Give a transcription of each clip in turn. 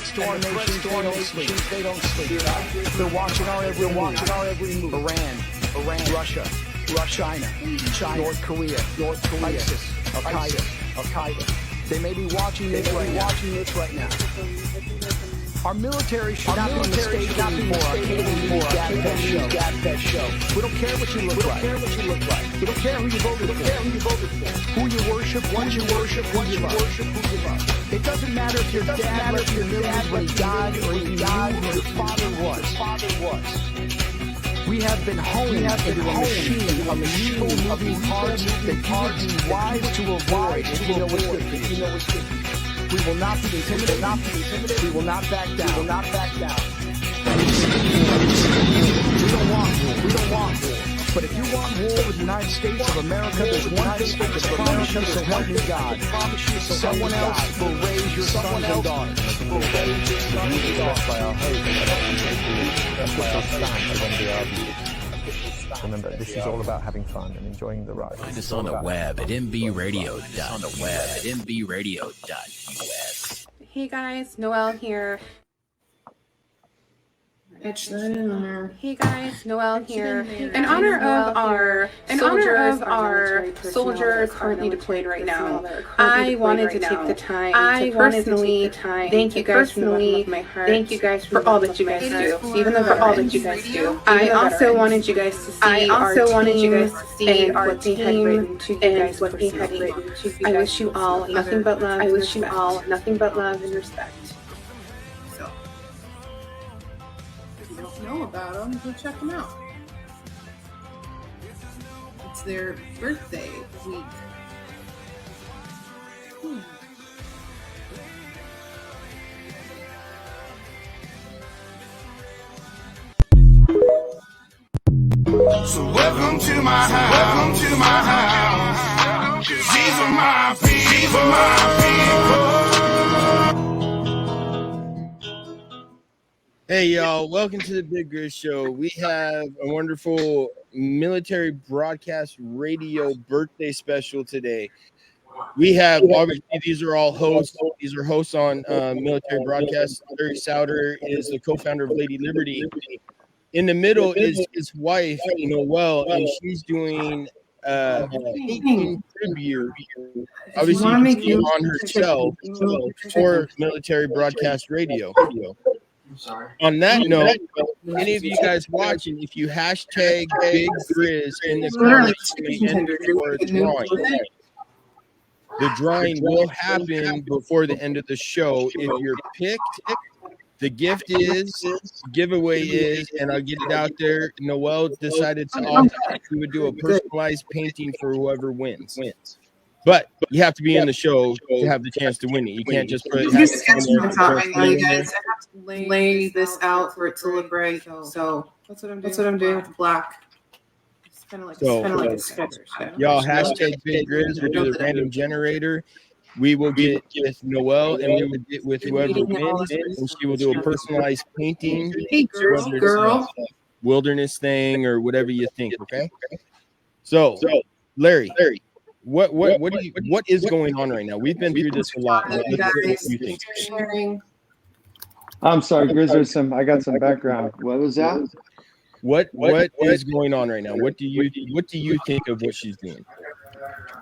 Storm Nation, they don't sleep. They're watching our every move. Iran, Russia, China, North Korea, ISIS, Al-Qaeda. They may be watching this right now. Our military should not be mistaken for a gab show. We don't care what you look like. We don't care who you voted for. Who you worship, what you worship, who you love. It doesn't matter if your dad left your millions when he died, or even you who your father was. We have been honed into a machine of moving parts that you would be wise to avoid if you know what's good for you. We will not be intimidated. We will not back down. We don't want war. But if you want war with the United States of America, there's one thing I can promise you, so help me God. Someone else will raise your sons and daughters. Remember, this is all about having fun and enjoying the ride. Find us on the web at MBRADIO.us. Hey guys, Noelle here. Etch that in there. Hey guys, Noelle here. In honor of our soldiers currently deployed right now, I wanted to take the time to personally thank you guys from the bottom of my heart. Thank you guys for all that you guys do. Even though for all that you guys do, I also wanted you guys to see our team and what they had written to you guys personally. I wish you all nothing but love. I wish you all nothing but love and respect. Know about them, go check them out. It's their birthday week. So welcome to my house. These are my people. Hey y'all, welcome to the Big Grizz Show. We have a wonderful military broadcast radio birthday special today. We have, obviously, these are all hosts. These are hosts on military broadcast. Larry Souter is the co-founder of Lady Liberty. In the middle is his wife, Noelle, and she's doing painting tribute, obviously on herself for military broadcast radio. On that note, any of you guys watching, if you hashtag Big Grizz in the comments, the drawing will happen before the end of the show. If you're picked, the gift is, giveaway is, and I'll get it out there. Noelle decided to opt out. She would do a personalized painting for whoever wins. But you have to be in the show to have the chance to win it. You can't just put it. You guys, I have to lay this out for it to look right. So that's what I'm doing with the black. It's kind of like a sketch. Y'all hashtag Big Grizz. We'll do the random generator. We will get with Noelle, and we will get with whoever wins, and she will do a personalized painting. Hey, girl. Wilderness thing or whatever you think. Okay. So, Larry. What is going on right now? We've been through this a lot. What do you think? I'm sorry, Grizz. I got some background. What was that? What is going on right now? What do you think of what she's doing?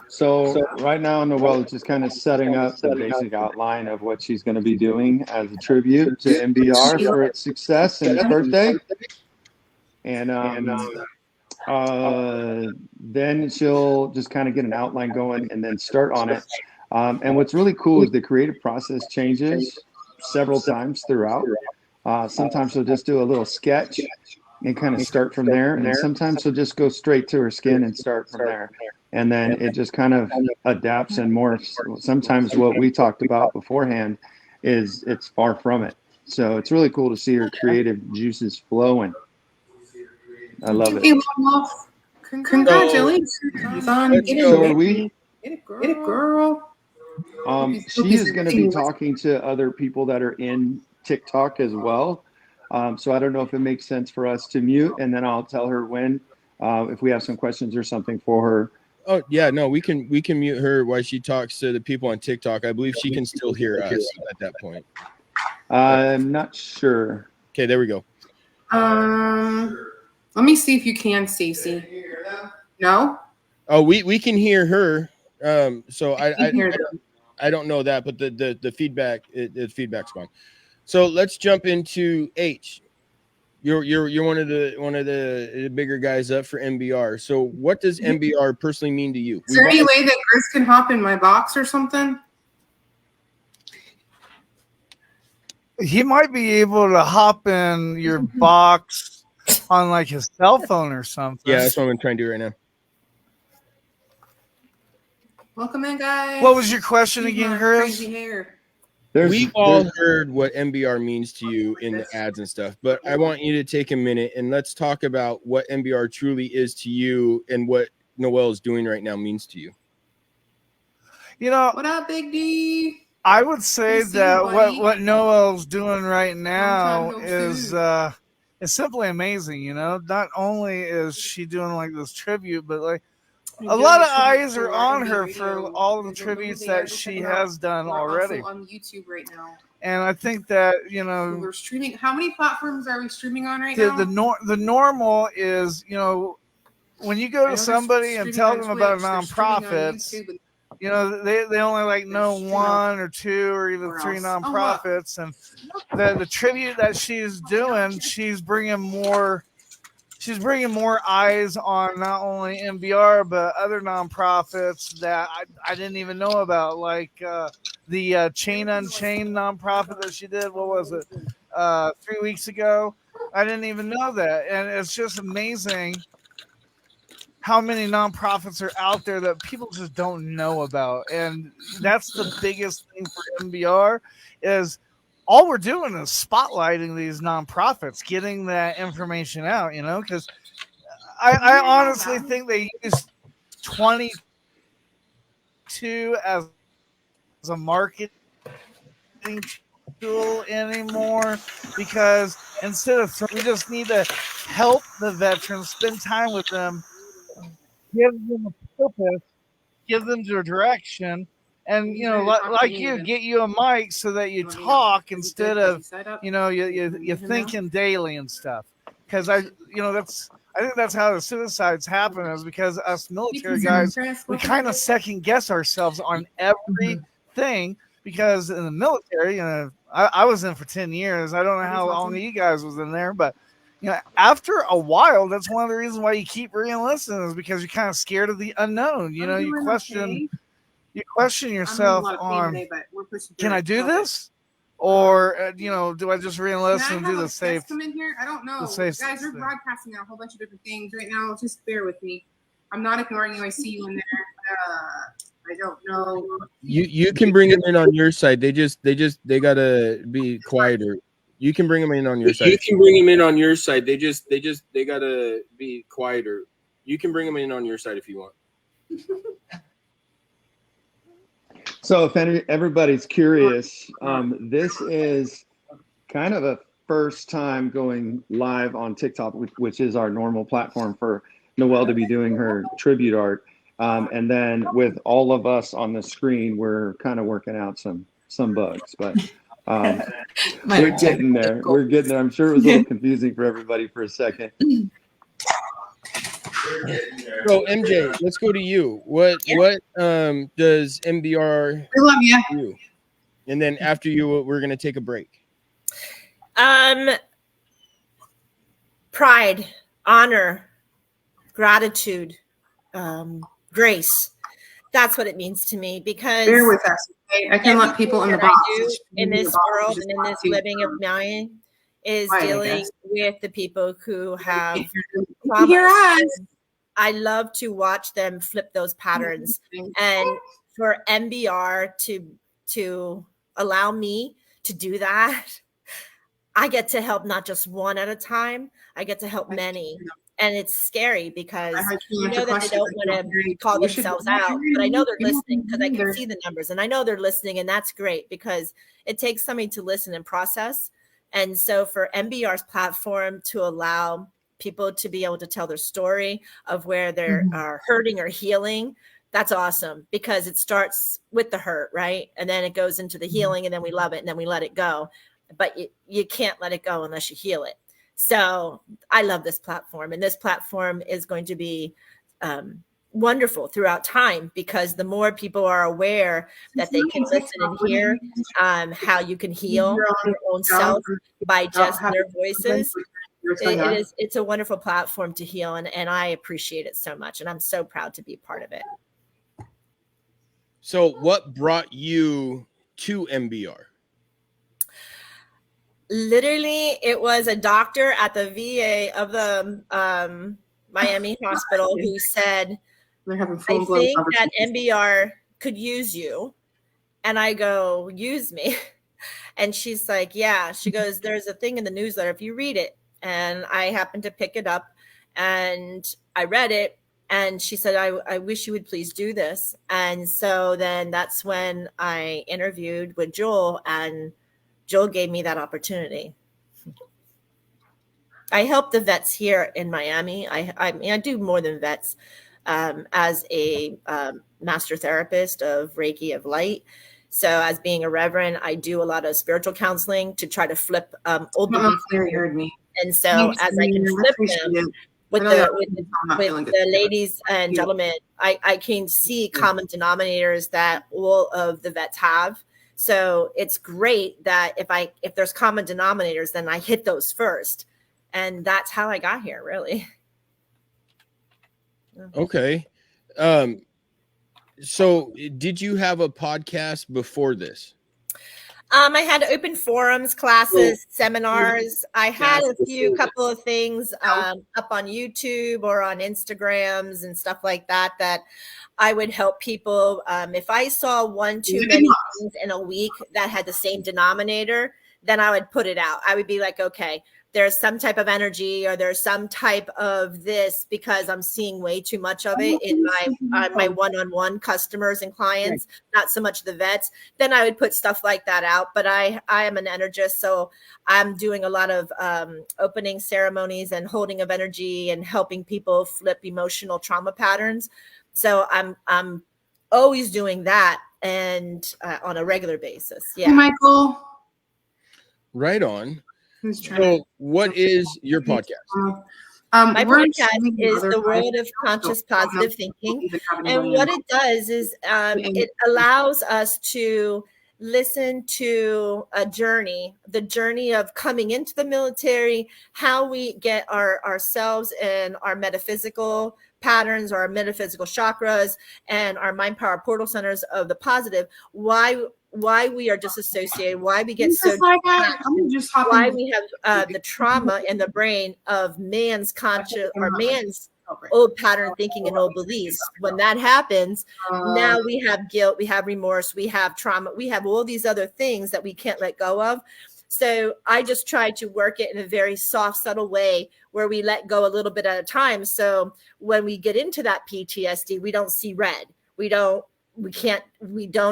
So right now, Noelle is just kind of setting up the basic outline of what she's going to be doing as a tribute to MBR for its success and its birthday. And then she'll just kind of get an outline going and then start on it. And what's really cool is the creative process changes several times throughout. Sometimes she'll just do a little sketch and kind of start from there. And sometimes she'll just go straight to her skin and start from there. And then it just kind of adapts and morphs. Sometimes what we talked about beforehand is it's far from it. So it's really cool to see her creative juices flowing. I love it. Hey, Mom, congratulations on getting Get it, girl. She is going to be talking to other people that are in TikTok as well. So I don't know if it makes sense for us to mute, and then I'll tell her when, if we have some questions or something for her. Oh yeah, no, we can mute her while she talks to the people on TikTok. I believe she can still hear us at that point. I'm not sure. Okay, there we go. Let me see if you can, Stacey. No? Oh, we can hear her. So I don't know that, but the feedback, the feedback's gone. So let's jump into H. You're one of the bigger guys up for MBR. So what does MBR personally mean to you? Is there any way that Chris can hop in my box or something? He might be able to hop in your box on like his cell phone or something. Yeah, that's what I'm trying to do right now. Welcome in, guys. What was your question again, Chris? Crazy hair. We've all heard what MBR means to you in the ads and stuff, but I want you to take a minute and let's talk about what MBR truly is to you and what Noelle is doing right now means to you. You know, what up, Big D? I would say that what Noelle's doing right now is simply amazing. You know, not only is she doing like this tribute, but like a lot of eyes are on her for all of the tributes that she has done already. On YouTube right now. And I think that, you know, we're streaming. How many platforms are we streaming on right now? The normal is, you know, when you go to somebody and tell them about nonprofits, you know, they only like know one or two or even three nonprofits. And the tribute that she's doing, she's bringing more eyes on not only MBR but other nonprofits that I didn't even know about, like the Chain Unchained nonprofit that she did. What was it? 3 weeks ago. I didn't even know that, and it's just amazing how many nonprofits are out there that people just don't know about, and that's the biggest thing for MBR is. All we're doing is spotlighting these nonprofits, getting that information out, you know, because I honestly think they use 22 as a marketing tool anymore, because instead of we just need to help the veterans, spend time with them, give them a purpose, give them their direction. And, you know, like you, get you a mic so that you talk instead of, you know, you're thinking daily and stuff. Because I think that's how the suicides happen, is because us military guys, we kind of second guess ourselves on everything. Because in the military, you know, I was in for 10 years. I don't know how long you guys was in there, but, you know, after a while, that's one of the reasons why you keep re-enlisting, is because you're kind of scared of the unknown. You know, you question yourself on, can I do this? Or, you know, do I just re-enlist and do the safe? Come in here? I don't know. Guys, we're broadcasting a whole bunch of different things right now. Just bear with me. I'm not ignoring you. I see you in there. I don't know. You can bring them in on your side. They gotta be quieter. You can bring them in on your side. You can bring them in on your side. They gotta be quieter. You can bring them in on your side if you want. So if everybody's curious, this is kind of a first time going live on TikTok, which is our normal platform for Noelle to be doing her tribute art. And then with all of us on the screen, we're kind of working out some bugs, but we're getting there. We're getting there. I'm sure it was a little confusing for everybody for a second. So MJ, let's go to you. What does MBR do? And then after you, we're gonna take a break. Pride, honor, gratitude, grace. That's what it means to me, because bear with us. I can let people in the box in this world and in this living of mine is dealing with the people who have traumas. I love to watch them flip those patterns, and for MBR to allow me to do that, I get to help not just one at a time. I get to help many, and it's scary because you know that they don't want to call themselves out, but I know they're listening because I can see the numbers, and I know they're listening, and that's great because it takes somebody to listen and process. And so for MBR's platform to allow people to be able to tell their story of where they're hurting or healing, that's awesome, because it starts with the hurt, right? And then it goes into the healing, and then we love it, and then we let it go. but you can't let it go unless you heal it. So I love this platform, and this platform is going to be wonderful throughout time, because the more people are aware that they can listen and hear how you can heal your own self by just their voices. It's a wonderful platform to heal, and I appreciate it so much, and I'm so proud to be part of it. So what brought you to MBR? Literally, it was a doctor at the VA of the Miami hospital who said, I think that MBR could use you. And I go, use me? And she's like, yeah. She goes, there's a thing in the newsletter if you read it. And I happened to pick it up and I read it. And she said, I wish you would please do this. And so then that's when I interviewed with Joel, and Joel gave me that opportunity. I help the vets here in Miami. I mean, I do more than vets as a master therapist of Reiki of Light. So as being a reverend, I do a lot of spiritual counseling to try to flip old beliefs. And so as I can flip them with the ladies and gentlemen, I can see common denominators that all of the vets have. So it's great that if there's common denominators, then I hit those first. And that's how I got here, really. Okay. So did you have a podcast before this? I had open forums, classes, seminars. I had a couple of things up on YouTube or on Instagrams and stuff like that I would help people. If I saw one too many things in a week that had the same denominator, then I would put it out. I would be like, okay, there's some type of energy or there's some type of this, because I'm seeing way too much of it in my one-on-one customers and clients, not so much the vets. Then I would put stuff like that out. But I am an energist, so I'm doing a lot of opening ceremonies and holding of energy and helping people flip emotional trauma patterns. So I'm always doing that, and on a regular basis. Yeah, hey, Michael. Right on. So what is your podcast? My podcast is The World of Conscious Positive Thinking. And what it does is it allows us to listen to a journey, the journey of coming into the military, how we get ourselves and our metaphysical patterns, our metaphysical chakras, and our mind power portal centers of the positive, why we are disassociated, why we get so why we have the trauma in the brain of man's conscious or man's old pattern thinking and old beliefs. When that happens, now we have guilt, we have remorse, we have trauma, we have all these other things that we can't let go of. So I just try to work it in a very soft, subtle way where we let go a little bit at a time. So when we get into that PTSD, we don't see red. We don't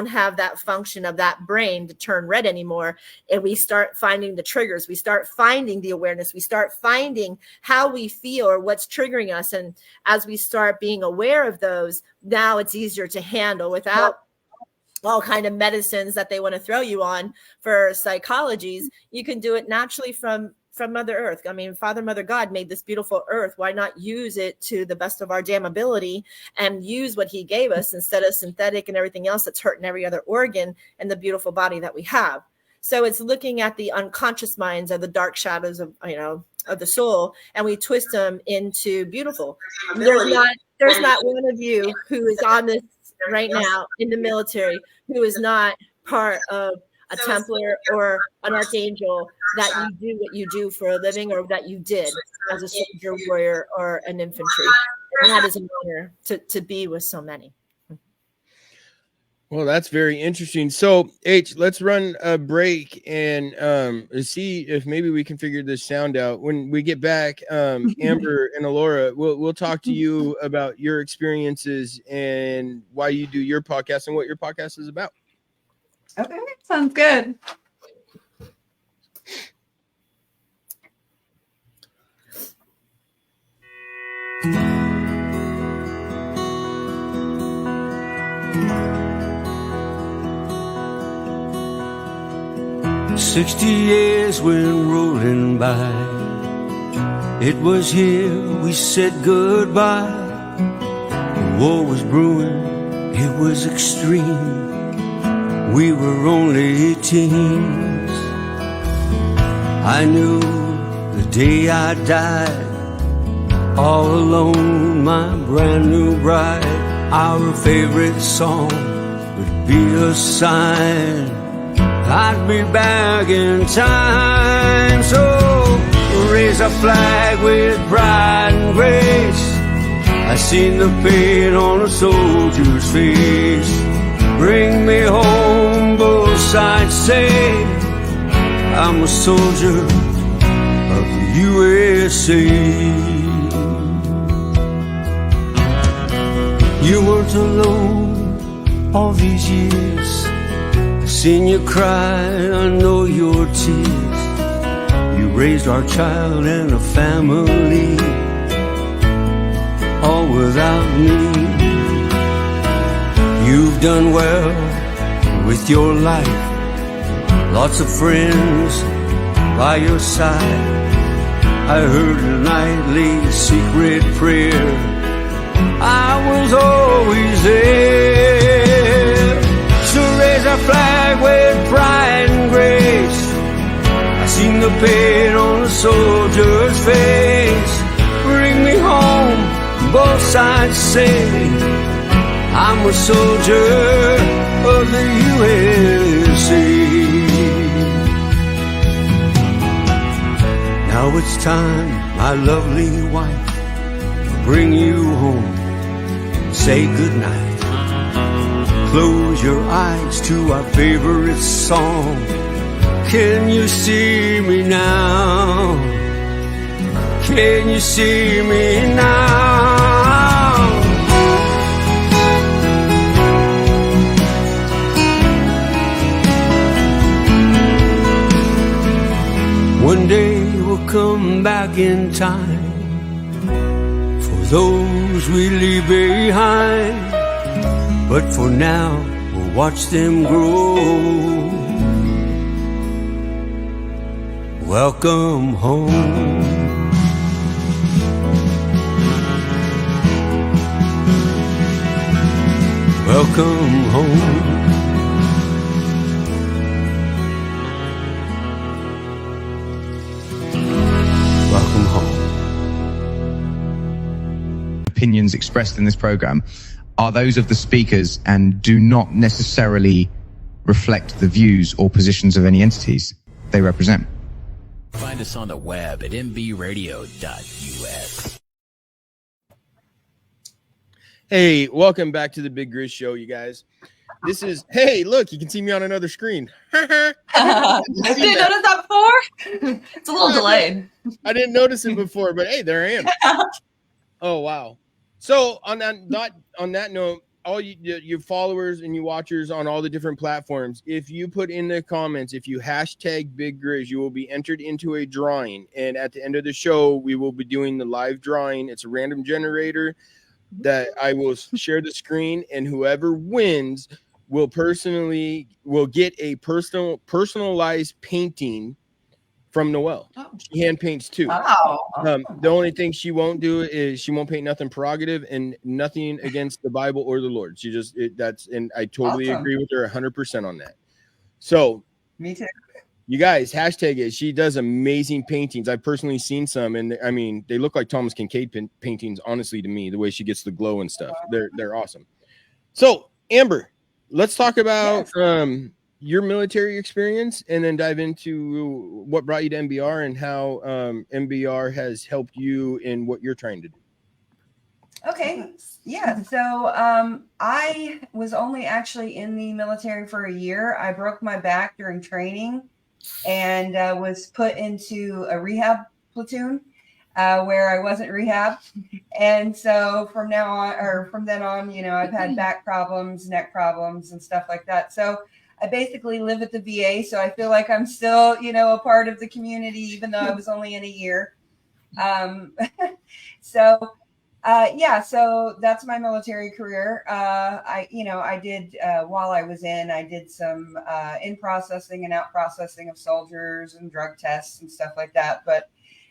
have that function of that brain to turn red anymore. And we start finding the triggers. We start finding the awareness. We start finding how we feel or what's triggering us. And as we start being aware of those, now it's easier to handle without all kind of medicines that they want to throw you on for psychologies. You can do it naturally from Mother Earth. I mean, Father, Mother, God made this beautiful earth. Why not use it to the best of our damn ability and use what he gave us instead of synthetic and everything else that's hurting every other organ and the beautiful body that we have? So it's looking at the unconscious minds of the dark shadows of the soul, and we twist them into beautiful. There's not one of you who is on this right now in the military who is not part of a Templar or an Archangel, that you do what you do for a living, or that you did as a soldier, warrior, or an infantry. And that is an honor to be with so many. Well, that's very interesting. So, H, let's run a break and see if maybe we can figure this sound out. When we get back, Amber and Alora, we'll talk to you about your experiences and why you do your podcast and what your podcast is about. Okay, sounds good. 60 years went rolling by. It was here we said goodbye. The war was brewing, it was extreme. We were only teens. I knew the day I died, all alone, my brand new bride. Our favorite song would be a sign I'd be back in time. So raise a flag with pride and grace. I seen the pain on a soldier's face. Bring me home, both sides say I'm a soldier of the USA. You weren't alone all these years. Seen you cry, I know your tears. You raised our child and a family, all without me. You've done well with your life, lots of friends by your side. I heard a nightly secret prayer, I was always there. So raise a flag with pride and grace. I seen the pain on a soldier's face. Bring me home, both sides say I'm a soldier of the USA. Now it's time, my lovely wife, bring you home. Say goodnight. Close your eyes to our favorite song. Can you see me now? Can you see me now? One day we'll come back in time for those we leave behind. But for now, we'll watch them grow. Welcome home. Welcome home. Welcome home. Opinions expressed in this program are those of the speakers and do not necessarily reflect the views or positions of any entities they represent. Find us on the web at mbradio.us. Hey, welcome back to the Big Grizz Show, you guys. This is, hey, look, you can see me on another screen. I didn't notice that before. It's a little delayed. I didn't notice it before, but hey, there I am. Oh, wow. So on that note, all your followers and you watchers on all the different platforms, if you put in the comments, if you hashtag Big Grizz, you will be entered into a drawing. And at the end of the show, we will be doing the live drawing. It's a random generator that I will share the screen, and whoever wins will get a personalized painting from Noelle. Oh. She hand paints too. Wow. The only thing she won't do is she won't paint nothing prerogative and nothing against the Bible or the Lord. She just and I totally agree with her 100% on that. So me too. You guys, hashtag it. She does amazing paintings. I've personally seen some, and I mean, they look like Thomas Kincaid paintings. Honestly, to me, the way she gets the glow and stuff, they're awesome. So Amber, let's talk about your military experience, and then dive into what brought you to MBR and how MBR has helped you in what you're trying to do. Okay. Yeah. So I was only actually in the military for a year. I broke my back during training and was put into a rehab platoon where I wasn't rehabbed. And so from then on, you know, I've had back problems, neck problems, and stuff like that. So I basically live at the VA. So I feel like I'm still, you know, a part of the community, even though I was only in a year. So Yeah, so that's my military career. I did while I was I did some in processing and out processing of soldiers and drug tests and stuff like that. But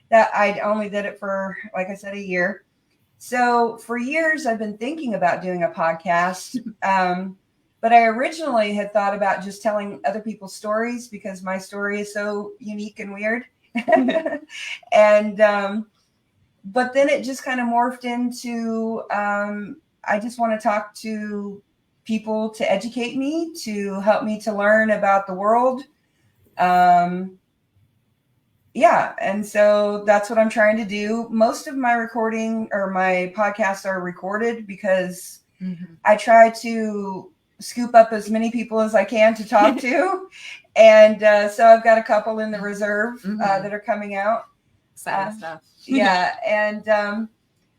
that I only did it for, like I said, a year. So for years, I've been thinking about doing a podcast. But I originally had thought about just telling other people's stories because my story is so unique and weird. And but then it just kind of morphed into I just want to talk to people to educate me, to help me to learn about the world. Yeah, and so that's what I'm trying to do. Most of my recording or my podcasts are recorded because I try to scoop up as many people as I can to talk to. And so I've got a couple in the reserve that are coming out. Exciting stuff. Yeah, and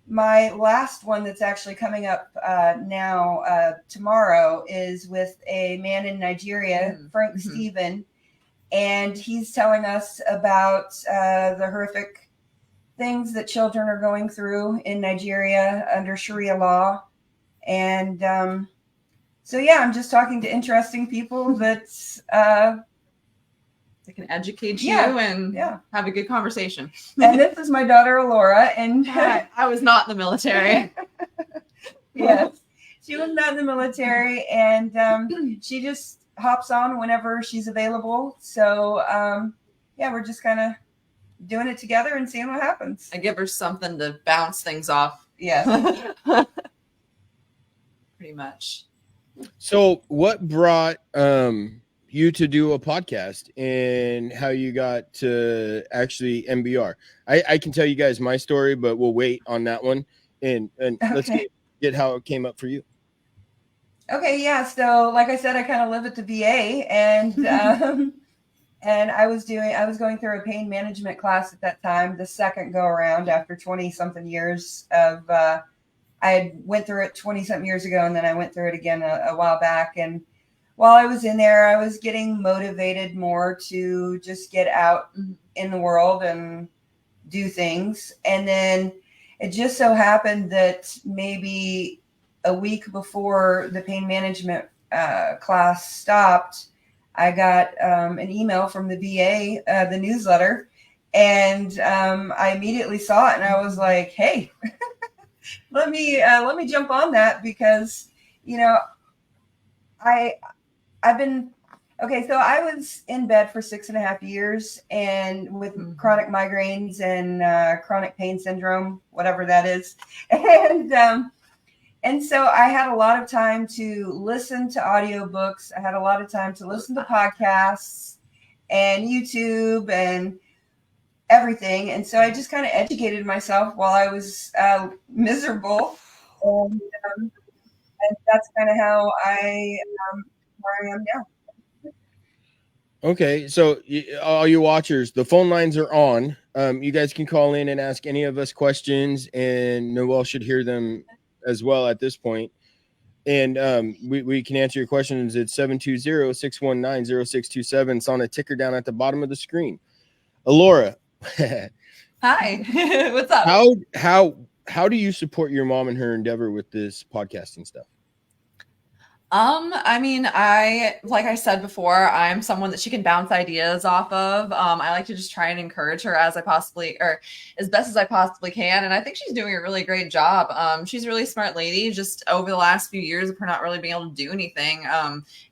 my last one that's actually coming up now tomorrow is with a man in Nigeria, Frank Stephen, and he's telling us about the horrific things that children are going through in Nigeria under Sharia law. And so, yeah, I'm just talking to interesting people that they can educate you and have a good conversation. And this is my daughter, Alora. And I was not in the military. Yes, she was not in the military, and she just hops on whenever she's available. So, yeah, we're just kind of doing it together and seeing what happens. I give her something to bounce things off. Yeah. Pretty much. So what brought you to do a podcast and how you got to actually MBR? I can tell you guys my story, but we'll wait on that one. And let's get how it came up for you. Okay, yeah. So like I said, I kind of live at the VA, and and I was going through a pain management class at that time, the second go around after 20 something years of I had went through it 20 something years ago, and then I went through it again a while back. And while I was in there, I was getting motivated more to just get out in the world and do things. And then it just so happened that maybe a week before the pain management class stopped, I got an email from the VA, the newsletter, and I immediately saw it, and I was like, hey, let me jump on that, because, you know, I've been, okay, so I was in bed for 6.5 years, and with chronic migraines and chronic pain syndrome, whatever that is. And so I had a lot of time to listen to audiobooks. I had a lot of time to listen to podcasts and YouTube and everything. And so I just kind of educated myself while I was miserable. And that's kind of how where I am now. Okay, so all you watchers, the phone lines are on. You guys can call in and ask any of us questions, and Noelle should hear them as well at this point. And we can answer your questions at 720-619-0627. It's on a ticker down at the bottom of the screen. Alora. Hi. What's up? How do you support your mom in her endeavor with this podcasting stuff? I mean, like I said before, I'm someone that she can bounce ideas off of. I like to just try and encourage her as best as I possibly can. And I think she's doing a really great job. She's a really smart lady. Just over the last few years of her not really being able to do anything,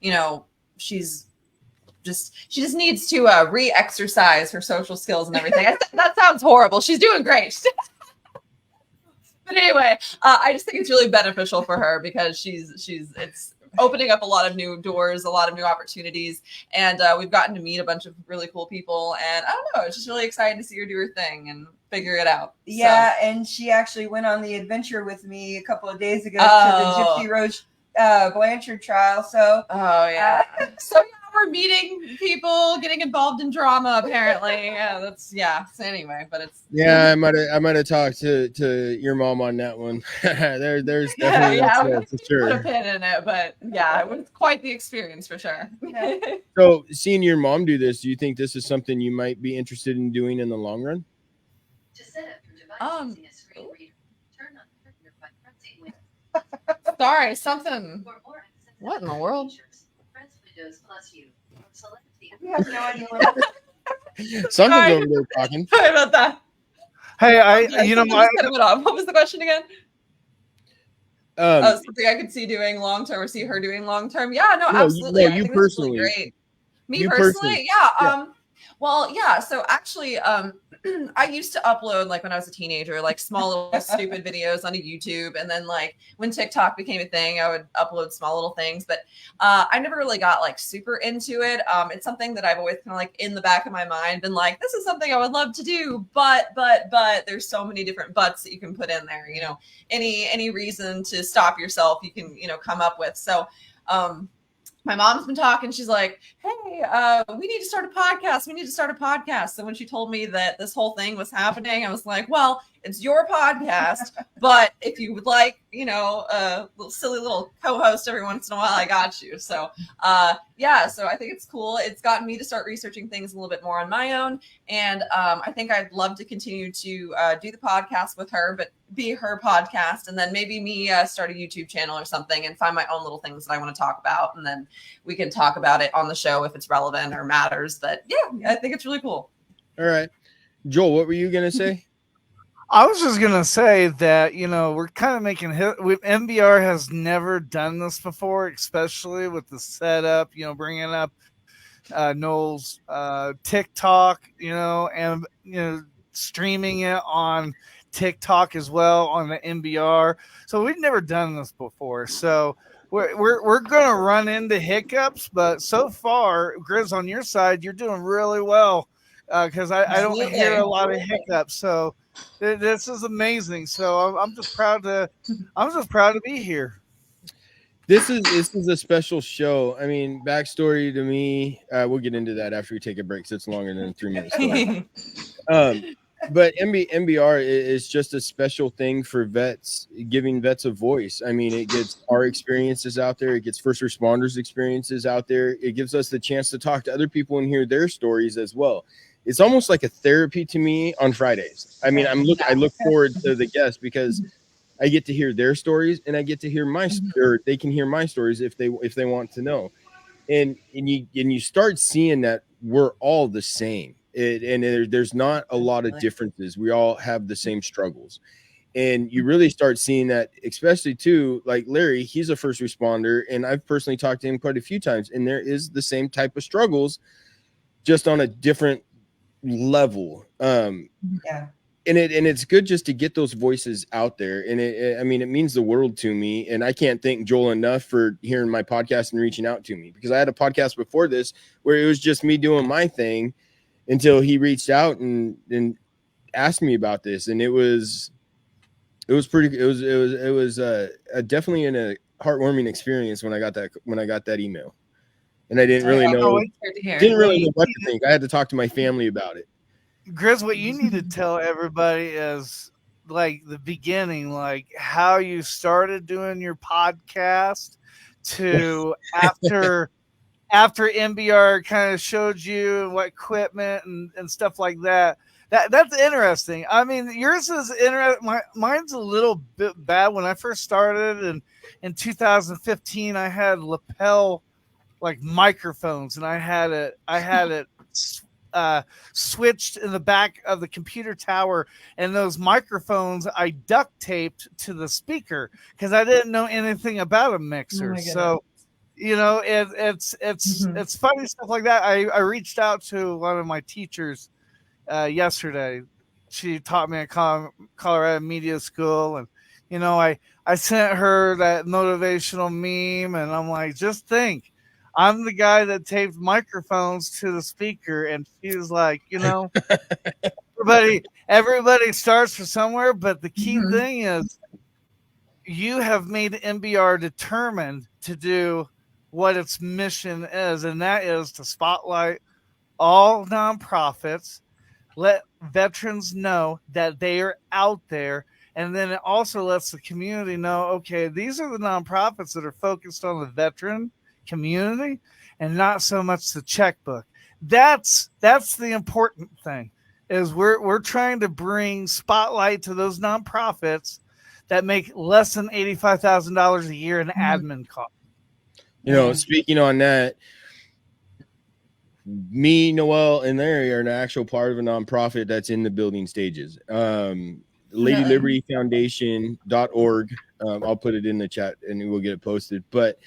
you know, she just needs to re-exercise her social skills and everything. That sounds horrible. She's doing great. But anyway, I just think it's really beneficial for her, because it's opening up a lot of new doors, a lot of new opportunities. And we've gotten to meet a bunch of really cool people. And I don't know, it's just really exciting to see her do her thing and figure it out. Yeah, so. And she actually went on the adventure with me a couple of days ago to the Gypsy Rose Blanchard trial. So, so we're meeting people, getting involved in drama, apparently. So anyway, but it's I might have talked to your mom on that one. There's definitely for sure. Put a pin in it, but yeah, it was quite the experience for sure. So seeing your mom do this, do you think this is something you might be interested in doing in the long run? Sorry, something. What in the world? You have no idea what Something's over there talking. Sorry about that. Hey, What was the question again? Something I could see doing long term or see her doing long term. Yeah, no, absolutely. You I think personally. Really great. Me You personally, personally. yeah. Well, yeah. So actually, I used to upload like when I was a teenager, like small little stupid videos onto YouTube, and then like when TikTok became a thing, I would upload small little things. But I never really got like super into it. It's something that I've always kind of like in the back of my mind been like, this is something I would love to do, but there's so many different buts that you can put in there. You know, any reason to stop yourself, you can come up with. So. My mom's been talking. She's like, hey, we need to start a podcast. We need to start a podcast. So when she told me that this whole thing was happening, I was like, well, it's your podcast. But if you would like, a little silly little co-host every once in a while, I got you. So yeah, so I think it's cool. It's gotten me to start researching things a little bit more on my own. And I think I'd love to continue to do the podcast with her, but be her podcast. And then maybe me start a YouTube channel or something and find my own little things that I want to talk about. And then we can talk about it on the show if it's relevant or matters. But yeah, I think it's really cool. All right. Joel, what were you going to say? I was just going to say that, we're kind of making MBR has never done this before, especially with the setup, bringing up Noel's TikTok, and, streaming it on TikTok as well on the MBR. So we've never done this before. So we're going to run into hiccups, but so far, Grizz, on your side, you're doing really well because I don't hear a lot of hiccups. So this is amazing. So I'm just proud to be here. This is a special show. I mean, backstory to me. We'll get into that after we take a break. So it's longer than 3 minutes. But MBR is just a special thing for vets, giving vets a voice. I mean, it gets our experiences out there. It gets first responders' experiences out there. It gives us the chance to talk to other people and hear their stories as well. It's almost like a therapy to me on Fridays. I mean, I look forward to the guests because I get to hear their stories and I get to hear or they can hear my stories if they want to know. And you start seeing that we're all the same. There's not a lot of differences. We all have the same struggles. And you really start seeing that, especially too, like Larry, he's a first responder. And I've personally talked to him quite a few times. And there is the same type of struggles, just on a different level. And it's good just to get those voices out there. And it means the world to me. And I can't thank Joel enough for hearing my podcast and reaching out to me, because I had a podcast before this where it was just me doing my thing until he reached out and asked me about this. And it was definitely a heartwarming experience when I got that email. And I didn't really know what to think. I had to talk to my family about it. Grizz, what you need to tell everybody is like the beginning, like how you started doing your podcast to after MBR kind of showed you what equipment and stuff like that. That's interesting. I mean, yours is interesting. Mine's a little bit bad. When I first started in 2015, I had lapel like microphones, and I had it switched in the back of the computer tower, and those microphones I duct taped to the speaker because I didn't know anything about a mixer. So it's funny stuff like that. I reached out to one of my teachers yesterday. She taught me at Colorado Media School, and I sent her that motivational meme, and I'm like, just think, I'm the guy that taped microphones to the speaker. And she was like, everybody starts from somewhere, but the key thing is you have made MBR determined to do what its mission is, and that is to spotlight all nonprofits, let veterans know that they are out there, and then it also lets the community know, okay, these are the nonprofits that are focused on the veteran community and not so much the checkbook. That's the important thing, is we're trying to bring spotlight to those nonprofits that make less than $85,000 a year in admin costs. You know, speaking on that, me, Noelle, and Larry are an actual part of a nonprofit that's in the building stages. LadyLibertyFoundation.org. I'll put it in the chat and we'll get it posted. But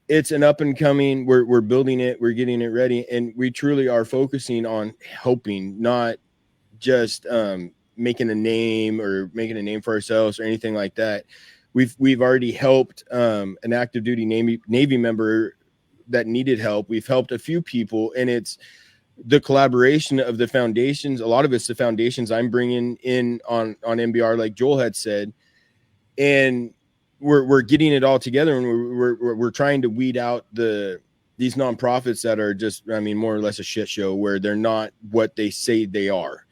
it's an up and coming. We're building it. We're getting it ready, and we truly are focusing on helping, not just making a name for ourselves or anything like that. We've already helped an active duty Navy member that needed help. We've helped a few people, and it's the collaboration of the foundations. A lot of it's the foundations I'm bringing in on MBR, like Joel had said, and we're getting it all together, and we're trying to weed out these nonprofits that are just, I mean, more or less a shit show, where they're not what they say they are,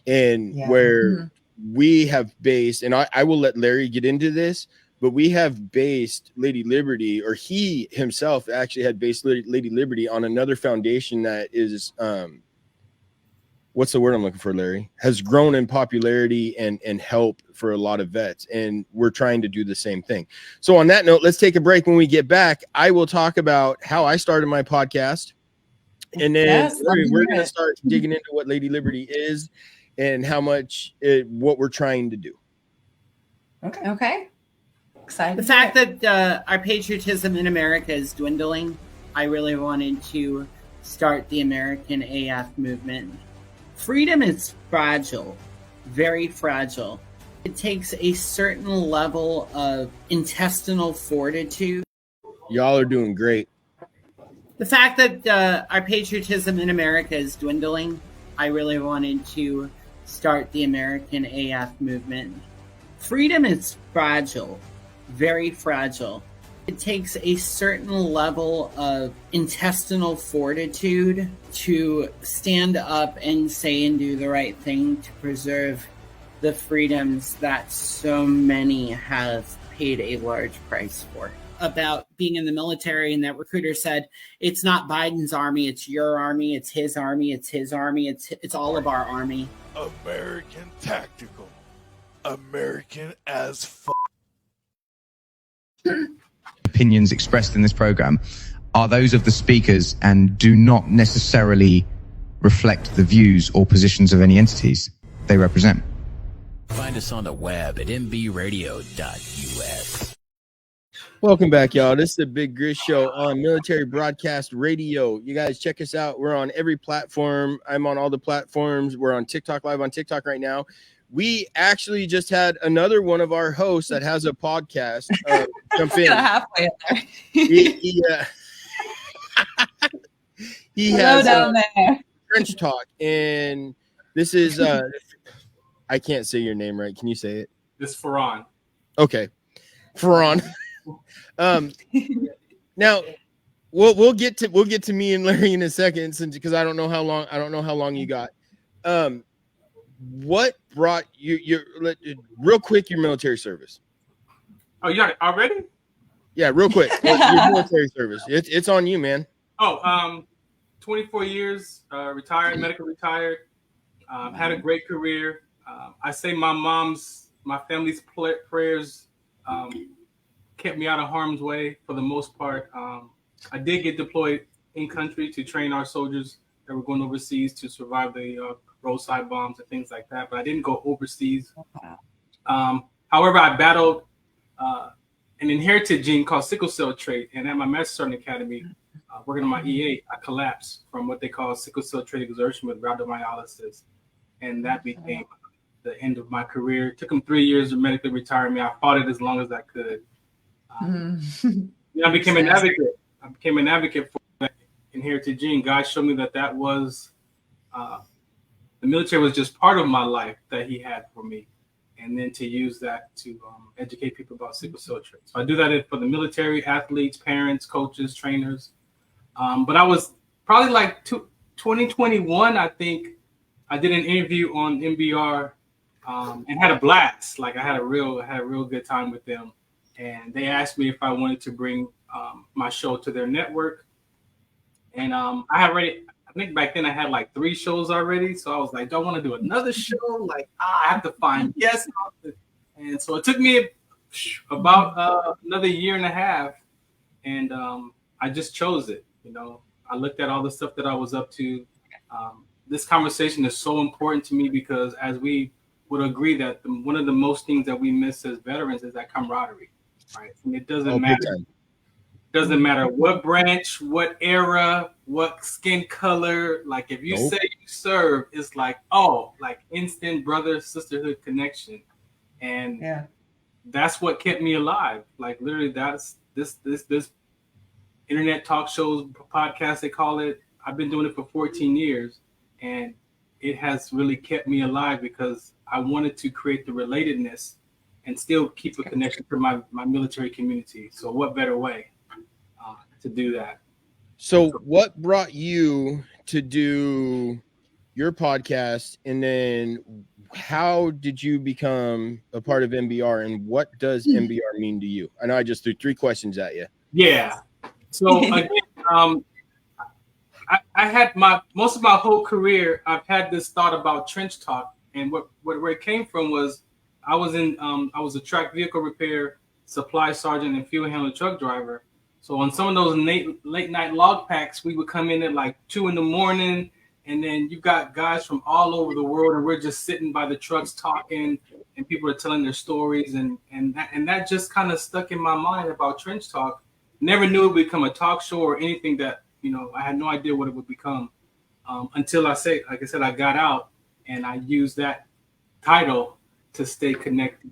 and where we have based, and I will let Larry get into this, but we have based Lady Liberty, or he himself actually had based Lady Liberty on another foundation that is, what's the word I'm looking for, Larry? Has grown in popularity and help for a lot of vets. And we're trying to do the same thing. So on that note, let's take a break. When we get back, I will talk about how I started my podcast. And then we're going to start digging into what Lady Liberty is and how much what we're trying to do. Okay. Excited. The fact that our patriotism in America is dwindling, I really wanted to start the American AF movement. Freedom is fragile, very fragile. It takes a certain level of intestinal fortitude. Y'all are doing great. The fact that our patriotism in America is dwindling, I really wanted to start the American AF movement. Freedom is fragile, very fragile. It takes a certain level of intestinal fortitude to stand up and say and do the right thing to preserve the freedoms that so many have paid a large price for. About being in the military, and that recruiter said, it's not Biden's army, it's your army, it's his army, it's his army, it's all of our army. American tactical. American as fuck. Opinions expressed in this program are those of the speakers and do not necessarily reflect the views or positions of any entities they represent. Find us on the web at MBRADIO.us. Welcome back, y'all. This is the Big Grizz Show on Military Broadcast Radio. You guys check us out. We're on every platform. I'm on all the platforms. We're on TikTok, live on TikTok right now. We actually just had another one of our hosts that has a podcast jump in. Halfway in there. He Hello has down there. French talk, and this is I can't say your name right. Can you say it? This is Farron. Okay, Farron. Now we'll get to me and Larry in a second, since because I don't know how long you got. What brought you real quick your military service? Oh, you got it already? Yeah, real quick. Your military service. It's on you, man. 24 years, retired, medical retired. Had a great career. I say my family's prayers kept me out of harm's way for the most part. I did get deployed in country to train our soldiers that were going overseas to survive the roadside bombs and things like that, but I didn't go overseas. However, I battled an inherited gene called sickle cell trait, and at my Master Sergeant Academy, working on my EA, I collapsed from what they call sickle cell trait exertion with rhabdomyolysis, and that became the end of my career. It took them 3 years to medically retire me. I fought it as long as I could. I became an advocate. I became an advocate for that inherited gene. God showed me that was the military was just part of my life that He had for me, and then to use that to educate people about sickle cell trait. So I do that for the military, athletes, parents, coaches, trainers. But I was probably like 2021, I think. I did an interview on MBR and had a blast. Like I had a real good time with them. And they asked me if I wanted to bring my show to their network. And I think back then I had like 3 shows already. So I was like, do I want to do another show? Like, I have to find yes. And so it took me about another year and a half, and I just chose it. You know, I looked at all the stuff that I was up to. This conversation is so important to me because, as we would agree, that one of the most things that we miss as veterans is that camaraderie, right? And it doesn't matter. Doesn't matter what branch, what era, what skin color. Like if you say you serve, it's like, oh, like instant brother sisterhood connection, and that's what kept me alive. Like literally, that's this internet talk shows, podcast they call it. I've been doing it for 14 years, and it has really kept me alive because I wanted to create the relatedness and still keep a connection to my military community. So what better way to do that? So what brought you to do your podcast, and then how did you become a part of MBR, and what does MBR mean to you? I know I just threw 3 questions at you. Yeah. So again, I had most of my whole career, I've had this thought about trench talk, and where it came from was I was a track vehicle repair supply sergeant and fuel handler truck driver. So on some of those late night log packs, we would come in at like 2 a.m, and then you got guys from all over the world, and we're just sitting by the trucks talking, and people are telling their stories, and that just kind of stuck in my mind about trench talk. Never knew it would become a talk show or anything that, you know, I had no idea what it would become until like I said, I got out and I used that title to stay connected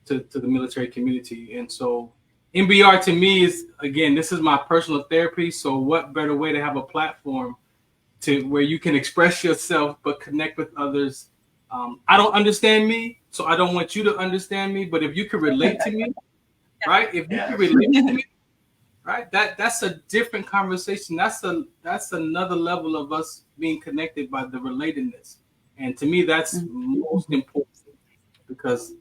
to the military community. And so MBR to me is, again, this is my personal therapy. So what better way to have a platform to where you can express yourself but connect with others. I don't understand me, so I don't want you to understand me. But if you can relate to me, right? If you can relate to me, right? That's a different conversation. That's another level of us being connected by the relatedness. And to me, that's most important, because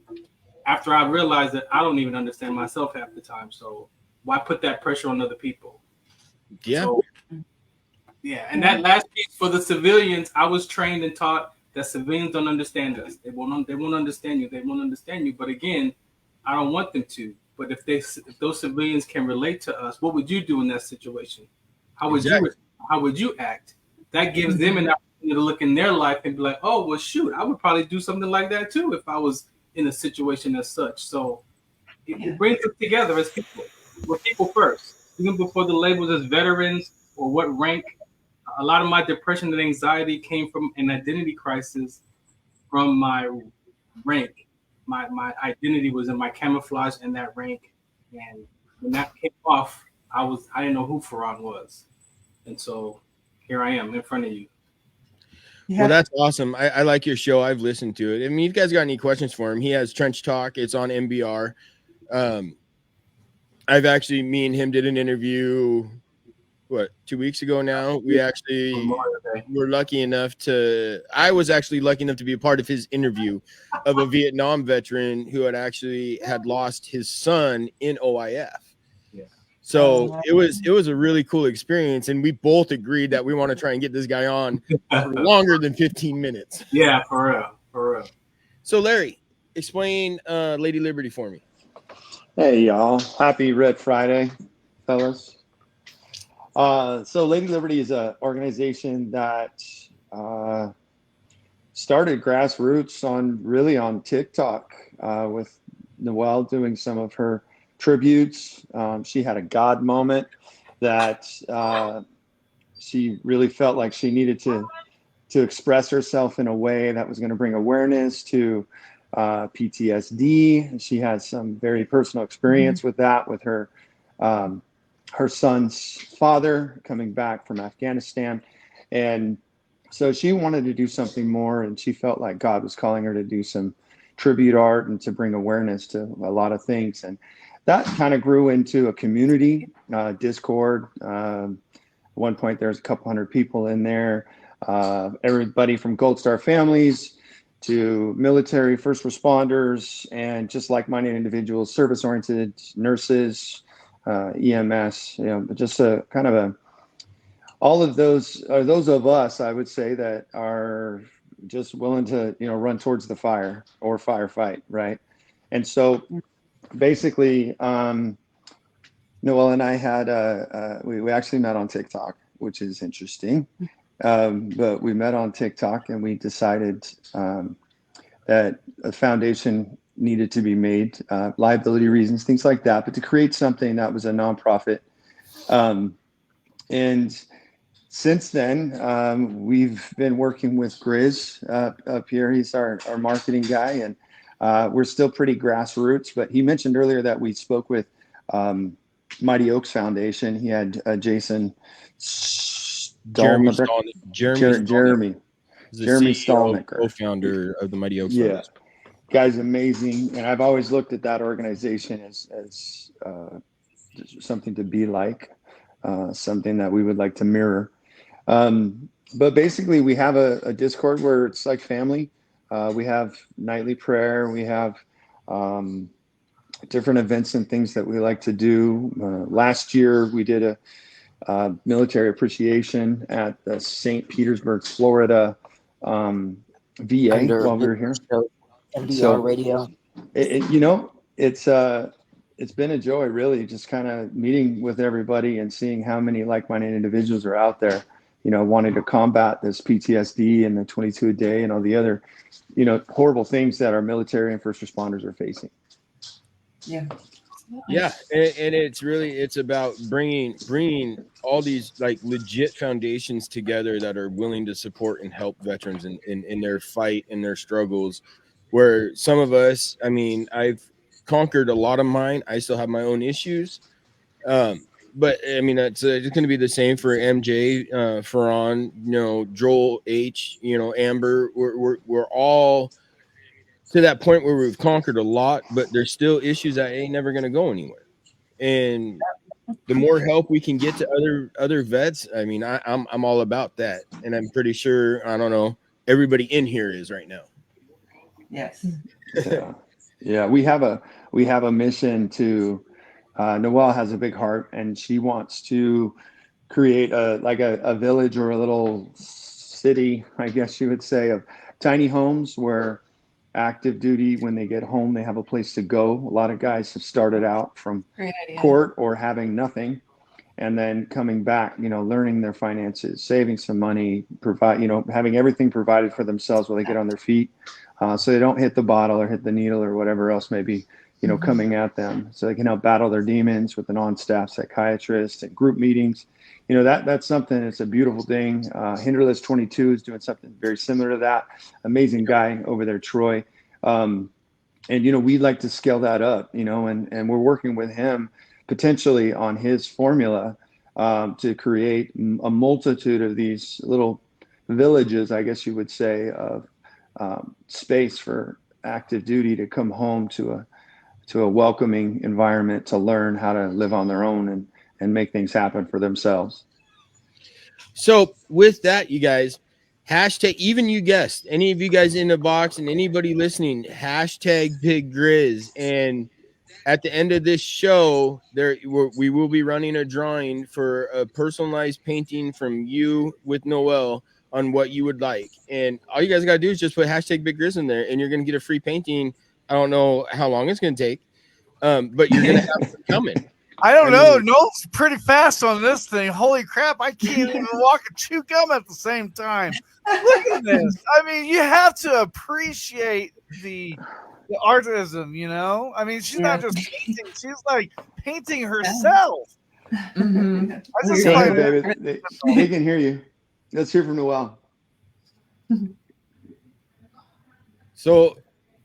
after I realized that I don't even understand myself half the time. So why put that pressure on other people? Yeah. So, yeah. And that last piece for the civilians, I was trained and taught that civilians don't understand us. They won't understand you. They won't understand you. But again, I don't want them to. But if those civilians can relate to us, what would you do in that situation? How would you act? That gives them an opportunity to look in their life and be like, oh, well, shoot, I would probably do something like that too if I was in a situation as such. So it brings us together as people. We're people first, even before the labels as veterans or what rank. A lot of my depression and anxiety came from an identity crisis from my rank. My identity was in my camouflage and that rank. And when that came off, I didn't know who Farron was. And so here I am in front of you. Well, that's awesome. I like your show. I've listened to it. I mean, you guys got any questions for him? He has Trench Talk. It's on MBR. Me and him did an interview, 2 weeks ago now. We actually were lucky enough I was actually lucky enough to be a part of his interview of a Vietnam veteran who had lost his son in OIF. So it was a really cool experience, and we both agreed that we want to try and get this guy on for longer than 15 minutes. Yeah, for real. So Larry, explain Lady Liberty for me. Hey y'all, happy Red Friday, fellas. So Lady Liberty is an organization that started grassroots on TikTok with Noelle doing some of her tributes. She had a God moment that she really felt like she needed to express herself in a way that was going to bring awareness to PTSD. She had some very personal experience with that, with her son's father coming back from Afghanistan. And so she wanted to do something more, and she felt like God was calling her to do some tribute art and to bring awareness to a lot of things. And that kind of grew into a community, Discord. At one point, there's a couple hundred people in there. Everybody from Gold Star families to military, first responders, and just like-minded individuals, service-oriented nurses, EMS, just a kind of all of those are those of us, I would say, that are just willing to, run towards the fire or firefight, right? And so basically, Noelle and I had we actually met on TikTok, which is interesting. But we met on TikTok and we decided that a foundation needed to be made, liability reasons, things like that, but to create something that was a nonprofit. And since then, we've been working with Grizz up here. He's our marketing guy, and we're still pretty grassroots. But he mentioned earlier that we spoke with Mighty Oaks Foundation. He had Jason Jeremy Stalnicker, co-founder of the Mighty Oaks Yeah, Foundation. Guy's amazing, and I've always looked at that organization as something to be like, something that we would like to mirror. But basically, we have a Discord where it's like family. We have nightly prayer. We have different events and things that we like to do. Last year, we did a military appreciation at the St. Petersburg, Florida VA while we were here. MBR Radio. It's been a joy, really, just kind of meeting with everybody and seeing how many like-minded individuals are out there, wanting to combat this PTSD and the 22 a day and all the other, horrible things that our military and first responders are facing. Yeah. Yeah, and it's about bringing all these like legit foundations together that are willing to support and help veterans in their fight and their struggles. Where some of us, I've conquered a lot of mine. I still have my own issues, but that's it's going to be the same for MJ, Ferran, Joel H, Amber. We're all to that point where we've conquered a lot, but there's still issues that ain't never going to go anywhere. And the more help we can get to other vets, I'm all about that. And I'm pretty sure, I don't know, everybody in here is right now. Yes. Yeah. We have a mission to, Noelle has a big heart and she wants to create a village or a little city, I guess you would say, of tiny homes where active duty, when they get home, they have a place to go. A lot of guys have started out from court or having nothing and then coming back, learning their finances, saving some money, having everything provided for themselves while they get on their feet, so they don't hit the bottle or hit the needle or whatever else may be, coming at them, so they can help battle their demons with an on-staff psychiatrist and group meetings. That's something, it's a beautiful thing. Hinderless 22 is doing something very similar to that. Amazing guy over there, Troy. And, we'd like to scale that up, and we're working with him potentially on his formula to create a multitude of these little villages, I guess you would say, of space for active duty to come home to a welcoming environment to learn how to live on their own and make things happen for themselves. So with that, you guys, hashtag, even you guessed, any of you guys in the box and anybody listening, hashtag Big Grizz. And at the end of this show, we will be running a drawing for a personalized painting from you with Noelle on what you would like. And all you guys got to do is just put hashtag Big Grizz in there and you're going to get a free painting. I don't know how long it's going to take, but you're going to have it coming. I don't know. Noel's pretty fast on this thing. Holy crap. I can't even walk and chew gum at the same time. Look at this. You have to appreciate the artism, she's not just painting. She's like painting herself. Mm-hmm. Baby, they can hear you. Let's hear from Noelle. So,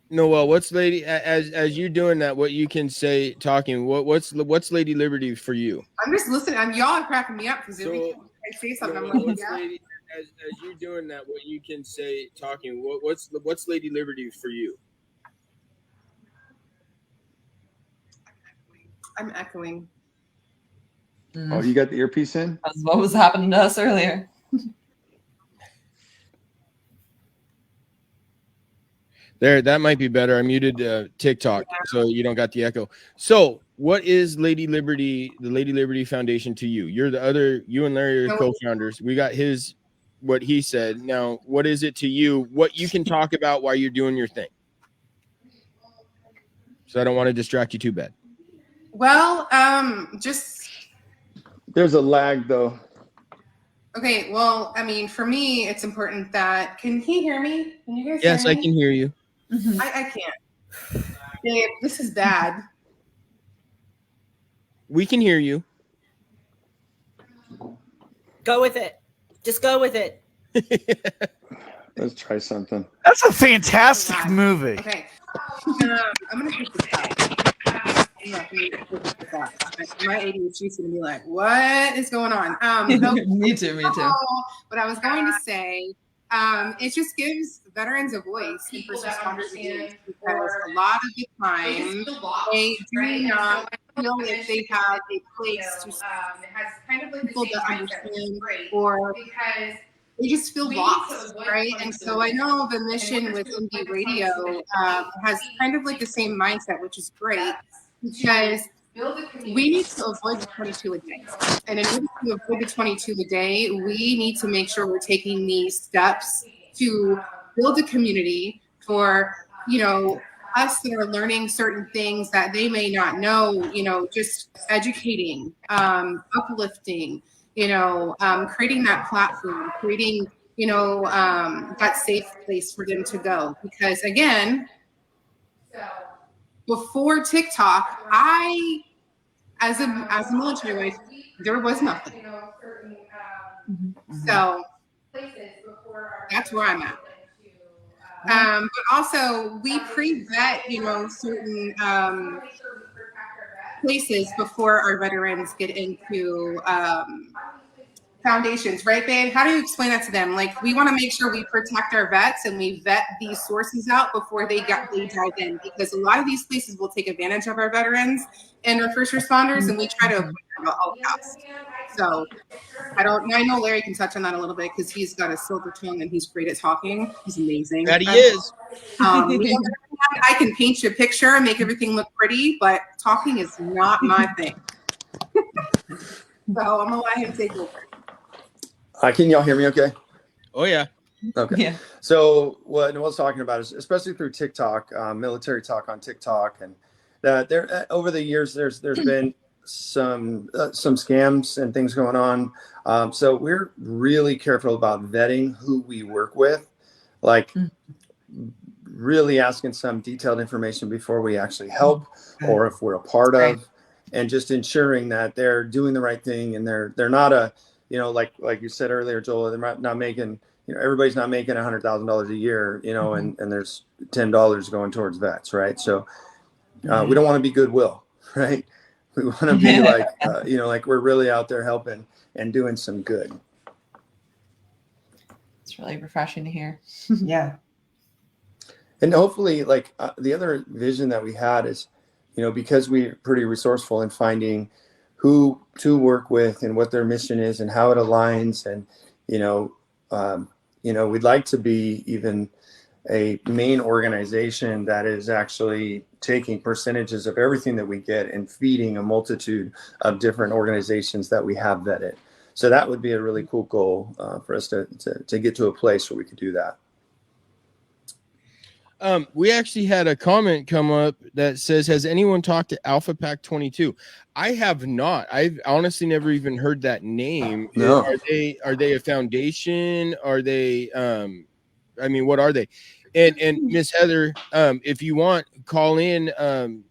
Noelle, what's Lady as you doing that? What you can say talking? What's Lady Liberty for you? I'm just listening. Y'all are cracking me up because every time I say something, I'm like, yeah. Lady, as you doing that, what you can say talking? What's Lady Liberty for you? I'm echoing. Oh, you got the earpiece in? That's what was happening to us earlier. There, that might be better. I muted TikTok, so you don't got the echo. So, what is Lady Liberty, the Lady Liberty Foundation to you? You and Larry are co-founders. We got what he said. Now, what is it to you? What you can talk about while you're doing your thing? So I don't want to distract you too bad. Well, just There's a lag though. okay. Well, I mean, for me, it's important that. Can he hear me? Can you guys Yes, hear I me? can hear you. I can't. Babe, this is bad. We can hear you. Go with it. Just go with it. Let's try something. That's a fantastic movie. Okay. I'm gonna take this out. My ADHD is gonna be like, what is going on? Me too. What I was going to say, it just gives veterans a voice and first responders because a lot of the time they do not feel like they have a place to people that understand or they just feel lost, right? And so I know the mission with MB Radio has kind of like the same mindset, which is great because we need to avoid the 22 a day. And in order to avoid the 22 a day, we need to make sure we're taking these steps to build a community for, us that are learning certain things that they may not know, just educating, uplifting, creating that platform, creating, that safe place for them to go. Because again, before TikTok, as a military wife, there was nothing. So that's where I'm at. But also we pre-vet, certain places before our veterans get into foundations, right, babe? How do you explain that to them? Like, we want to make sure we protect our vets and we vet these sources out before they dive in, because a lot of these places will take advantage of our veterans and our first responders, and we try to avoid them at all costs. So I know Larry can touch on that a little bit because he's got a silver tongue and he's great at talking. He's amazing. That he is. I can paint you a picture and make everything look pretty, but talking is not my thing. So I'm gonna let him take over. Can y'all hear me okay? Oh, yeah. Okay. Yeah. So what Noelle's talking about is, especially through TikTok, military talk on TikTok, and there over the years, there's been some scams and things going on. So we're really careful about vetting who we work with, like really asking some detailed information before we actually help, or if we're a part of, and just ensuring that they're doing the right thing and they're not a, like you said earlier, Joel, they're not making, everybody's not making $100,000 a year, and there's $10 going towards vets, right? So we don't want to be Goodwill, right? We want to be like, like we're really out there helping and doing some good. It's really refreshing to hear. Yeah. And hopefully, like the other vision that we had is, because we're pretty resourceful in finding who to work with and what their mission is and how it aligns. And, we'd like to be even a main organization that is actually taking percentages of everything that we get and feeding a multitude of different organizations that we have vetted. So that would be a really cool goal for us to get to a place where we could do that. We actually had a comment come up that says, has anyone talked to Alpha Pack 22? I have not. I've honestly never even heard that name. No. Are they a foundation? Are they, what are they? And Miss Heather, if you want, call in to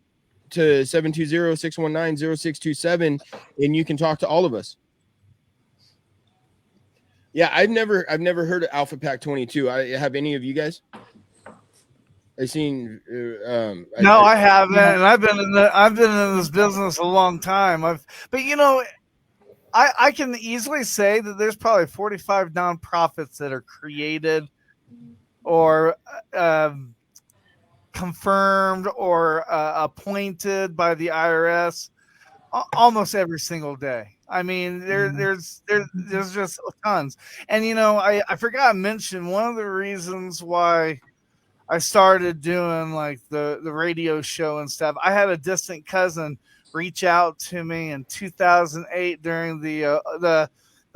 720-619-0627 and you can talk to all of us. Yeah, I've never heard of Alpha Pack 22. Have any of you guys? I haven't, and I've been in this business a long time. I can easily say that there's probably 45 nonprofits that are created or confirmed or appointed by the IRS almost every single day. I mean, there's just tons. And I forgot to mention one of the reasons why I started doing like the radio show and stuff. I had a distant cousin reach out to me in 2008 during the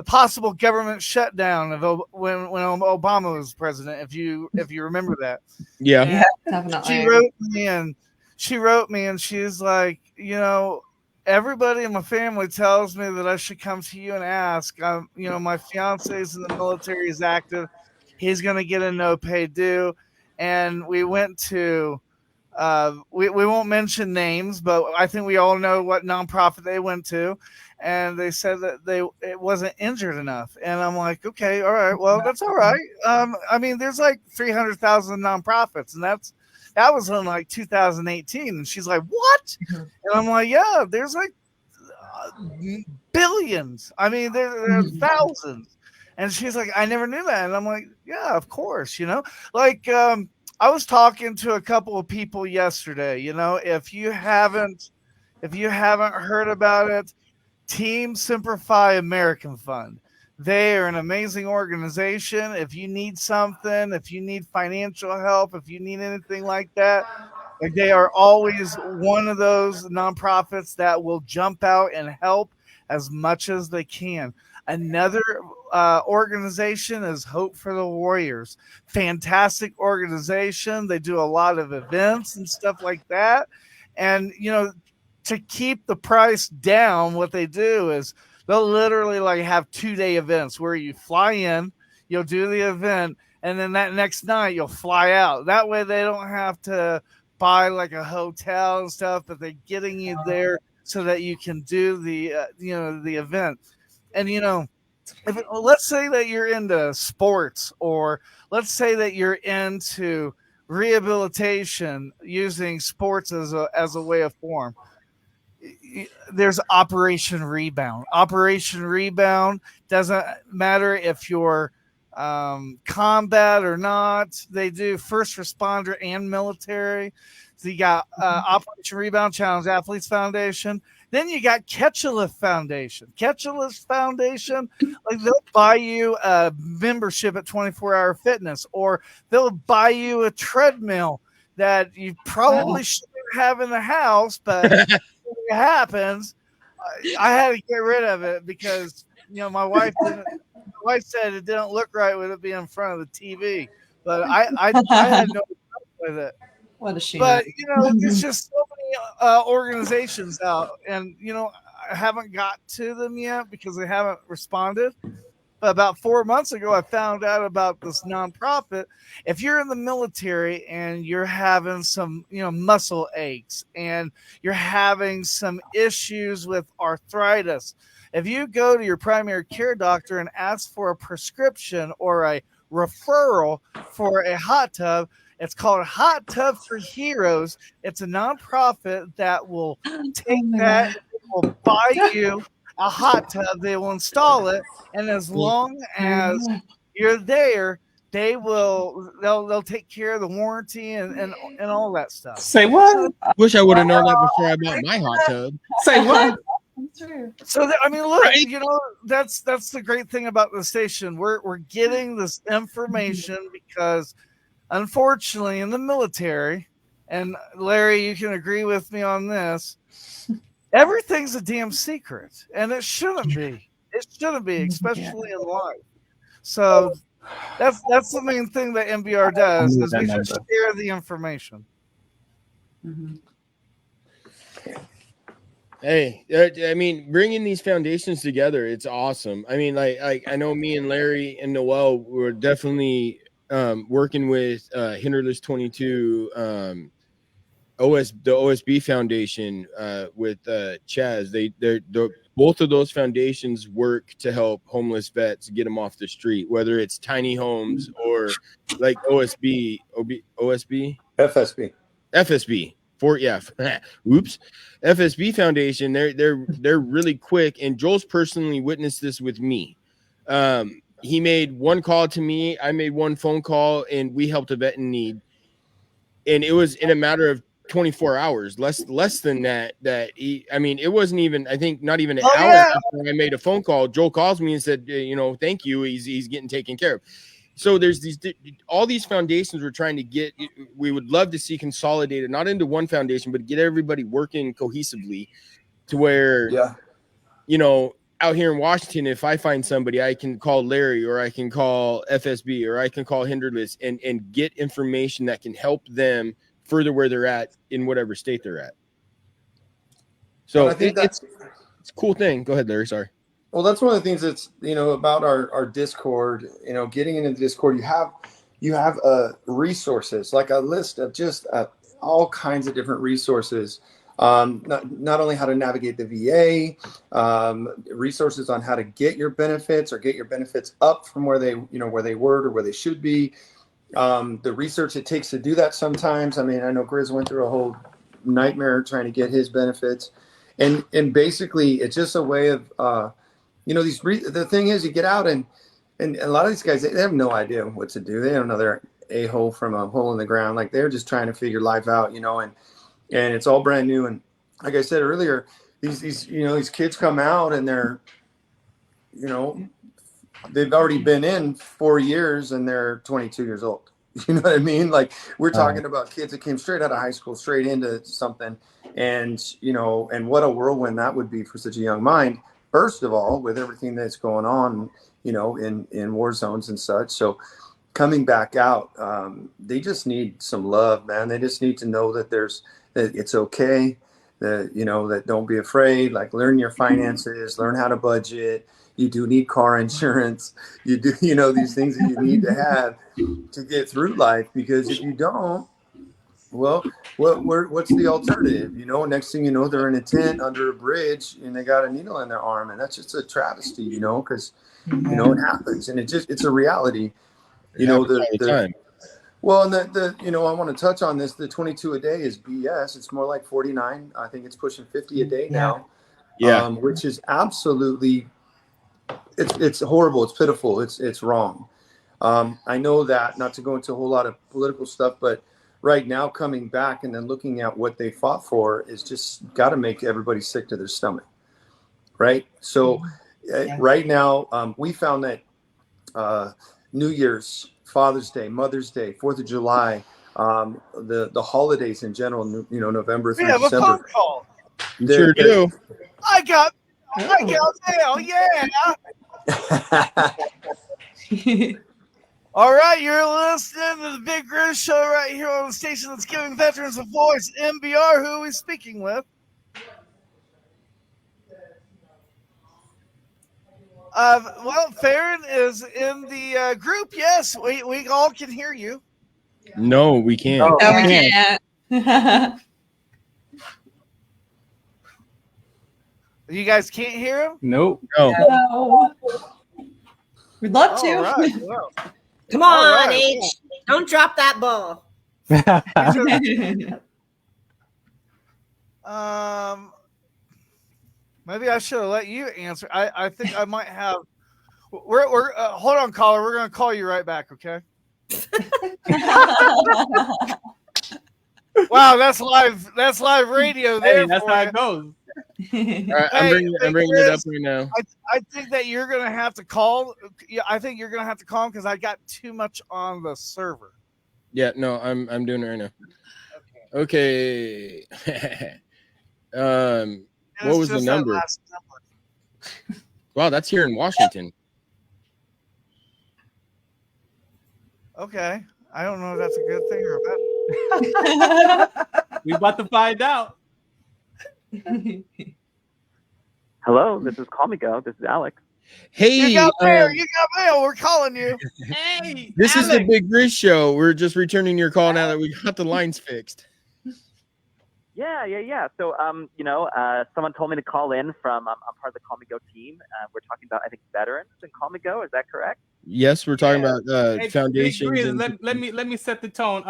possible government shutdown of when Obama was president. If you remember that, yeah, definitely. She wrote me and she wrote me and she's like, everybody in my family tells me that I should come to you and ask. My fiance's in the military, is active. He's going to get a no pay due. And we went to, we won't mention names, but I think we all know what nonprofit they went to. And they said that it wasn't injured enough. And I'm like, okay, all right, well, that's all right. There's like 300,000 nonprofits, and that was in like 2018. And she's like, what? And I'm like, yeah, there's like billions. There are thousands. And she's like, I never knew that. And I'm like, yeah, of course, I was talking to a couple of people yesterday, if you haven't heard about it, Team Simplify American Fund. They are an amazing organization. If you need something, if you need financial help, if you need anything like that, they are always one of those nonprofits that will jump out and help as much as they can. Another organization is Hope for the Warriors. Fantastic organization. They do a lot of events and stuff like that. And, to keep the price down, what they do is they'll literally like have 2-day events where you fly in, you'll do the event, and then that next night you'll fly out. That way they don't have to buy like a hotel and stuff, but they're getting you there so that you can do the the event. And let's say that you're into sports, or let's say that you're into rehabilitation using sports as a way of form. There's Operation Rebound. Operation Rebound doesn't matter if you're combat or not. They do first responder and military. So you got Operation Rebound Challenge Athletes Foundation. Then you got Catch a Lift Foundation. Catch a Lift Foundation, like they'll buy you a membership at 24 Hour Fitness, or they'll buy you a treadmill that you probably shouldn't have in the house, but it happens. I had to get rid of it because my wife said it didn't look right with it being in front of the TV, but I had no problem with it. What a shame. But it's just so many organizations out, and I haven't got to them yet because they haven't responded. But about 4 months ago, I found out about this nonprofit. If you're in the military and you're having some, muscle aches, and you're having some issues with arthritis, if you go to your primary care doctor and ask for a prescription or a referral for a hot tub, it's called Hot Tub for Heroes. It's a nonprofit that will take that, will buy you a hot tub, they will install it, and as long as you're there, they'll take care of the warranty and all that stuff. Say what? Wish I would have known that before I bought my hot tub. Say what? So look, right? That's the great thing about the station. We're getting this information because unfortunately in the military, and Larry, you can agree with me on this, everything's a damn secret, and it shouldn't be. It shouldn't be, especially in life. So that's the main thing that MBR does, is we should share the information. Hey, bringing these foundations together, it's awesome. Like I know me and Larry and Noelle were definitely working with Hinderless 22, the OSB Foundation with Chaz. They're both of those foundations work to help homeless vets get them off the street, whether it's tiny homes or like FSB. FSB Foundation. They're really quick, and Joel's personally witnessed this with me. He made one call to me, I made one phone call, and we helped a vet in need. And it was in a matter of 24 hours, less than that. It wasn't even, I think, not even an hour after I made a phone call. Joel calls me and said, thank you. He's getting taken care of. So there's all these foundations we're trying to get. We would love to see consolidated, not into one foundation, but get everybody working cohesively to where, out here in Washington, if I find somebody, I can call Larry, or I can call FSB, or I can call Hinderless and get information that can help them further where they're at in whatever state they're at. So I think it's a cool thing. Go ahead, Larry. Sorry. Well, that's one of the things that's, about our Discord, getting into the Discord, you have resources, like a list of just all kinds of different resources. Not only how to navigate the VA, resources on how to get your benefits or get your benefits up from where they were or where they should be. The research it takes to do that sometimes. I mean, I know Grizz went through a whole nightmare trying to get his benefits. And basically, it's just a way of, the thing is, you get out and a lot of these guys, they have no idea what to do. They don't know they're a hole from a hole in the ground. Like, they're just trying to figure life out, and it's all brand new. And like I said earlier, these kids come out and they're, they've already been in 4 years and they're 22 years old. You know what I mean? Like, we're talking about kids that came straight out of high school, straight into something. And, and what a whirlwind that would be for such a young mind. First of all, with everything that's going on, in war zones and such. So coming back out, they just need some love, man. They just need to know that that it's okay, that don't be afraid, like, learn your finances, learn how to budget. You do need car insurance. You do, these things that you need to have to get through life, because if you don't, well, what's the alternative? Next thing you know, they're in a tent under a bridge and they got a needle in their arm, and that's just a travesty, because it happens, and it's a reality. The well, and I want to touch on this. The 22 a day is BS. It's more like 49. I think it's pushing 50 a day now. Yeah. Which is absolutely, it's horrible. It's pitiful. It's wrong. I know that, not to go into a whole lot of political stuff, but right now, coming back and then looking at what they fought for is just got to make everybody sick to their stomach, right? So right now, we found that New Year's, Father's Day, Mother's Day, 4th of July, the holidays in general, November through December. We have a phone call. Sure do. I got mail, yeah. All right, you're listening to the Big Grizz Show right here on the station that's giving veterans a voice. MBR, who are we speaking with? Well, Farron is in the group. Yes, we all can hear you. No, we can't. No, we can't. You guys can't hear him? Nope. No. We'd love to. All right, well. Come on, right. H. Don't drop that ball. Maybe I should have let you answer. I think I might have. We're hold on, caller. We're gonna call you right back, okay? Wow, that's live. That's live radio. There, that's how it goes. All right, I'm bringing it up right now. I think that you're gonna have to call. Yeah, I think you're gonna have to call him because I got too much on the server. Yeah, no, I'm doing it right now. Okay. What was the number? Wow, that's here in Washington. Okay, I don't know if that's a good thing or a bad. We about to find out. Hello, this is Call Me Go. This is Alex. Hey, you got mail. You got mail. We're calling you. Hey, this is the Big Grizz Show. We're just returning your call now that we got the lines fixed. Yeah. So, someone told me to call in from, I'm part of the Call Me Go team. We're talking about, I think, veterans and Call Me Go. Is that correct? Yes, we're talking about Hey, foundations. Grizz, and... let me set the tone.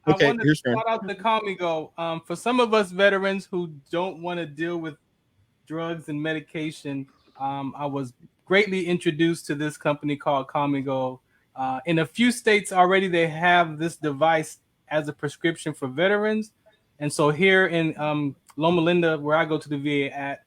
Okay, I want to shout out the Call Me Go. For some of us veterans who don't want to deal with drugs and medication, I was greatly introduced to this company called Call Me Go. In a few states already, they have this device as a prescription for veterans. And so here in Loma Linda, where I go to the VA at,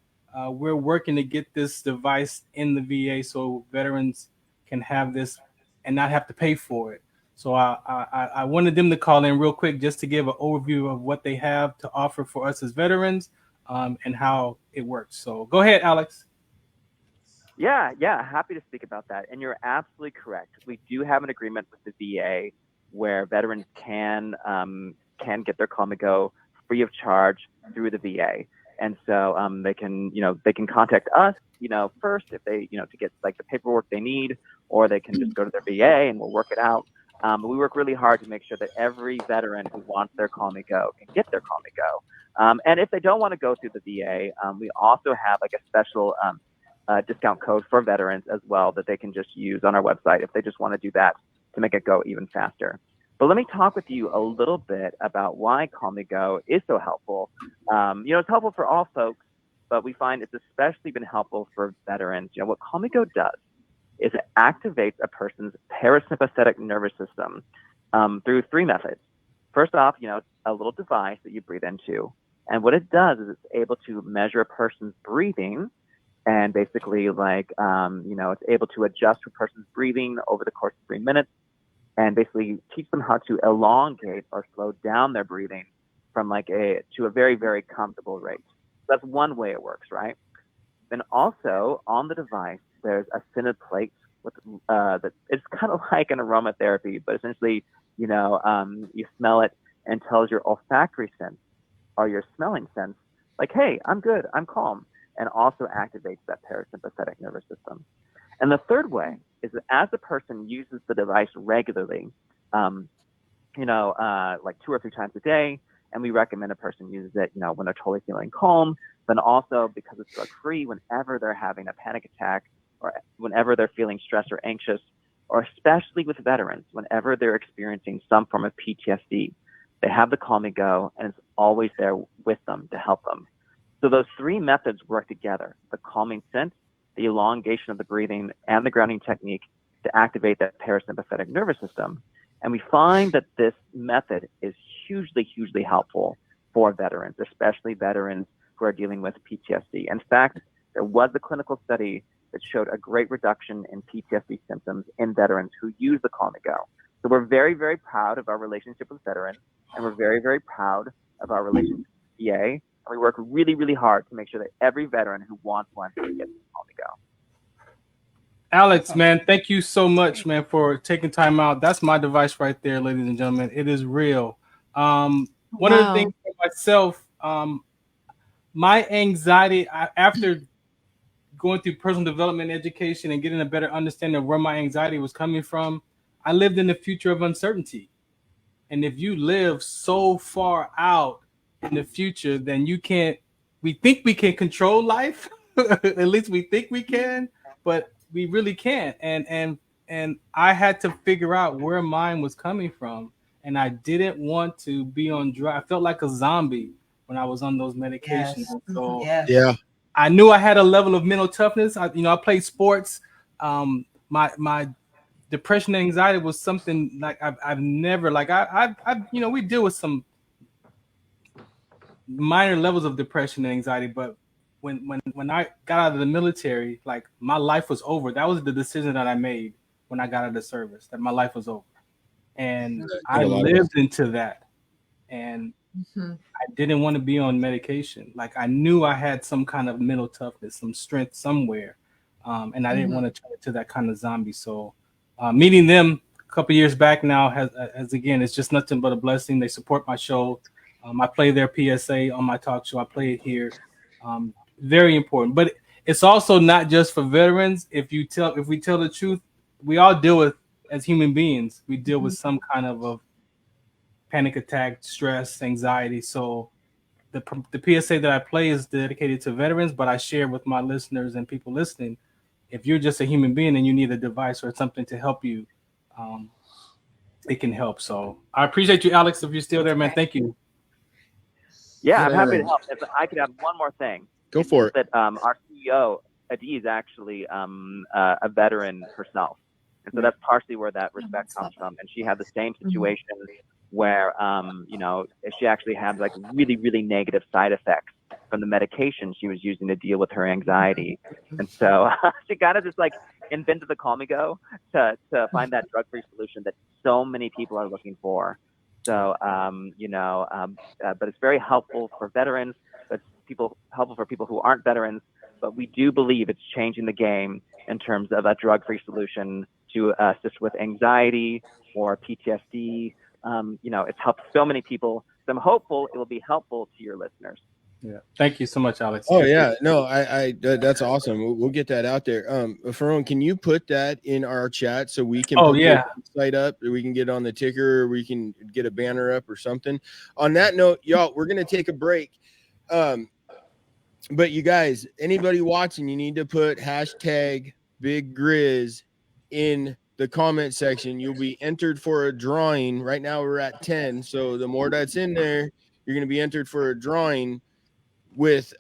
we're working to get this device in the VA so veterans can have this and not have to pay for it. So I wanted them to call in real quick just to give an overview of what they have to offer for us as veterans and how it works. So go ahead, Alex. Yeah, happy to speak about that. And you're absolutely correct. We do have an agreement with the VA where veterans can can get their Call Me Go free of charge through the VA. And so they can contact us, first if they, to get like the paperwork they need, or they can just go to their VA and we'll work it out. But we work really hard to make sure that every veteran who wants their Call Me Go can get their Call Me Go. And if they don't want to go through the VA, we also have like a special discount code for veterans as well that they can just use on our website if they just want to do that to make it go even faster. But let me talk with you a little bit about why Call Me Go is so helpful. It's helpful for all folks, but we find it's especially been helpful for veterans. What Call Me Go does is it activates a person's parasympathetic nervous system through three methods. First off, it's a little device that you breathe into. And what it does is it's able to measure a person's breathing and basically it's able to adjust a person's breathing over the course of 3 minutes and basically teach them how to elongate or slow down their breathing from to a very, very comfortable rate. That's one way it works, right? Then also on the device, there's a scented plate with that it's kind of like an aromatherapy, but essentially, you smell it and tells your olfactory sense or your smelling sense, like, hey, I'm good, I'm calm, and also activates that parasympathetic nervous system. And the third way is that as the person uses the device regularly, like 2 or 3 times a day, and we recommend a person uses it, when they're totally feeling calm, then also because it's drug-free, whenever they're having a panic attack or whenever they're feeling stressed or anxious, or especially with veterans, whenever they're experiencing some form of PTSD, they have the Call Me Go, and it's always there with them to help them. So those 3 methods work together: the calming scent, the elongation of the breathing, and the grounding technique to activate that parasympathetic nervous system. And we find that this method is hugely, hugely helpful for veterans, especially veterans who are dealing with PTSD. In fact, there was a clinical study that showed a great reduction in PTSD symptoms in veterans who use the Call Me Go. So we're very, very proud of our relationship with veterans, and we're very, very proud of our relationship with VA. And we work really, really hard to make sure that every veteran who wants one can get the Call Me Go. Alex, man, thank you so much, man, for taking time out. That's my device right there, ladies and gentlemen. It is real. One of the things for myself, my anxiety, after going through personal development education and getting a better understanding of where my anxiety was coming from, I lived in the future of uncertainty. And if you live so far out in the future, then we think we can control life. At least we think we can, but we really can't. And I had to figure out where mine was coming from. And I didn't want to be on drugs. I felt like a zombie when I was on those medications. Yes. So Yeah. I knew I had a level of mental toughness. I played sports. My depression and anxiety was something like I've never, like we deal with some minor levels of depression and anxiety, but when I got out of the military, like my life was over. That was the decision that I made when I got out of the service, that my life was over. And I lived into that. And I didn't want to be on medication. Like I knew I had some kind of mental toughness, some strength somewhere. And I didn't want to turn into that kind of zombie. So meeting them a couple years back now has again, it's just nothing but a blessing. They support my show. I play their PSA on my talk show. I play it here. Very important. But it's also not just for veterans. If we tell the truth, we all deal with, as human beings, we deal with some kind of a panic attack, stress, anxiety. So the PSA that I play is dedicated to veterans, but I share with my listeners and people listening, if you're just a human being and you need a device or something to help you, it can help. So I appreciate you, Alex, if you're still there, man. Thank you. Yeah, I'm happy to help. If I could have one more thing. Go for it. That our CEO, Adi, is actually a veteran herself. And so that's partially where that respect comes from. And she had the same situation where, she actually had like really, really negative side effects from the medication she was using to deal with her anxiety. And so she kind of just like invented the Call Me Go to find that drug-free solution that so many people are looking for. So, but it's very helpful for veterans, but helpful for people who aren't veterans. But we do believe it's changing the game in terms of a drug-free solution to assist with anxiety or PTSD it's helped so many people. So I'm hopeful it will be helpful to your listeners. Yeah. Thank you so much, Alex. Oh yeah, no, I that's awesome. We'll get that out there. Ferron, can you put that in our chat so we can put the site up, or we can get on the ticker, or we can get a banner up or something. On that note, y'all, we're gonna take a break. But you guys, anybody watching, you need to put hashtag Big Grizz in the comment section. You'll be entered for a drawing. Right now we're at 10, so the more that's in there, you're gonna be entered for a drawing. With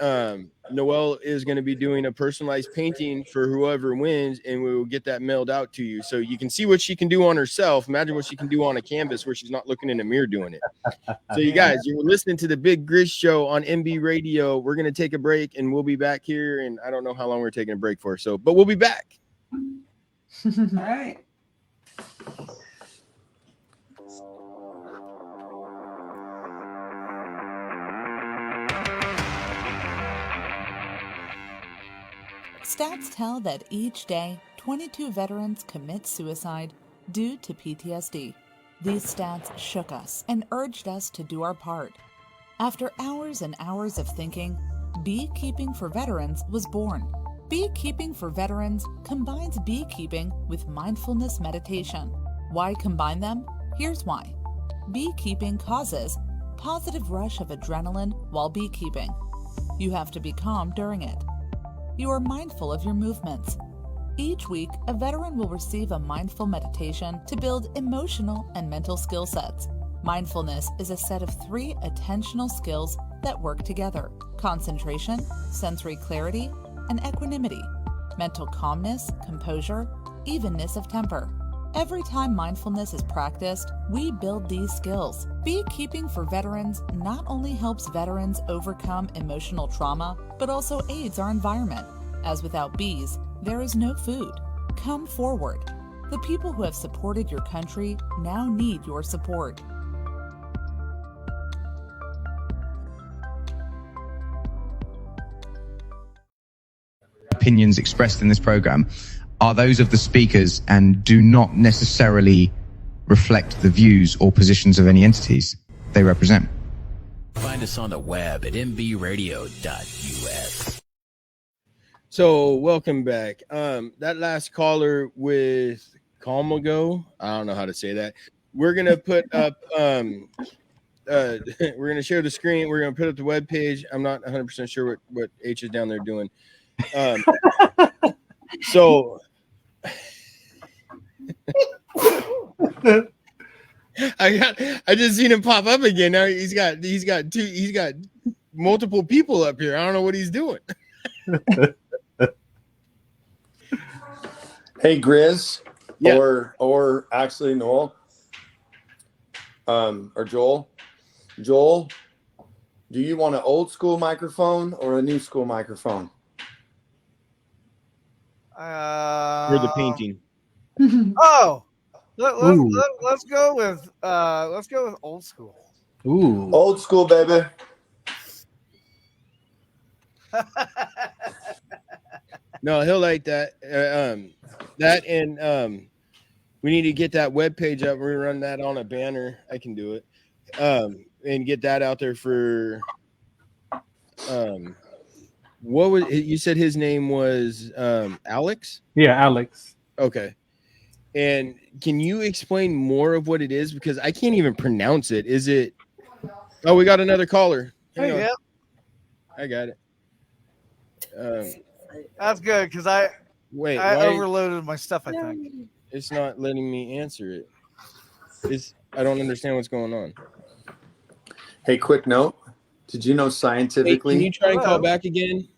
Noelle is going to be doing a personalized painting for whoever wins, and we will get that mailed out to you so you can see what she can do on herself. Imagine what she can do on a canvas where she's not looking in a mirror doing it. So you guys, you're listening to the Big Grizz Show on MB Radio. We're going to take a break, and we'll be back here, and I don't know how long we're taking a break for, but we'll be back. All right. Stats tell that each day, 22 veterans commit suicide due to PTSD. These stats shook us and urged us to do our part. After hours and hours of thinking, Beekeeping for Veterans was born. Beekeeping for Veterans combines beekeeping with mindfulness meditation. Why combine them? Here's why. Beekeeping causes positive rush of adrenaline while beekeeping. You have to be calm during it. You are mindful of your movements. Each week, a veteran will receive a mindful meditation to build emotional and mental skill sets. Mindfulness is a set of 3 attentional skills that work together: concentration, sensory clarity, and equanimity, mental calmness, composure, evenness of temper. Every time mindfulness is practiced, we build these skills. Beekeeping for Veterans not only helps veterans overcome emotional trauma, but also aids our environment, as without bees, there is no food. Come forward. The people who have supported your country now need your support. Opinions expressed in this program are those of the speakers and do not necessarily reflect the views or positions of any entities they represent. Find us on the web at mbradio.us. So welcome back. That last caller with Calmago, I don't know how to say that. We're gonna put up we're gonna share the screen. We're gonna put up the web page. I'm not 100% sure what H is down there doing. So I just seen him pop up again. Now he's got multiple people up here. I don't know what he's doing. Hey, Grizz, or actually Noel, or Joel. Joel, do you want an old school microphone or a new school microphone? For the painting. Oh, let's go with old school. Ooh, old school, baby. No, he'll like that. That and we need to get that web page up. We run that on a banner. I can do it. And get that out there for what was you said his name was Alex? Yeah, Alex. Okay. And can you explain more of what it is? Because I can't even pronounce it. Is it? Oh, we got another caller. Yeah, I got it. That's good because I overloaded my stuff. I think it's not letting me answer it. I don't understand what's going on. Hey, quick note. Did you know scientifically? Hey, can you try and call back again?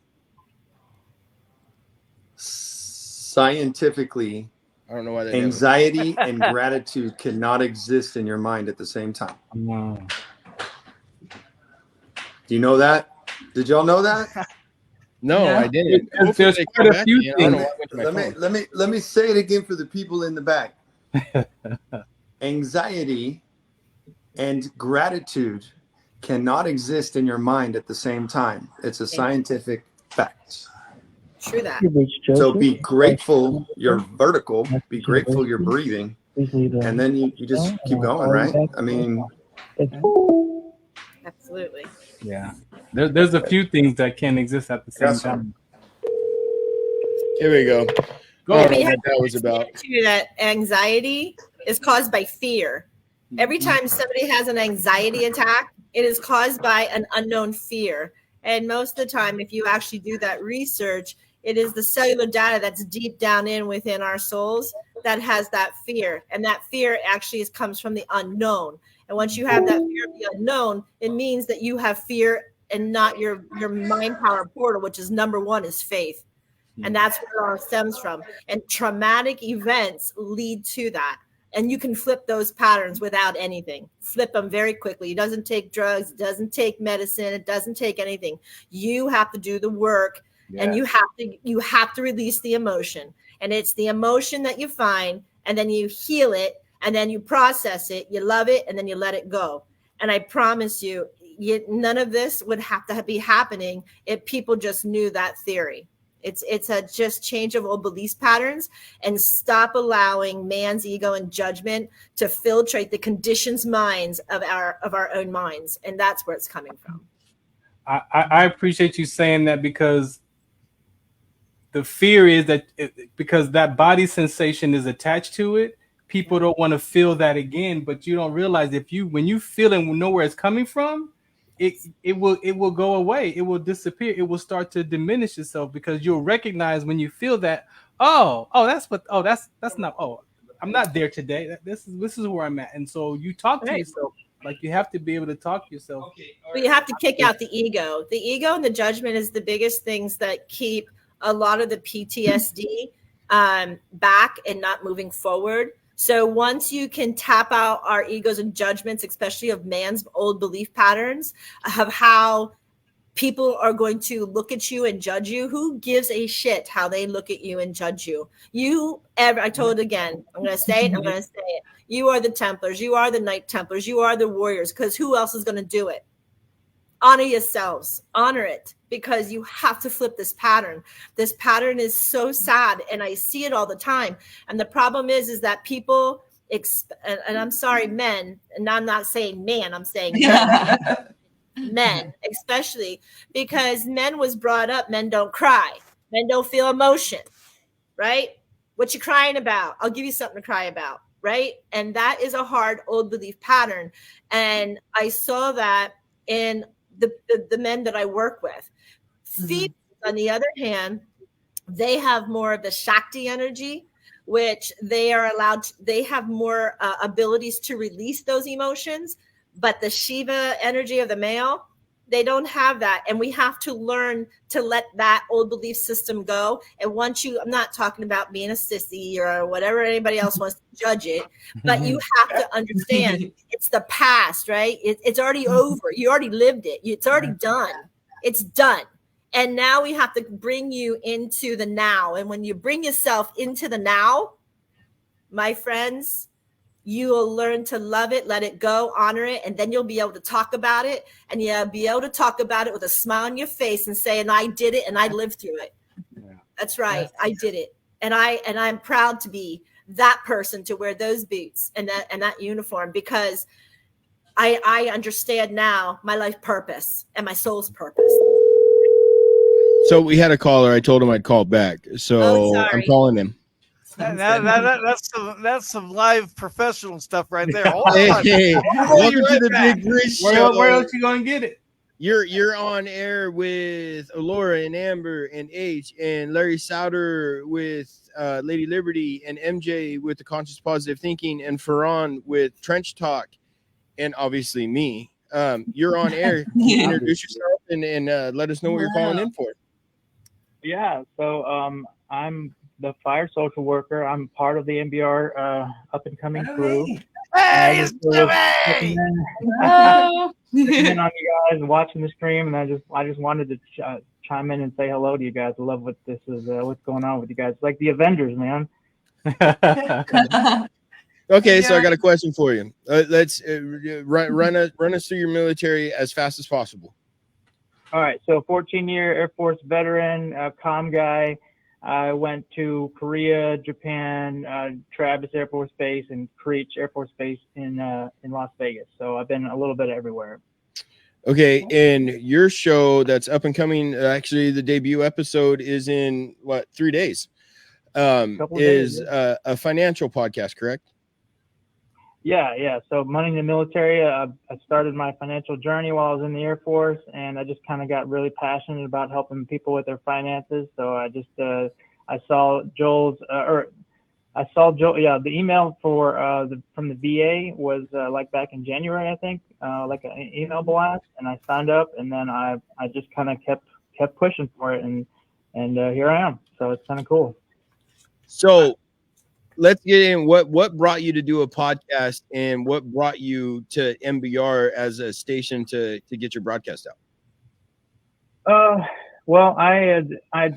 Scientifically, I don't know why that anxiety and gratitude cannot exist in your mind at the same time. Wow. Do you know that? Did y'all know that? No, I didn't. There's quite a few things. Let me say it again for the people in the back. Anxiety and gratitude cannot exist in your mind at the same time. It's a scientific fact. True that. So be grateful you're vertical. Be grateful you're breathing. and then you just keep going, right? I mean, Absolutely. Yeah. There's a few things that can exist at the same time. Here we go. Go. I don't know what that was about. That anxiety is caused by fear. Every time somebody has an anxiety attack, it is caused by an unknown fear. And most of the time, if you actually do that research, it is the cellular data that's deep down within our souls that has that fear. And that fear actually comes from the unknown. And once you have that fear of the unknown, it means that you have fear and not your mind power portal, which is number one is faith. And that's where it all stems from. And traumatic events lead to that. And you can flip those patterns without anything. Flip them very quickly. It doesn't take drugs. It doesn't take medicine. It doesn't take anything. You have to do the work, and you have to release the emotion. And it's the emotion that you find, and then you heal it, and then you process it. You love it, and then you let it go. And I promise you, none of this would have to be happening if people just knew that theory. It's a just change of old belief patterns, and stop allowing man's ego and judgment to filtrate the conditioned minds of our own minds. And that's where it's coming from. I appreciate you saying that, because the fear is that because that body sensation is attached to it, people don't want to feel that again. But you don't realize when you feel and know where it's coming from, it will go away. It will disappear. It will start to diminish itself, because you'll recognize when you feel that, that's not, I'm not there today. This is where I'm at. And so you talk to yourself. Like, you have to be able to talk to yourself. But you have to kick out the ego. The ego and the judgment is the biggest things that keep a lot of the PTSD back and not moving forward. So once you can tap out our egos and judgments, especially of man's old belief patterns of how people are going to look at you and judge you, who gives a shit how they look at you and judge you? I told it again. I'm going to say it. I'm going to say it. You are the Templars. You are the Knight Templars. You are the warriors, because who else is going to do it? Honor yourselves. Honor it, because you have to flip this pattern. This pattern is so sad, and I see it all the time. And the problem is that people, and I'm sorry, men, and I'm not saying man, I'm saying men, especially because men was brought up, men don't cry. Men don't feel emotion, right? What you crying about? I'll give you something to cry about, right? And that is a hard old belief pattern. And I saw that in the men that I work with. Females, on the other hand, they have more of the Shakti energy, which they are allowed to, they have more abilities to release those emotions. But the Shiva energy of the male, they don't have that. And we have to learn to let that old belief system go. And once I'm not talking about being a sissy or whatever anybody else wants to judge it, but you have to understand it's the past, right? It's already over. You already lived it. It's already done. It's done. And now we have to bring you into the now. And when you bring yourself into the now, my friends, you will learn to love it, let it go, honor it, and then you'll be able to talk about it, and you'll be able to talk about it with a smile on your face and say, and I did it, and I lived through it. Yeah. That's right. Yes. I did it. And I'm proud to be that person to wear those boots and that uniform, because I understand now my life purpose and my soul's purpose. So we had a caller. I told him I'd call back. So I'm calling him. That's some live professional stuff right there. Hey, welcome to the Big Grizz Show. Where else you gonna get it? You're on air with Alora and Amber and H and Larry Souter with Lady Liberty and MJ with the Conscious Positive Thinking and Ferran with Trench Talk, and obviously me. You're on air. Introduce yourself and let us know what you're calling in for. Yeah, so I'm the fire social worker. I'm part of the MBR up and coming crew. Hey, it's checking in on you guys, watching the stream, and I just wanted to chime in and say hello to you guys. I love what this is. What's going on with you guys? It's like the Avengers, man. Okay, so I got a question for you. Let's run us through your military as fast as possible. All right, so 14-year Air Force veteran, comm guy. I went to Korea, Japan, Travis Air Force Base, and Creech Air Force Base in Las Vegas. So I've been a little bit everywhere. Okay, and your show that's up and coming, actually the debut episode is in 3 days. Is a financial podcast, correct? Yeah. So Money in the Military, I started my financial journey while I was in the Air Force, and I just kind of got really passionate about helping people with their finances. So I just I saw Joel's the email for from the VA was like back in January, I think, like an email blast, and I signed up, and then I just kind of kept pushing for it, and here I am. So it's kind of cool. So let's get in. What brought you to do a podcast, and what brought you to MBR as a station to get your broadcast out? Well, I had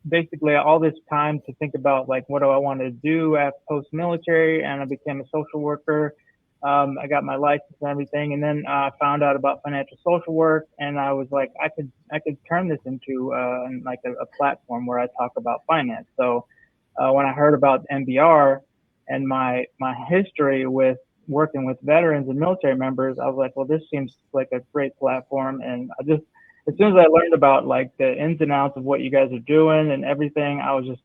basically all this time to think about like what do I want to do after post-military, and I became a social worker. I got my license and everything, and then I found out about financial social work, and I was like, I could turn this into like a platform where I talk about finance. So when I heard about MBR and my history with working with veterans and military members, I was like, well, this seems like a great platform. And as soon as I learned about like the ins and outs of what you guys are doing and everything, I was just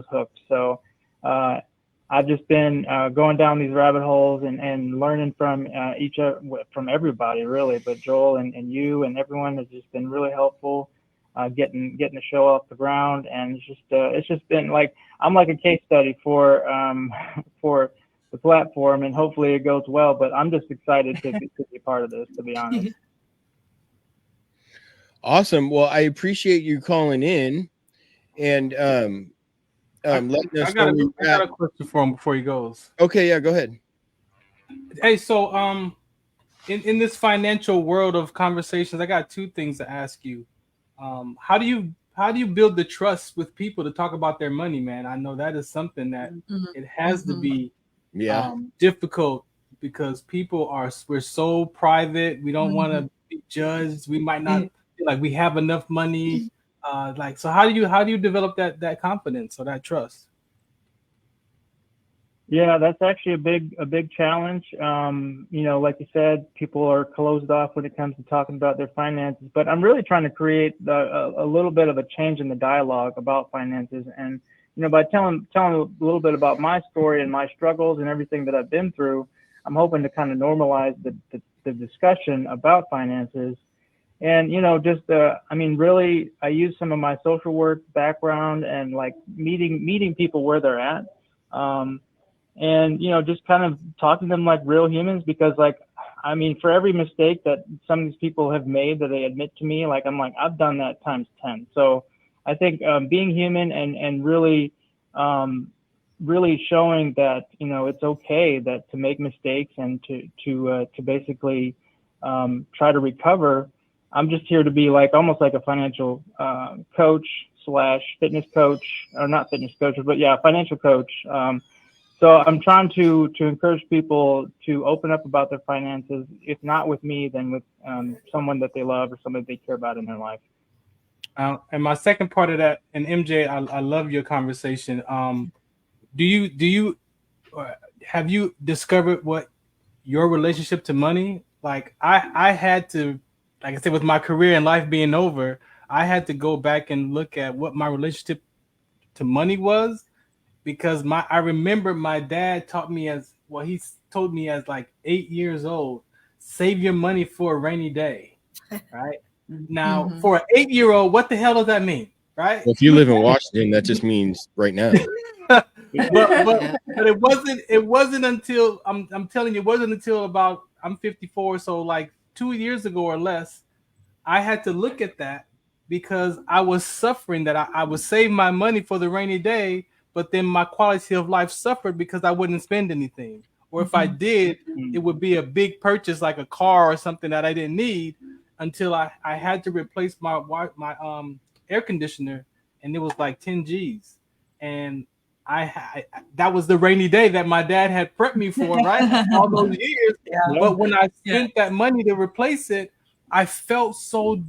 hooked. So I've just been going down these rabbit holes and learning from from everybody really, but Joel and you and everyone has just been really helpful. Getting the show off the ground, and it's just been like I'm like a case study for the platform, and hopefully it goes well. But I'm just excited to be part of this, to be honest. Awesome. Well, I appreciate you calling in, and letting us I got a question for him before he goes. Okay, yeah, go ahead. Hey, so in this financial world of conversations, I got two things to ask you. How do you build the trust with people to talk about their money, man? I know that is something that it has to be difficult, because we're so private. We don't want to be judged. We might not feel like we have enough money. So how do you develop that confidence or that trust? Yeah, that's actually a big challenge. Like you said, people are closed off when it comes to talking about their finances, but I'm really trying to create a little bit of a change in the dialogue about finances. And, by telling a little bit about my story and my struggles and everything that I've been through, I'm hoping to kind of normalize the discussion about finances. And, really, I use some of my social work background and like meeting people where they're at. And, just kind of talking to them like real humans, because for every mistake that some of these people have made that they admit to me, I've done that times 10. So I think being human and really showing that, it's okay to make mistakes and to basically try to recover. I'm just here to be almost like a financial coach / fitness coach, or not fitness coach, but financial coach. So I'm trying to encourage people to open up about their finances, if not with me, then with someone that they love or somebody they care about in their life. And my second part of that, and MJ, I love your conversation. Have you discovered what your relationship to money? I had to, like I said, with my career and life being over, I had to go back and look at what my relationship to money was. Because I remember my dad taught me he told me as 8 years old, save your money for a rainy day, right? Now, for an 8-year-old, what the hell does that mean, right? Well, if you live in Washington, that just means right now. but it wasn't until I'm telling you, it wasn't until about I'm 54, so 2 years ago or less, I had to look at that, because I was suffering that I would save my money for the rainy day. But then my quality of life suffered because I wouldn't spend anything. Or if I did, it would be a big purchase like a car or something that I didn't need, until I had to replace my air conditioner, and it was 10 G's. And that was the rainy day that my dad had prepped me for, right? All those years. Yeah. But when I spent that money to replace it, I felt so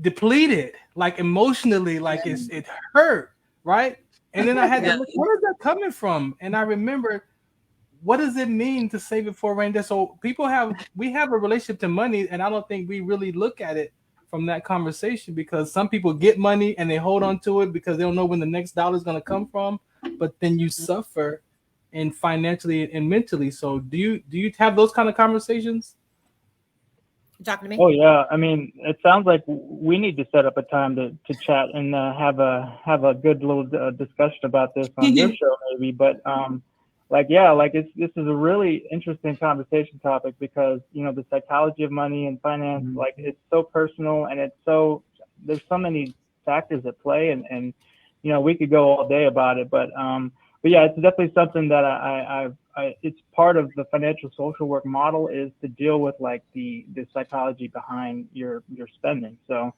depleted, like emotionally, like it hurt, right? And then I had to look, where is that coming from? And I remember, what does it mean to save it for a rainy day? So we have a relationship to money, and I don't think we really look at it from that conversation, because some people get money and they hold on to it because they don't know when the next dollar is going to come from, but then you suffer and financially and mentally. So do you have those kind of conversations? Talking to me? Oh yeah, I mean, it sounds like we need to set up a time to chat and have a good little discussion about this on your show maybe. But this is a really interesting conversation topic, because the psychology of money and finance, like, it's so personal, and there's so many factors at play, and we could go all day about it, but yeah, it's definitely something that it's part of the financial social work model, is to deal with like the psychology behind your spending. So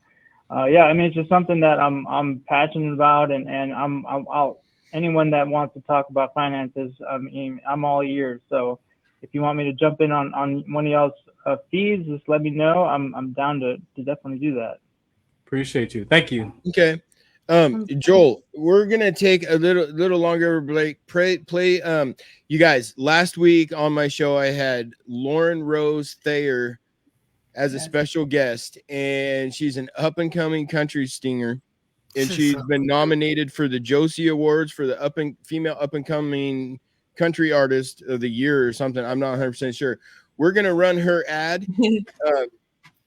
yeah, I mean, it's just something that I'm passionate about, and I'll anyone that wants to talk about finances, I mean, I'm all ears. So if you want me to jump in on one of y'all's feeds, just let me know. I'm down to definitely do that. Appreciate you. Thank you. Okay. Joel, we're gonna take a little longer break. Play. You guys, last week on my show, I had Lauren Rose Thayer as a special guest, and she's an up and coming country singer, and she's been nominated for the Josie Awards for the female up and coming country artist of the year or something. I'm not 100% sure. We're gonna run her ad.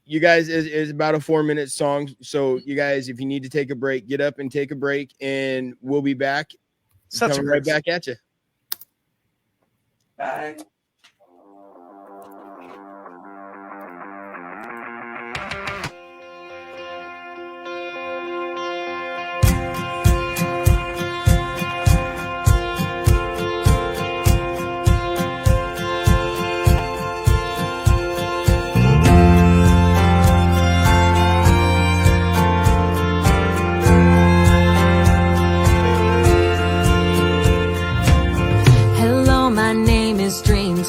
You guys, is about a 4-minute song. So you guys, if you need to take a break, get up and take a break, and we'll be back. Coming right back at you. Bye.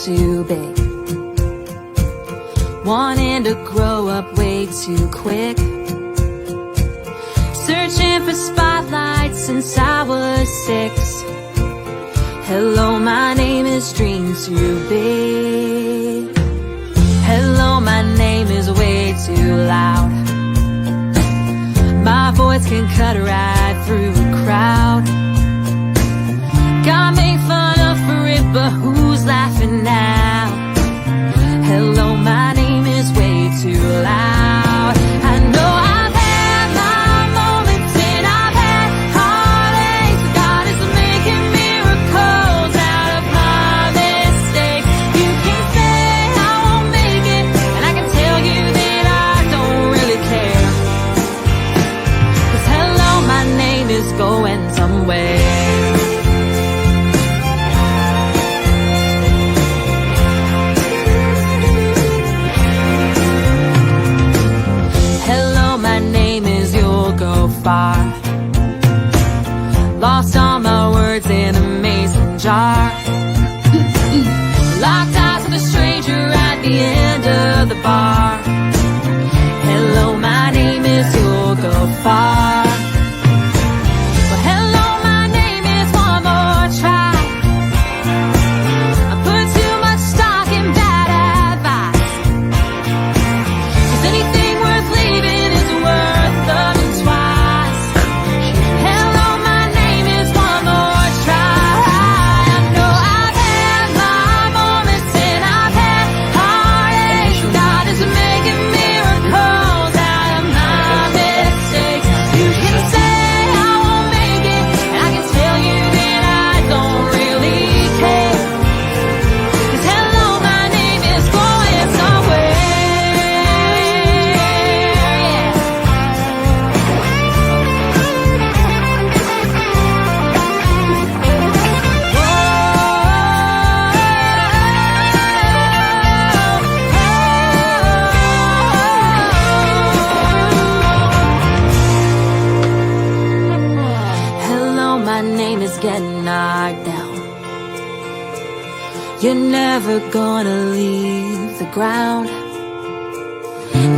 Too big, wanting to grow up way too quick, searching for spotlights since I was 6. Hello, my name is Dream Too Big. Hello, my name is way too loud. My voice can cut right through a crowd. Got made fun of for it, but who's laughing now? Hello, my name is way too loud. I know I've had my moments and I've had heartaches. God is making miracles out of my mistakes. You can say I won't make it, and I can tell you that I don't really care. 'Cause hello, my name is going somewhere. Far. Lost all my words in a mason jar. Locked eyes with a stranger at the end of the bar. Hello, my name is You'll Go Far. Well, hello, my name is One More Try. I put too much stock in bad advice, 'cause anything worth leaving is worth loving twice. Getting knocked down. You're never gonna leave the ground.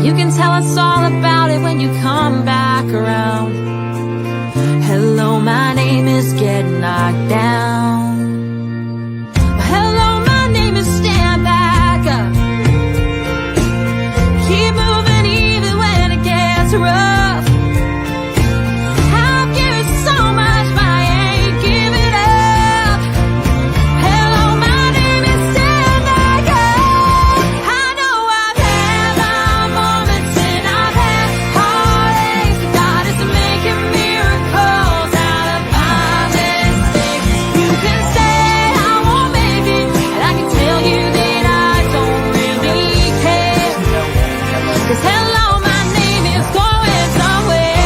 You can tell us all about it when you come back around. Hello, my name is Get Knocked Down. Hello, my name is Stand Back Up. Keep moving even when it gets rough. I've given so much, but I ain't giving up. Hello, my name is Stand Back Up. I know I've had my moments and I've had heartaches. God is making miracles out of my mistakes. You can say I won't make it, and I can tell you that I don't really care. 'Cause hello, my name is going somewhere.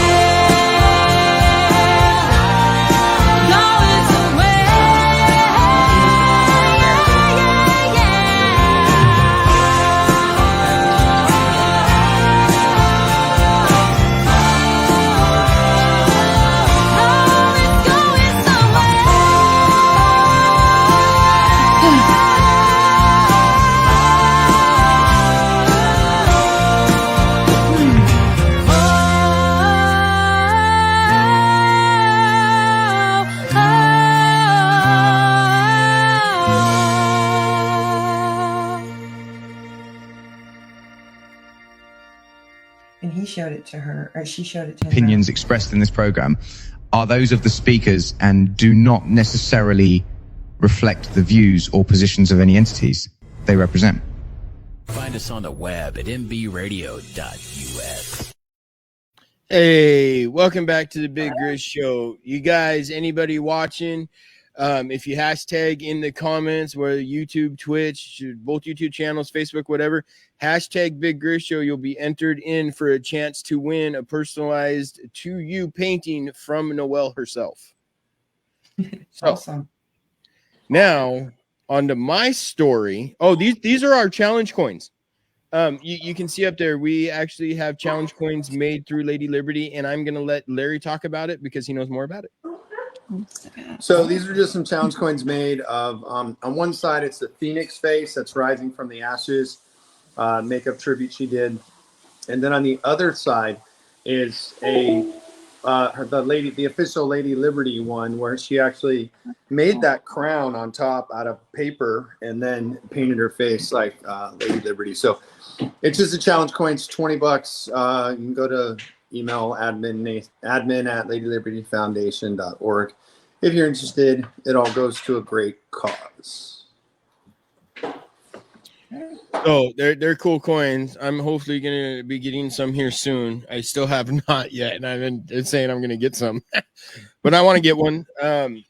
Going somewhere. And he showed it to her, or she showed it to him. Opinions expressed in this program are those of the speakers and do not necessarily reflect the views or positions of any entities they represent. Find us on the web at MBRADIO.us. Hey, welcome back to the Big Grizz Show. You guys, anybody watching, if you hashtag in the comments, whether YouTube, Twitch, both YouTube channels, Facebook, whatever, hashtag Big Grizz Show, you'll be entered in for a chance to win a personalized to you painting from Noelle herself. So, Awesome. now, on to my story. Oh, these are our challenge coins. You can see up there, we actually have challenge coins made through Lady Liberty, and I'm going to let Larry talk about it because he knows more about it. So these are just some challenge coins made of, on one side, it's the Phoenix face that's rising from the ashes, makeup tribute she did. And then on the other side is the official Lady Liberty one, where she actually made that crown on top out of paper and then painted her face like Lady Liberty. So it's just a challenge coin. It's $20. You can go to email admin at ladylibertyfoundation.org. If you're interested, it all goes to a great cause. So they're cool coins. I'm hopefully going to be getting some here soon. I still have not yet, and I've been saying I'm going to get some, but I want to get one. I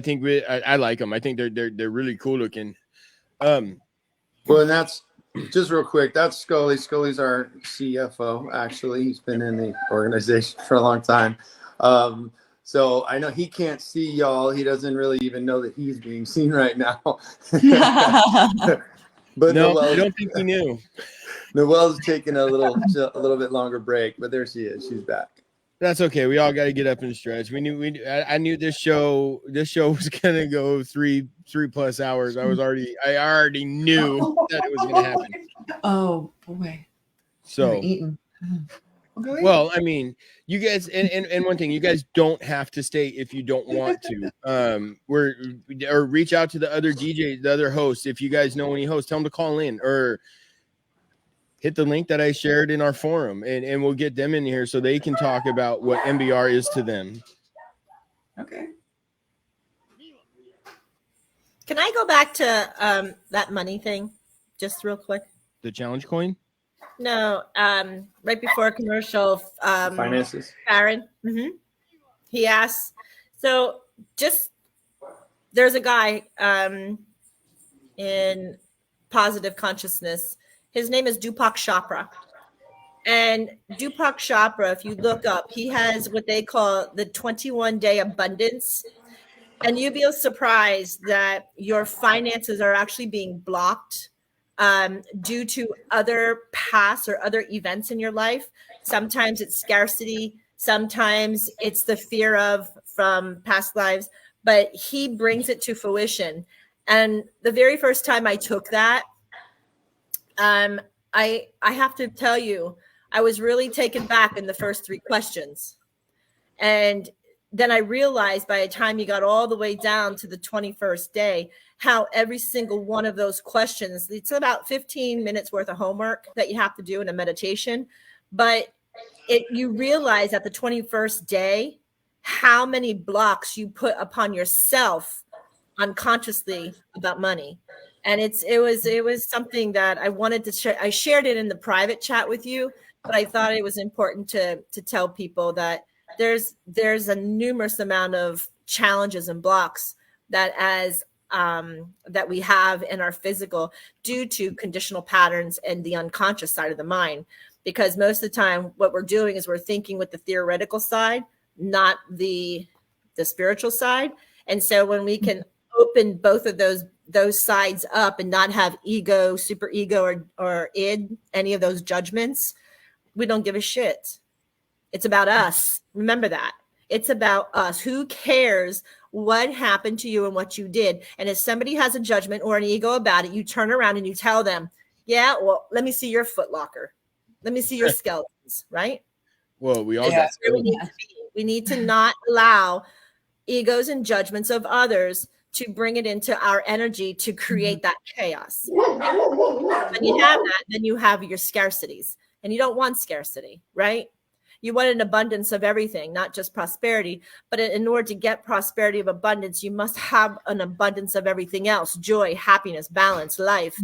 think I like them. I think they're really cool looking. Well, and that's just real quick. That's Scully. Scully's our CFO. Actually, he's been in the organization for a long time. So I know he can't see y'all. He doesn't really even know that he's being seen right now. But no, Noelle, I don't think he knew. Noelle's taking a little bit longer break, but there she is. She's back. That's okay. We all got to get up and stretch. I knew this show was gonna go three plus hours. I already knew that it was gonna happen. Oh boy. So eating. Well, I mean, you guys, and one thing, you guys don't have to stay if you don't want to. Or reach out to the other DJs, the other hosts. If you guys know any hosts, tell them to call in or hit the link that I shared in our forum, and we'll get them in here so they can talk about what MBR is to them. Okay. Can I go back to that money thing just real quick? The challenge coin? No, right before commercial, finances. Aaron, he asked. So there's a guy in positive consciousness. His name is Deepak Chopra. And Deepak Chopra, if you look up, he has what they call the 21-day abundance. And you'll be surprised that your finances are actually being blocked due to other past or other events in your life. Sometimes it's scarcity. Sometimes it's the fear from past lives, but he brings it to fruition. And the very first time I took that, I have to tell you, I was really taken back in the first 3 questions. And then I realized by the time you got all the way down to the 21st day, how every single one of those questions, it's about 15 minutes worth of homework that you have to do in a meditation. But you realize at the 21st day, how many blocks you put upon yourself unconsciously about money. And it was something that I wanted to share. I shared it in the private chat with you, but I thought it was important to tell people that there's a numerous amount of challenges and blocks that that we have in our physical due to conditional patterns and the unconscious side of the mind. Because most of the time what we're doing is we're thinking with the theoretical side, not the spiritual side. And so when we can open both of those sides up and not have ego, super ego, or id, any of those judgments, we don't give a shit. It's about us. Remember that. It's about us. Who cares what happened to you and what you did? And if somebody has a judgment or an ego about it, you turn around and you tell them, yeah, well, let me see your footlocker. Let me see your skeletons, right? Well, we all got skeletons. We need to not allow egos and judgments of others to bring it into our energy to create that chaos. When you have that, then you have your scarcities, and you don't want scarcity, right? You want an abundance of everything, not just prosperity. But in order to get prosperity of abundance, you must have an abundance of everything else: joy, happiness, balance, life,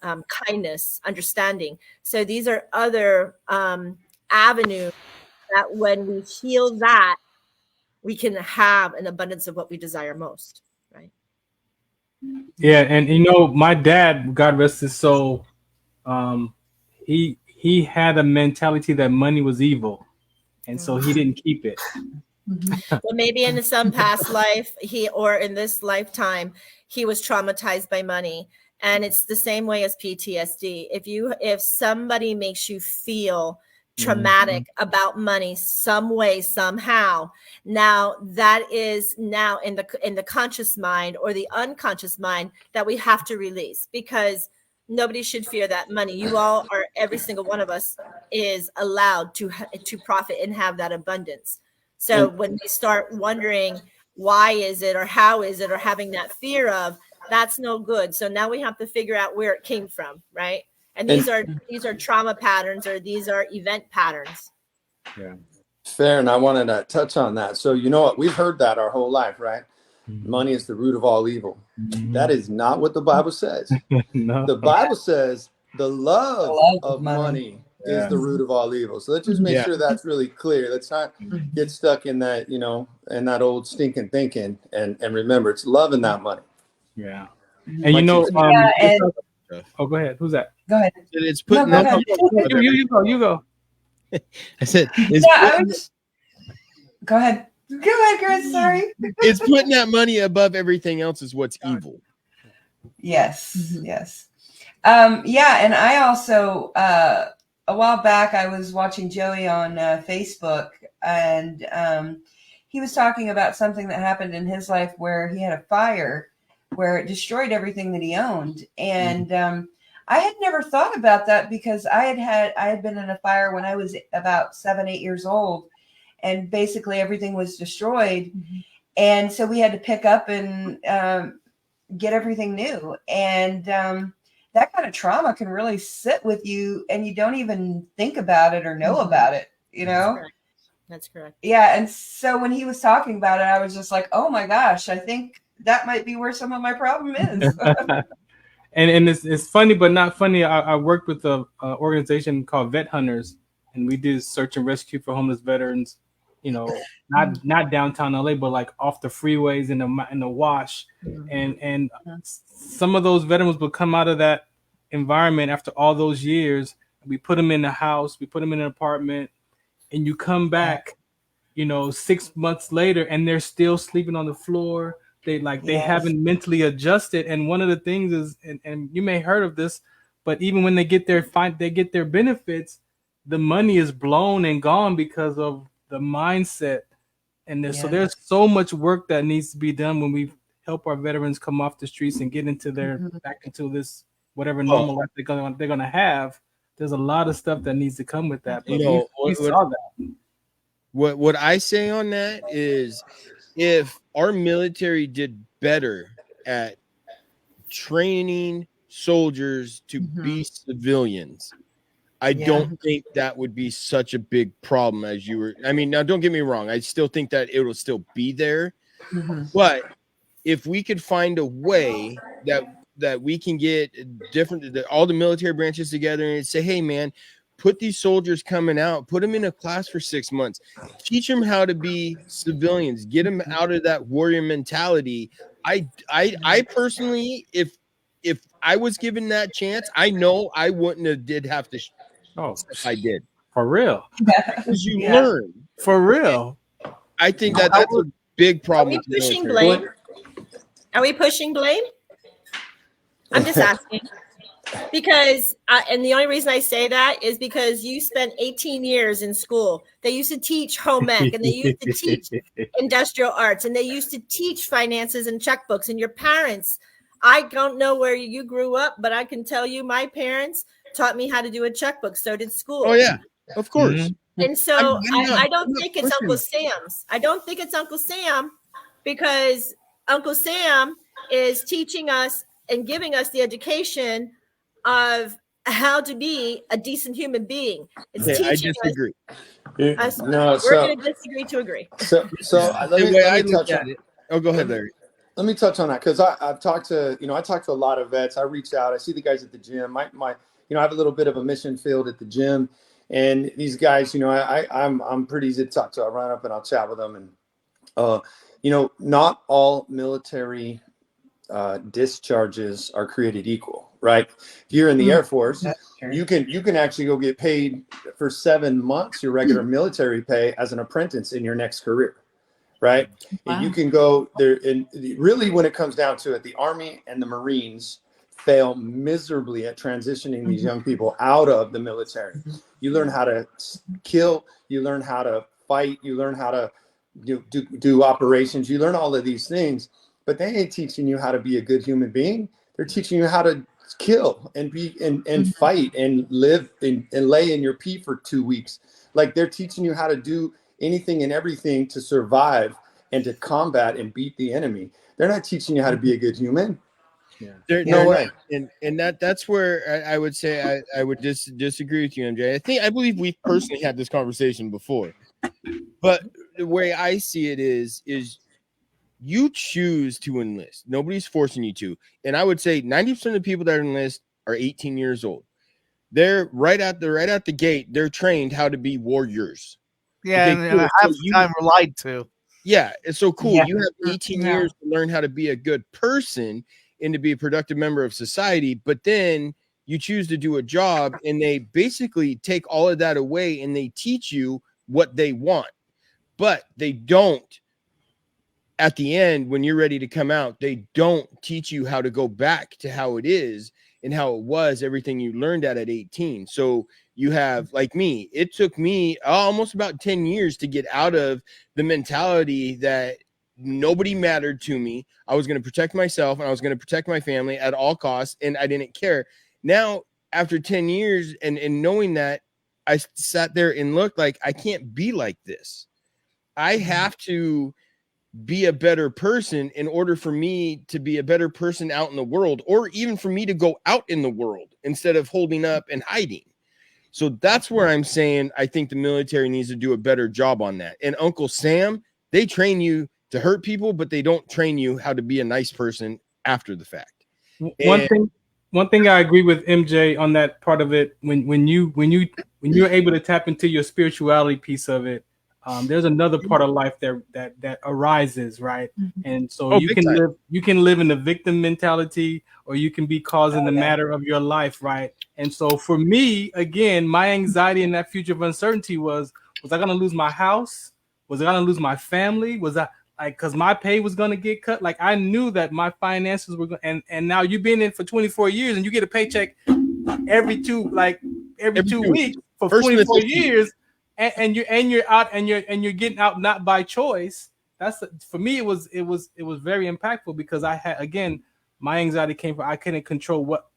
kindness, understanding. So these are other avenues that when we heal that, we can have an abundance of what we desire most, right? Yeah, and my dad, God rest his soul, he had a mentality that money was evil, and so he didn't keep it. Well, maybe in some past life, or in this lifetime, he was traumatized by money. And it's the same way as PTSD. If somebody makes you feel traumatic about money some way, somehow, now that is now in the conscious mind or the unconscious mind that we have to release, because nobody should fear that money. You all are, every single one of us is allowed to profit and have that abundance. So when we start wondering why is it or how is it, or having that fear of, that's no good. So now we have to figure out where it came from, right? And these are trauma patterns, or these are event patterns. Yeah. Fair. And I wanted to touch on that. So you know what? We've heard that our whole life, right? Money is the root of all evil. That is not what the Bible says. No. The Bible says the love of money is the root of all evil. So let's just make sure that's really clear. Let's not get stuck in that, in that old stinking thinking, and remember, it's loving that money. Yeah. And oh, go ahead. Who's that? Go ahead. It's putting No, go you go. I said, go ahead. Go ahead, Chris. Sorry. It's putting that money above everything else is what's evil. Yes. Yes. Yeah. And I also, a while back, I was watching Joey on Facebook, and he was talking about something that happened in his life where he had a fire where it destroyed everything that he owned. And I had never thought about that, because I had been in a fire when I was about 7-8 years old, and basically everything was destroyed. And so we had to pick up and get everything new. And that kind of trauma can really sit with you, and you don't even think about it or know about it, That's correct. Yeah. And so when he was talking about it, I was just like, oh my gosh, I think that might be where some of my problem is. and it's funny, but not funny. I worked with an organization called Vet Hunters, and we did search and rescue for homeless veterans. Not downtown LA, but like off the freeways in the wash, and some of those veterans would come out of that environment after all those years. We put them in the house, we put them in an apartment, and you come back, 6 months later, and they're still sleeping on the floor. They haven't mentally adjusted. And one of the things is, and you may heard of this, but even when they get their benefits, the money is blown and gone because of the mindset. And so there's so much work that needs to be done when we help our veterans come off the streets and get into back into this whatever normal life they're gonna have. there's a lot of stuff that needs to come with that. But You know, we saw that. What I say on that is, if our military did better at training soldiers to be civilians, I don't think that would be such a big problem as you were. I mean, now don't get me wrong. I still think that it will still be there. But if we could find a way that we can get all the military branches together and say, hey, man, put these soldiers coming out, put them in a class for 6 months, teach them how to be civilians, get them out of that warrior mentality. I personally, if I was given that chance, I know I wouldn't have to. I did. For real. Because you learn. For real. I think that's a big problem. Are we pushing blame? Are we pushing blame? I'm just asking. Because, and the only reason I say that is because you spent 18 years in school. They used to teach home ec, and they used to teach industrial arts, and they used to teach finances and checkbooks. And your parents, I don't know where you grew up, but I can tell you my parents taught me how to do a checkbook. So did school. Oh, yeah, of course. And so I don't think it's Uncle Sam's. I don't think it's Uncle Sam, because Uncle Sam is teaching us and giving us the education of how to be a decent human being. It's teaching I disagree. us. No, we're going to disagree to agree. So let me touch on it. Oh, go ahead, Larry. Let me touch on that, because I've talked to a lot of vets. I reach out. I see the guys at the gym. I have a little bit of a mission field at the gym, and these guys, I'm pretty easy to talk to. I run up and I'll chat with them, and not all military discharges are created equal, right? If you're in the Air Force, you can actually go get paid for 7 months your regular military pay as an apprentice in your next career, right? Wow. And you can go there. And really, when it comes down to it, the Army and the Marines fail miserably at transitioning these young people out of the military. You learn how to kill, you learn how to fight, you learn how to do operations, you learn all of these things, but they ain't teaching you how to be a good human being. They're teaching you how to kill and be and fight and live and lay in your pee for 2 weeks. Like, they're teaching you how to do anything and everything to survive and to combat and beat the enemy. They're not teaching you how to be a good human. No way. And that's where I would say I would disagree with you, MJ. I believe we personally had this conversation before, but the way I see it is you choose to enlist. Nobody's forcing you to. And I would say 90% of the people that enlist are 18 years old. They're right out the gate. They're trained how to be warriors. Yeah, Okay, and half the time we're lied to. Yeah, it's so cool. Yeah. You have 18 years to learn how to be a good person and to be a productive member of society, but then you choose to do a job and they basically take all of that away and they teach you what they want, but they don't. At the end, when you're ready to come out, they don't teach you how to go back to how it is and how it was, everything you learned at 18. So you have, like me, it took me almost about 10 years to get out of the mentality that nobody mattered to me. I was going to protect myself and I was going to protect my family at all costs, and I didn't care. Now, after 10 years and knowing that, I sat there and looked like, I can't be like this. I have to be a better person in order for me to be a better person out in the world, or even for me to go out in the world instead of holding up and hiding. So that's where I'm saying I think the military needs to do a better job on that. And Uncle Sam, they train you to hurt people, but they don't train you how to be a nice person after the fact. One thing I agree with MJ on that part of it, when you're able to tap into your spirituality piece of it, there's another part of life that arises, right? And so you can live in the victim mentality, or you can be causing the matter of your life, right? And so for me, again, my anxiety in that future of uncertainty was I going to lose my house? Was I going to lose my family? Was I because my pay was going to get cut? Like, I knew that my finances were going, and now you've been in for 24 years and you get a paycheck every 2 weeks for 24 years. And you're out and you're getting out not by choice. For me, it was very impactful, because I had, again, my anxiety came from I couldn't control what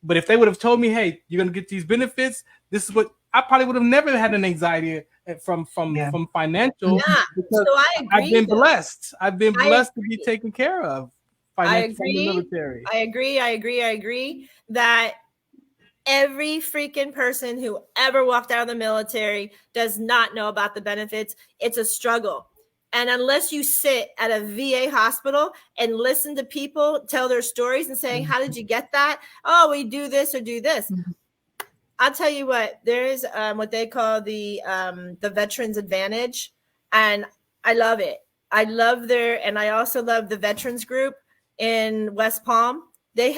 But if they would have told me, hey, you're going to get these benefits, this is what I probably would have never had an anxiety from financial. Yeah. Because So I agree. I've been blessed. I've been blessed to be taken care of. I From the military. I agree that every freaking person who ever walked out of the military does not know about the benefits. It's a struggle. And unless you sit at a VA hospital and listen to people tell their stories and saying, how did you get that? Oh, we do this or do this. I'll tell you what, there's what they call the Veterans Advantage. And I love it. I love and I also love the veterans group in West Palm. They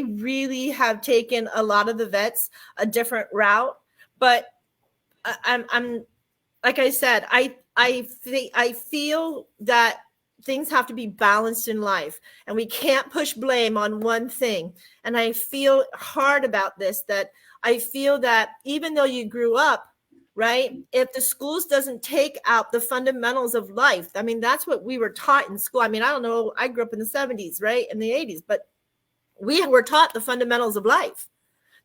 really have taken a lot of the vets a different route. But I'm like I said, I feel that things have to be balanced in life, and we can't push blame on one thing. And I feel hard about this, that I feel that even though you grew up, right, if the schools doesn't take out the fundamentals of life, I mean, that's what we were taught in school. I mean, I don't know, I grew up in the 70s, right, in the 80s, but we were taught the fundamentals of life,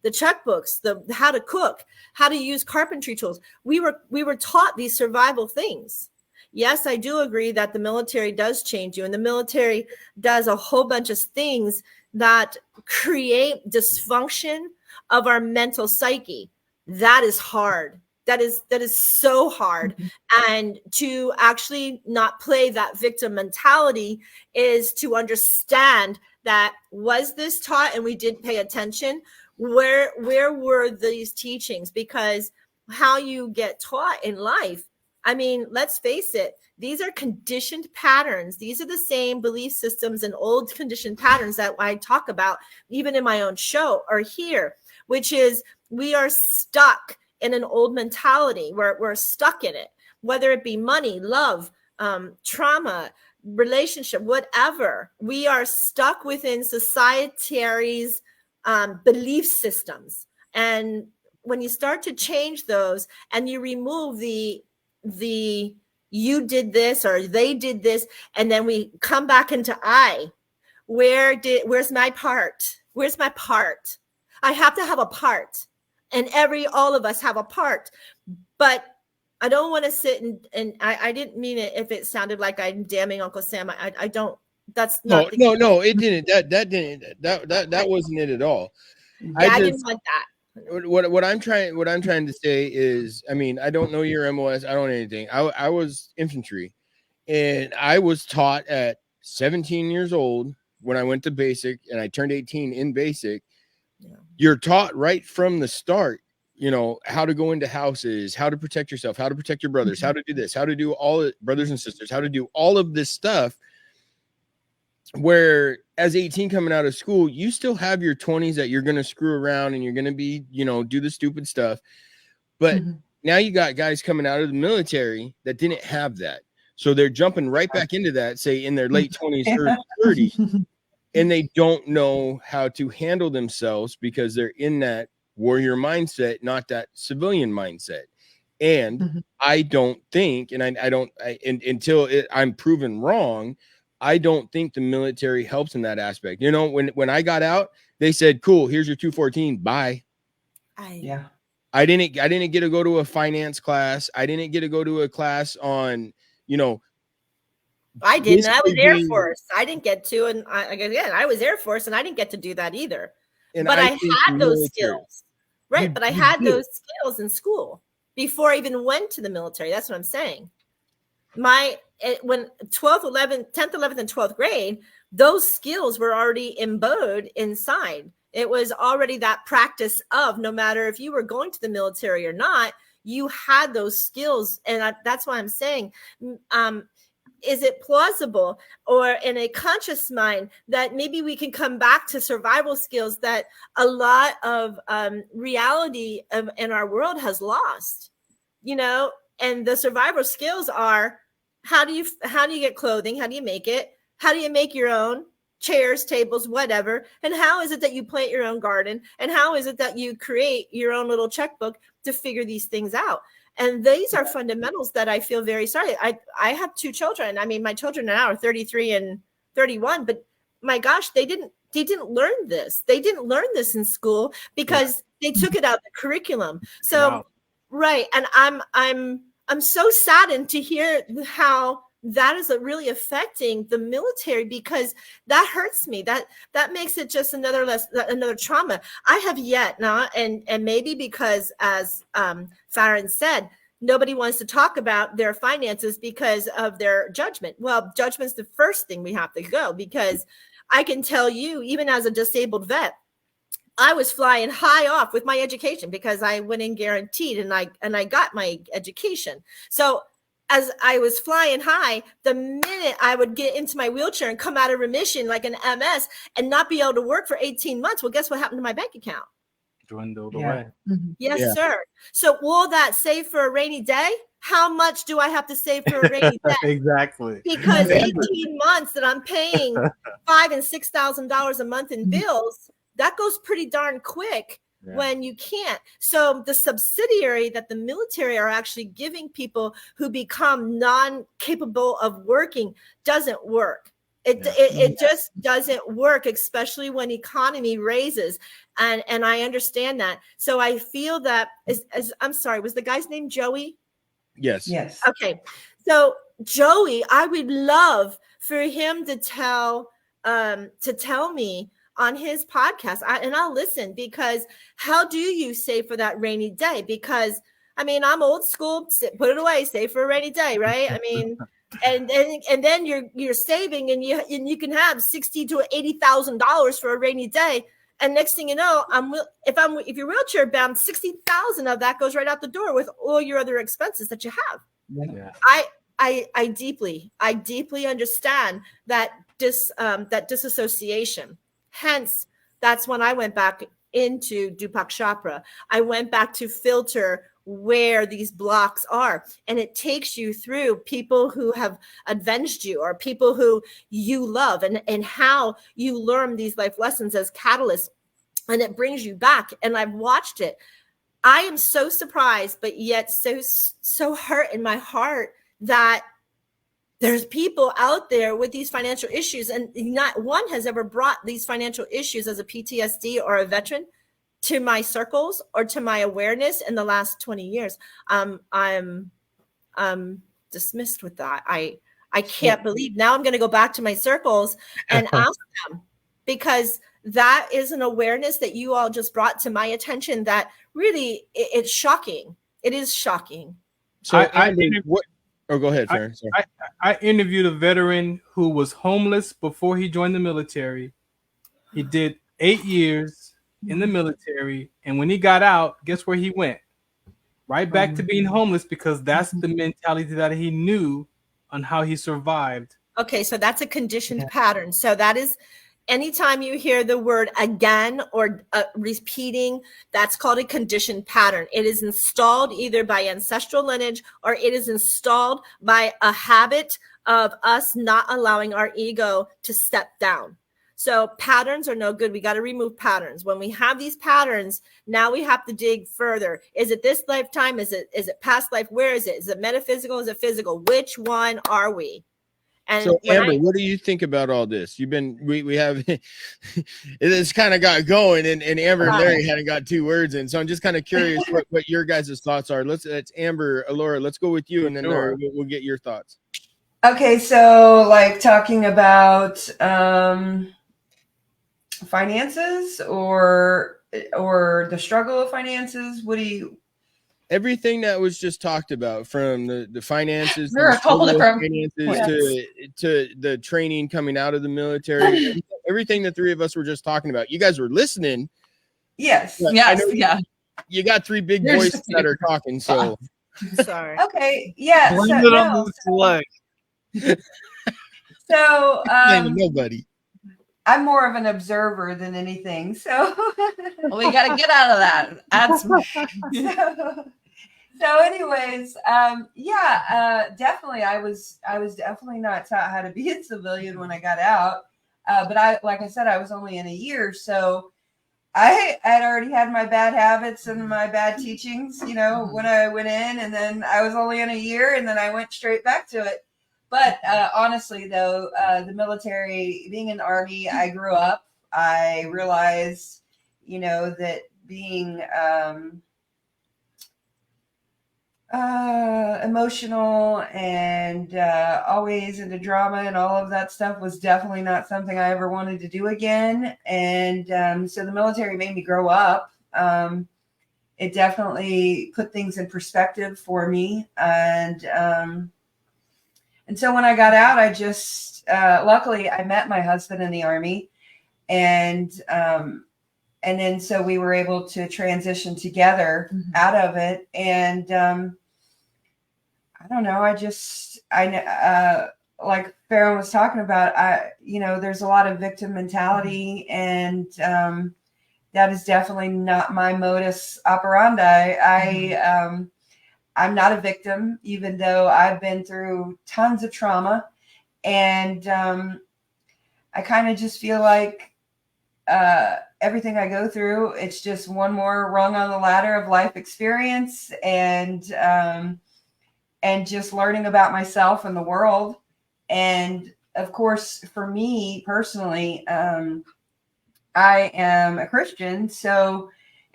the checkbooks, the how to cook, how to use carpentry tools. We were taught these survival things. Yes, I do agree that the military does change you, and the military does a whole bunch of things that create dysfunction of our mental psyche. That is hard. That is so hard. And to actually not play that victim mentality is to understand that, was this taught and we didn't pay attention? Where were these teachings? Because how you get taught in life, I mean, let's face it, these are conditioned patterns. These are the same belief systems and old conditioned patterns that I talk about even in my own show or here, which is we are stuck in an old mentality. We're stuck in it, whether it be money, love, trauma, relationship, whatever. We are stuck within society's belief systems. And when you start to change those and you remove the you did this or they did this, and then we come back into where's my part? Where's my part? I have to have a part, and all of us have a part. But I don't want to sit and I didn't mean it if it sounded like I'm damning Uncle Sam. I don't. That's not. No, it didn't. That wasn't it at all. Yeah, I didn't want that. What I'm trying to say is, I mean, I don't know your MOS. I don't know anything. I was infantry, and I was taught at 17 years old when I went to basic, and I turned 18 in basic. Yeah. You're taught right from the start, you know, how to go into houses, how to protect yourself, how to protect your brothers, how to do this, how to do all brothers and sisters, how to do all of this stuff. Where as 18 coming out of school, you still have your 20s that you're going to screw around and you're going to be, you know, do the stupid stuff. But now you got guys coming out of the military that didn't have that. So they're jumping right back into that, say in their late 20s, early 30s, and they don't know how to handle themselves because they're in that warrior mindset, not that civilian mindset. And I don't think, and until I'm proven wrong, I don't think the military helps in that aspect. You know, when I got out, they said, cool, here's your 214. Bye. I didn't get to go to a finance class. I didn't get to go to a class on, you know. I didn't. I was Air Force. I didn't get to. And I was Air Force and I didn't get to do that either. But I had those skills. Right. But I had those skills in school before I even went to the military. That's what I'm saying. When 10th, 11th, and 12th grade, those skills were already embodied inside. It was already that practice of, no matter if you were going to the military or not, you had those skills. And that's why I'm saying, is it plausible or in a conscious mind that maybe we can come back to survival skills that a lot of reality in our world has lost, you know? And the survival skills are, how do you get clothing? How do you make it? How do you make your own chairs, tables, whatever? And how is it that you plant your own garden? And how is it that you create your own little checkbook to figure these things out? And these are fundamentals that I feel very sorry. I have two children. I mean, my children now are 33 and 31, but my gosh, they didn't they didn't learn this. They didn't learn this in school because they took it out of the curriculum. So, right. And I'm so saddened to hear how that is really affecting the military, because that hurts me. That makes it just another trauma. I have yet not, and maybe because, as Farron said, nobody wants to talk about their finances because of their judgment. Well, judgment's the first thing we have to go, because I can tell you, even as a disabled vet, I was flying high off with my education because I went in guaranteed and I got my education. So as I was flying high, the minute I would get into my wheelchair and come out of remission like an MS and not be able to work for 18 months, well, guess what happened to my bank account? Dwindled away. Yes, sir. So will that save for a rainy day? How much do I have to save for a rainy day? Exactly. Because 18 months that I'm paying $5,000 and $6,000 a month in bills, that goes pretty darn quick when you can't. So the subsidiary that the military are actually giving people who become non-capable of working doesn't work. It just doesn't work, especially when economy raises. And I understand that. So I feel that as I'm sorry, was the guy's name Joey? Yes. Okay. So Joey, I would love for him to tell me on his podcast, and I'll listen, because how do you save for that rainy day? Because I mean, I'm old school, put it away, save for a rainy day, right? I mean, and then you're saving, and you can have $60,000 to $80,000 for a rainy day. And next thing you know, if you're wheelchair bound, 60,000 of that goes right out the door with all your other expenses that you have. I deeply understand that disassociation. Hence, that's when I went back into TWOCPT. I went back to filter where these blocks are, and it takes you through people who have avenged you or people who you love, and how you learn these life lessons as catalysts, and it brings you back. And I've watched it. I am so surprised, but yet so hurt in my heart that there's people out there with these financial issues, and not one has ever brought these financial issues as a PTSD or a veteran to my circles or to my awareness in the last 20 years. I'm dismissed with that. I can't believe now I'm going to go back to my circles and ask them, because that is an awareness that you all just brought to my attention that really it's shocking. It is shocking. So go ahead, Farron. I interviewed a veteran who was homeless before he joined the military. He did 8 years in the military, and when he got out, guess where he went? Right back to being homeless, because that's the mentality that he knew on how he survived. Okay, so that's a conditioned pattern. So that is, anytime you hear the word again or repeating, that's called a conditioned pattern. It is installed either by ancestral lineage, or it is installed by a habit of us not allowing our ego to step down. So patterns are no good. We got to remove patterns. When we have these patterns, now we have to dig further. Is it this lifetime? Is it past life? Where is it? Is it metaphysical? Is it physical? Which one are we? And so Amber, what do you think about all this? You've been, we have, it's kind of got going, and Amber and Larry hadn't got 2 words in. So I'm just kind of curious what your guys' thoughts are. It's Amber, Laura, let's go with you, and then we'll get your thoughts. Okay. So like talking about, finances or the struggle of finances. What do you? Everything that was just talked about, from the finances, to the training coming out of the military, everything the 3 of us were just talking about. You guys were listening. Yes. You got 3 big voices that are talking. So sorry. Okay. Yeah. So nobody. I'm more of an observer than anything. So we got to get out of that. Add some. So anyways, definitely I was definitely not taught how to be a civilian when I got out. But like I said, I was only in a year. So I had already had my bad habits and my bad teachings, when I went in, and then I was only in a year, and then I went straight back to it. But honestly, though, the military, being in the Army, I grew up. I realized, that being emotional and always into drama and all of that stuff was definitely not something I ever wanted to do again. And so the military made me grow up. It definitely put things in perspective for me. And so when I got out, I just, luckily I met my husband in the Army, and then so we were able to transition together out of it. And I don't know, like Farron was talking about, there's a lot of victim mentality, and that is definitely not my modus operandi. I'm not a victim, even though I've been through tons of trauma. And I kind of just feel like everything I go through, it's just one more rung on the ladder of life experience, and just learning about myself and the world. And of course, for me personally, I am a Christian,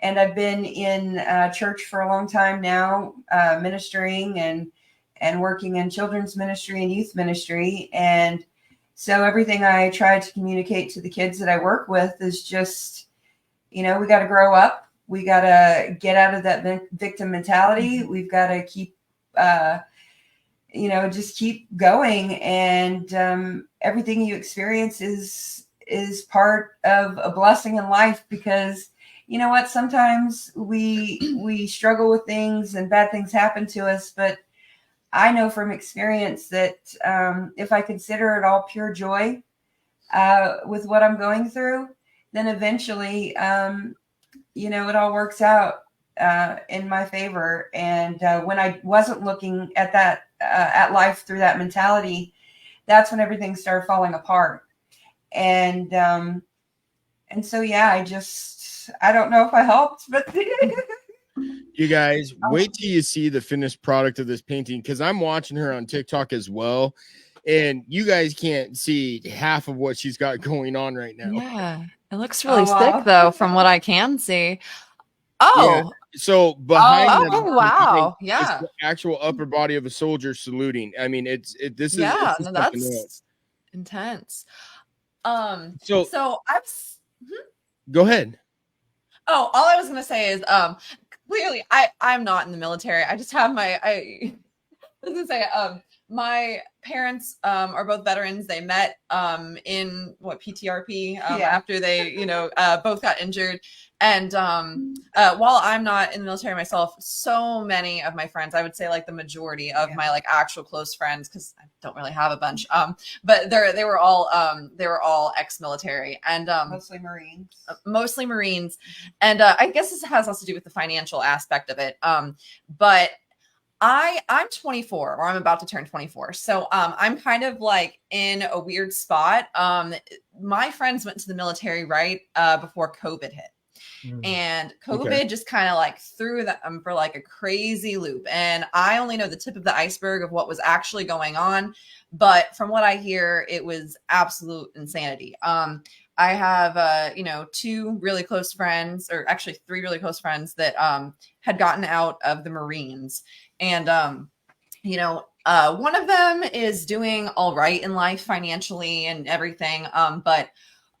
and I've been in church for a long time now, ministering and working in children's ministry and youth ministry. And so everything I try to communicate to the kids that I work with is just, we got to grow up. We got to get out of that victim mentality. We've got to keep, just keep going. And everything you experience is part of a blessing in life, because you know what, sometimes we struggle with things and bad things happen to us, but I know from experience that if I consider it all pure joy with what I'm going through, then eventually it all works out in my favor. And when I wasn't looking at that at life through that mentality, that's when everything started falling apart. And so, yeah, I don't know if I helped, but you guys wait till you see the finished product of this painting, because I'm watching her on TikTok as well, and you guys can't see half of what she's got going on right now. Yeah, it looks really sick though, from what I can see. Oh, yeah. So behind them, wow, is yeah, the actual upper body of a soldier saluting. I mean, it's that's intense. So I've go ahead. Oh, all I was gonna say is clearly I'm not in the military. I just have I was gonna say my parents are both veterans. They met in PTRP after they both got injured. And while I'm not in the military myself, so many of my friends, I would say like the majority of my like actual close friends, because I don't really have a bunch, but they were all ex-military, and mostly Marines. And I guess this has also to do with the financial aspect of it. But I'm 24, or I'm about to turn 24. So I'm kind of like in a weird spot. My friends went to the military right before COVID hit. And COVID just kind of like threw them for like a crazy loop. And I only know the tip of the iceberg of what was actually going on. But from what I hear, it was absolute insanity. I have, two really close friends, or actually 3 really close friends that had gotten out of the Marines. And, one of them is doing all right in life financially and everything. But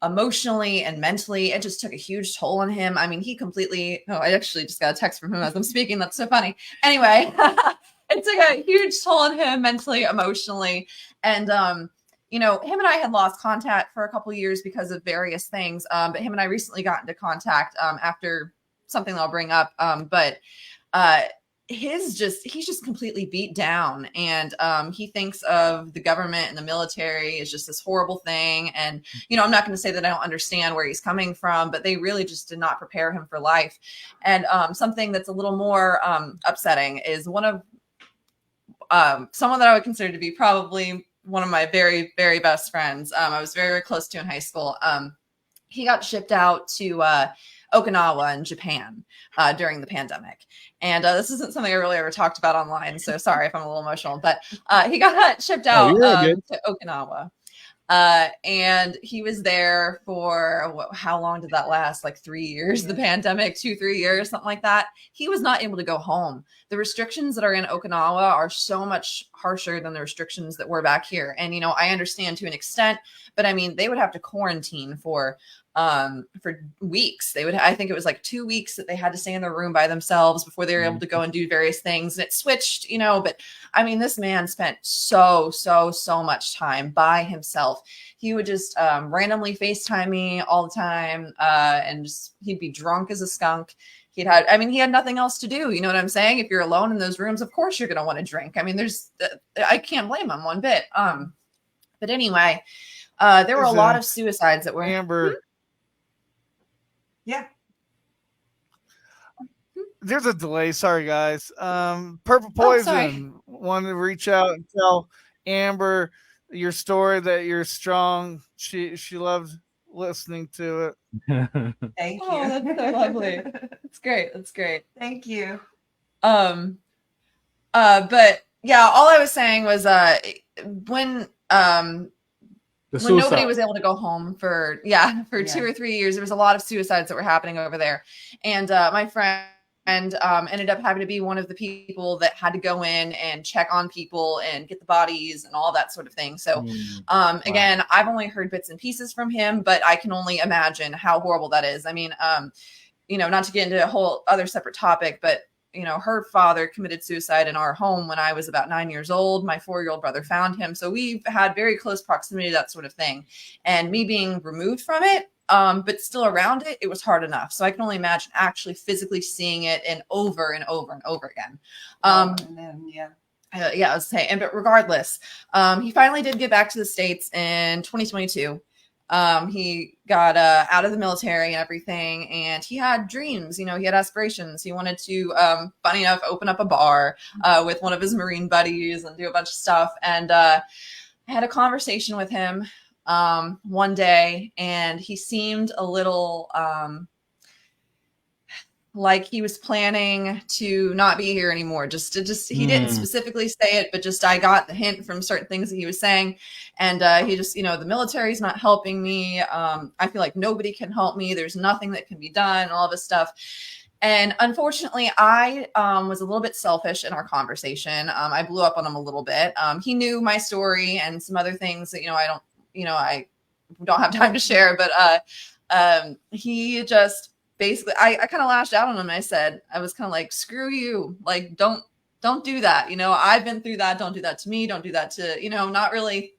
emotionally and mentally, it just took a huge toll on him. I mean, I actually just got a text from him as I'm speaking. That's so funny. Anyway, it took a huge toll on him mentally, emotionally. And, him and I had lost contact for a couple of years because of various things. But him and I recently got into contact after something that I'll bring up. He's just completely beat down, and he thinks of the government and the military as just this horrible thing. And I'm not going to say that I don't understand where he's coming from, but they really just did not prepare him for life. And something that's a little more upsetting is one of someone that I would consider to be probably one of my very, very best friends. I was very, very close to in high school. He got shipped out to Okinawa in Japan during the pandemic. And this isn't something I really ever talked about online, so sorry if I'm a little emotional, but he got shipped out to Okinawa. And he was there for how long did that last? Like 3 years, the pandemic, 2-3 years, something like that. He was not able to go home. The restrictions that are in Okinawa are so much harsher than the restrictions that were back here. And, you know, I understand to an extent, but I mean, they would have to quarantine for weeks. They would, I think it was like 2 weeks that they had to stay in their room by themselves before they were able to go and do various things. And it switched, you know, but I mean, this man spent so much time by himself. He would just randomly FaceTime me all the time. And just, he'd be drunk as a skunk. He had nothing else to do. You know what I'm saying? If you're alone in those rooms, of course you're going to want to drink. I mean, I can't blame him one bit. But anyway, there were a lot of suicides that were Amber. Yeah. There's a delay. Sorry, guys. Purple Poison wanted to reach out and tell Amber your story, that you're strong. She loved listening to it. Thank you. Oh, that's so lovely. That's great. That's great. Thank you. But yeah, all I was saying was when nobody was able to go home for 2 or 3 years, there was a lot of suicides that were happening over there. And my friend ended up having to be one of the people that had to go in and check on people and get the bodies and all that sort of thing. So again, I've only heard bits and pieces from him, but I can only imagine how horrible that is. I mean, you know, not to get into a whole other separate topic, but you know, her father committed suicide in our home when I was about 9 years old. My 4-year-old brother found him. So we've had very close proximity to that sort of thing. And me being removed from it, but still around it, it was hard enough. So I can only imagine actually physically seeing it and over and over and over again. I was saying, but regardless, he finally did get back to the States in 2022. He got out of the military and everything, and he had dreams. You know, he had aspirations. He wanted to, funny enough, open up a bar with one of his Marine buddies and do a bunch of stuff. And I had a conversation with him one day, and he seemed a little like he was planning to not be here anymore. He didn't specifically say it, but just I got the hint from certain things that he was saying. And he just, you know, the military's not helping me. I feel like nobody can help me. There's nothing that can be done, all this stuff. And unfortunately, I was a little bit selfish in our conversation. I blew up on him a little bit. He knew my story and some other things that, I don't have time to share, but he just basically, I kind of lashed out on him. I said, I was kind of like, screw you. Like, don't do that. You know, I've been through that. Don't do that to me. Don't do that to, not really.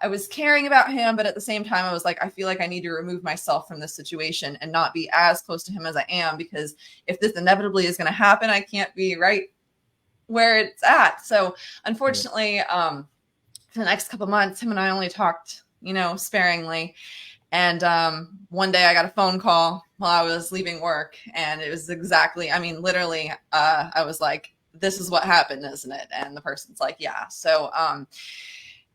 I was caring about him, but at the same time, I was like, I feel like I need to remove myself from this situation and not be as close to him as I am, because if this inevitably is going to happen, I can't be right where it's at. So unfortunately, for the next couple of months, him and I only talked, sparingly. And one day I got a phone call while I was leaving work, and it was exactly, literally, I was like, this is what happened, isn't it? And the person's like, yeah. So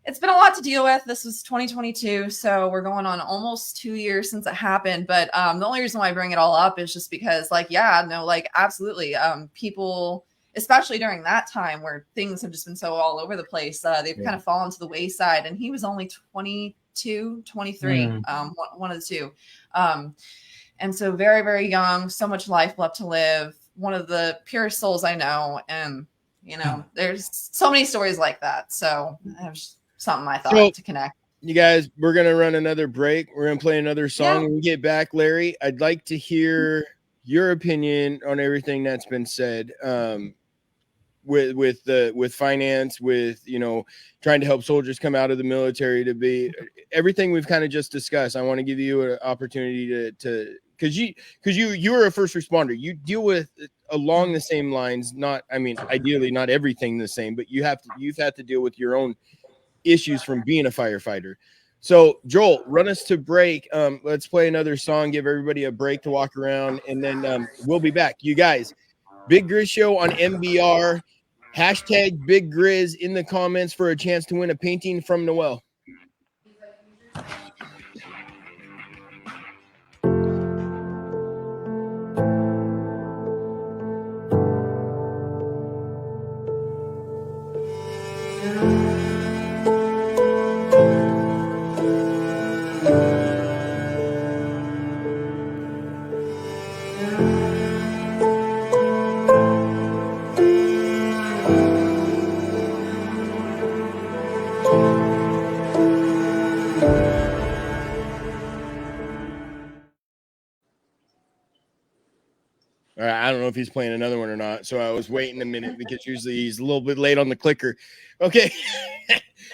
it's been a lot to deal with. This was 2022, so we're going on almost 2 years since it happened. But the only reason why I bring it all up is just because, absolutely, people, especially during that time where things have just been so all over the place, they've kind of fallen to the wayside. And he was only 22, 23, one of the two. And so very, very young, so much life left to live. One of the purest souls I know. And, there's so many stories like that. So there's something I thought to connect. You guys, we're going to run another break. We're going to play another song. When we get back, Larry, I'd like to hear your opinion on everything that's been said. With finance, with trying to help soldiers come out of the military, to be everything we've kind of just discussed. I want to give you an opportunity to because you are a first responder. You deal with along the same lines. Ideally not everything the same, but you've had to deal with your own issues from being a firefighter. So Joel, run us to break. Let's play another song, give everybody a break to walk around, and then we'll be back. You guys, Big Grizz Show on MBR. Hashtag Big Grizz in the comments for a chance to win a painting from Noelle. if he's playing another one or not. So I was waiting a minute because usually he's a little bit late on the clicker. Okay.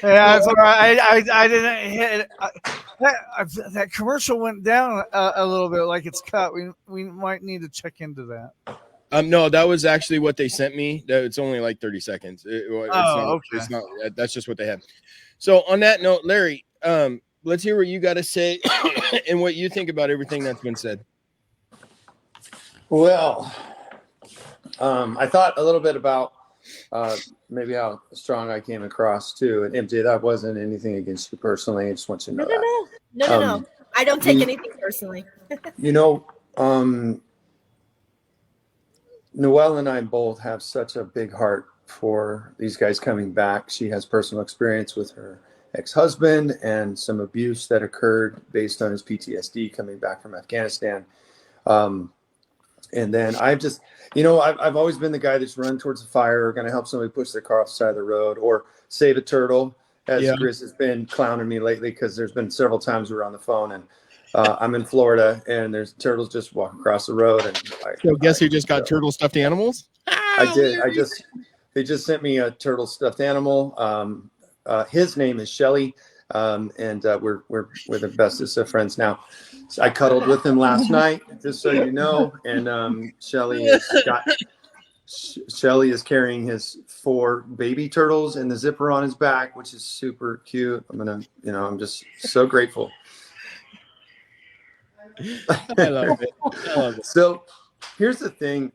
Yeah, it's all right. I didn't hit that commercial went down a little bit, like it's cut. We might need to check into that. No, that was actually what they sent me. It's only like 30 seconds. Okay. It's not. That's just what they have. So on that note, Larry, let's hear what you got to say and what you think about everything that's been said. Well, I thought a little bit about maybe how strong I came across too. And MJ, that wasn't anything against you personally. I just want you to know No. I don't take anything personally. Noelle and I both have such a big heart for these guys coming back. She has personal experience with her ex-husband and some abuse that occurred based on his PTSD coming back from Afghanistan. And then I've just, I've always been the guy that's run towards the fire or going to help somebody push their car off the side of the road or save a turtle, as Grizz has been clowning me lately because there's been several times we were on the phone and I'm in Florida and there's turtles just walking across the road. And so guess who just got turtle stuffed animals? I did. They just sent me a turtle stuffed animal. His name is Shelly. And we're the bestest of friends now. So I cuddled with him last night, just so you know. And Shelly is carrying his 4 baby turtles and the zipper on his back, which is super cute. I'm just so grateful. I love it. So here's the thing,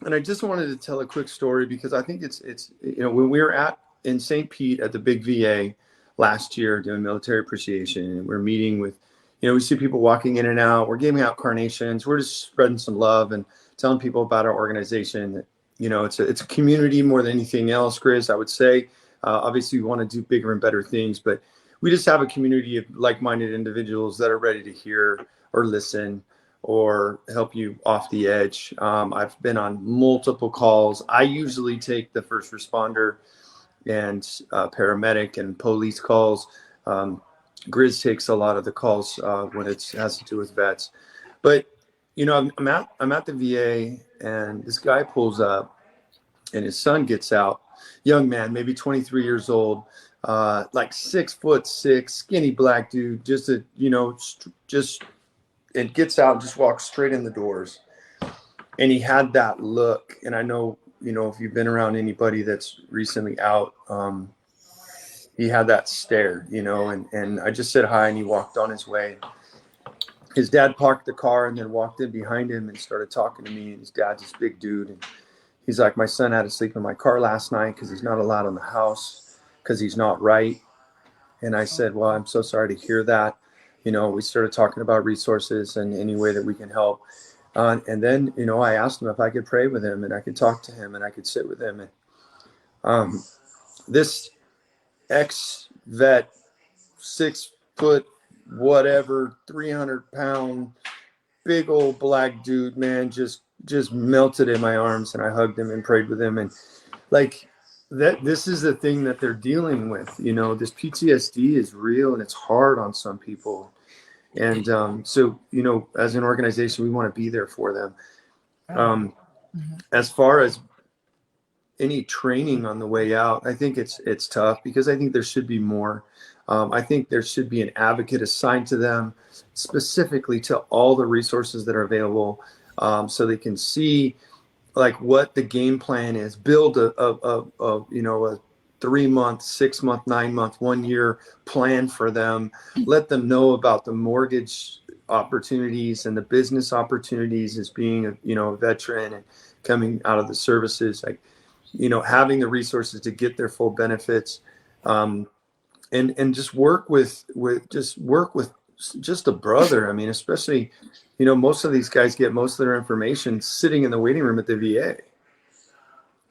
and I just wanted to tell a quick story because I think it's when we were in St. Pete at the big VA last year doing military appreciation, and we're meeting with, we see people walking in and out. We're giving out carnations. We're just spreading some love and telling people about our organization. It's a community more than anything else, Grizz, I would say. Obviously, we want to do bigger and better things, but we just have a community of like-minded individuals that are ready to hear or listen or help you off the edge. I've been on multiple calls. I usually take the first responder and paramedic and police calls. Grizz takes a lot of the calls when it has to do with vets. But I'm at the VA and this guy pulls up and his son gets out, young man, maybe 23 years old, like 6'6", skinny black dude, and gets out and just walks straight in the doors. And he had that look. And I know, if you've been around anybody that's recently out, he had that stare, and I just said hi and he walked on his way. His dad parked the car and then walked in behind him and started talking to me. And his dad's this big dude. And he's like, my son had to sleep in my car last night because he's not allowed in the house because he's not right. And I said, well, I'm so sorry to hear that. We started talking about resources and any way that we can help. And then, I asked him if I could pray with him and I could talk to him and I could sit with him. And this ex-vet, 6 foot, whatever, 300-pound, big old black dude, man, just melted in my arms, and I hugged him and prayed with him. And this is the thing that they're dealing with. This PTSD is real and it's hard on some people. And so, as an organization, we want to be there for them. As far as any training on the way out, I think it's tough because I think there should be more. I think there should be an advocate assigned to them specifically to all the resources that are available, so they can see what the game plan is, build a 3-month, 6-month, 9-month, 1-year plan for them, let them know about the mortgage opportunities and the business opportunities as being a veteran and coming out of the services, having the resources to get their full benefits, and just work with just a brother. I mean, especially, most of these guys get most of their information sitting in the waiting room at the VA.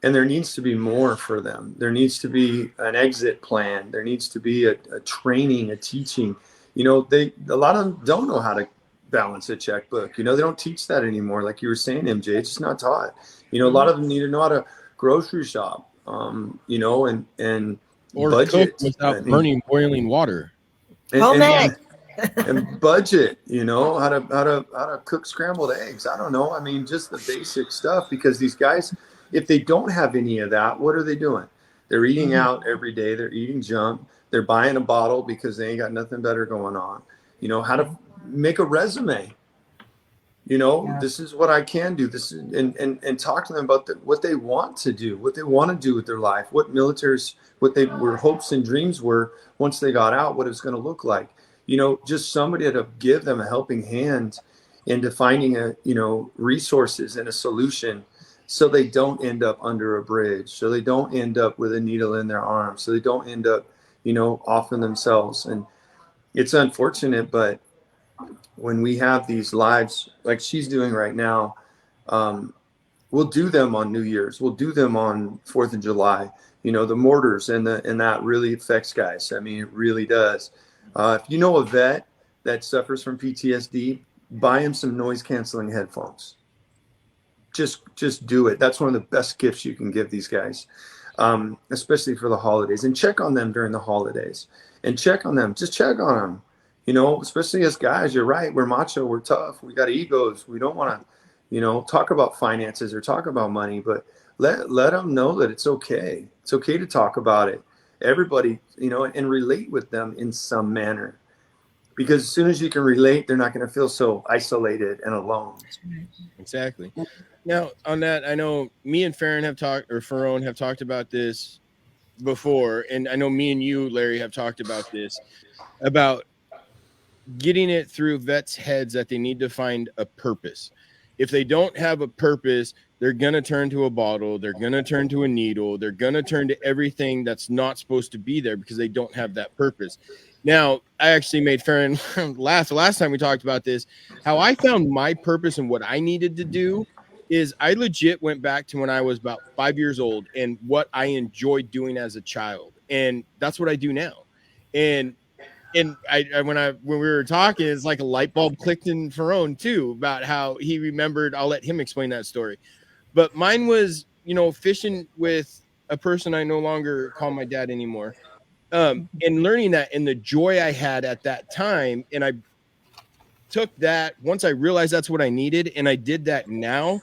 And there needs to be more for them. There needs to be an exit plan. There needs to be a training, a teaching. A lot of them don't know how to balance a checkbook. They don't teach that anymore. Like you were saying, MJ, it's just not taught. A lot of them need to know how to grocery shop, and or budget cook without burning boiling water. Home ec. and budget, how to cook scrambled eggs. I don't know. I mean, just the basic stuff, because these guys, if they don't have any of that, what are they doing? They're eating out every day. They're eating junk. They're buying a bottle because they ain't got nothing better going on. How to make a resume. This is what I can do. This is, and talk to them about what they want to do, what they want to do with their life, what they were hopes and dreams were once they got out, what it's going to look like. Just somebody to give them a helping hand into finding resources and a solution, so they don't end up under a bridge, so they don't end up with a needle in their arm, so they don't end up, offing themselves. And it's unfortunate, but when we have these lives like she's doing right now, we'll do them on New Year's. We'll do them on 4th of July. The mortars and that really affects guys. I mean, it really does. If you know a vet that suffers from PTSD, buy him some noise canceling headphones. Just do it. That's one of the best gifts you can give these guys, especially for the holidays. And check on them during the holidays. And check on them. Just check on them. Especially as guys, you're right. We're macho. We're tough. We got egos. We don't want to, talk about finances or talk about money, but let them know that it's okay. It's okay to talk about it. Everybody, and relate with them in some manner, because as soon as you can relate, they're not going to feel so isolated and alone. Exactly. Now, on that, I know me and Farron have talked about this before, and I know me and you, Larry, have talked about this, about getting it through vets' heads that they need to find a purpose. If they don't have a purpose, they're going to turn to a bottle. They're going to turn to a needle. They're going to turn to everything that's not supposed to be there because they don't have that purpose. Now, I actually made Farron laugh the last time we talked about this. How I found my purpose and what I needed to do is I legit went back to when I was about 5 years old and what I enjoyed doing as a child. And that's what I do now. And when we were talking, it's like a light bulb clicked in Farron too, about how he remembered. I'll let him explain that story. But mine was, fishing with a person I no longer call my dad anymore. And learning that and the joy I had at that time. And I took that once I realized that's what I needed. And I did that now.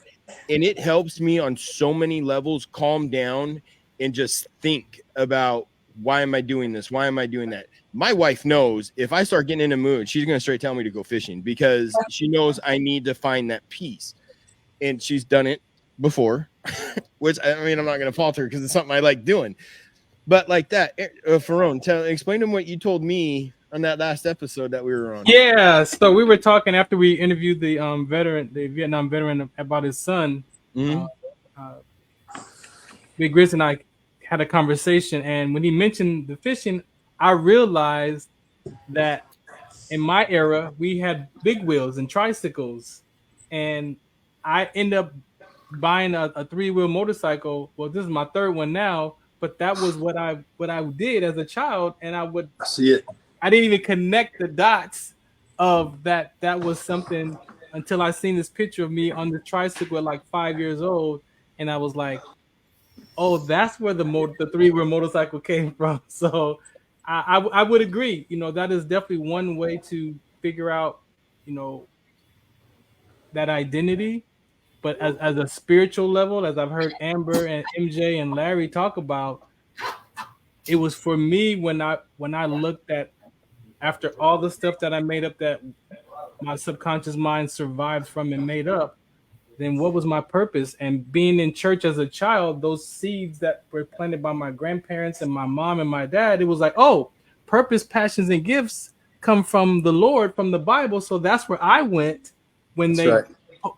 And it helps me on so many levels calm down and just think about, why am I doing this? Why am I doing that? My wife knows if I start getting in a mood, she's going to straight tell me to go fishing, because she knows I need to find that peace. And she's done it before, which I mean, I'm not going to fault her because it's something I like doing. But like that, Farron, explain to him what you told me on that last episode that we were on. Yeah, so we were talking after we interviewed the Vietnam veteran, about his son. Big Grizz and I had a conversation, and when he mentioned the fishing, I realized that in my era we had big wheels and tricycles, and I end up buying a 3-wheel motorcycle. Well, this is my 3rd one now, but that was what I did as a child, and I see it. I didn't even connect the dots of that was something until I seen this picture of me on the tricycle at like 5 years old, and I was like, oh, that's where the 3-wheel motorcycle came from. So I would agree. That is definitely one way to figure out, that identity. But as a spiritual level, as I've heard Amber and MJ and Larry talk about, it was for me when I looked at, after all the stuff that I made up that my subconscious mind survived from and made up, then what was my purpose? And being in church as a child, those seeds that were planted by my grandparents and my mom and my dad, it was like, oh, purpose, passions, and gifts come from the Lord, from the Bible. So that's where I went when they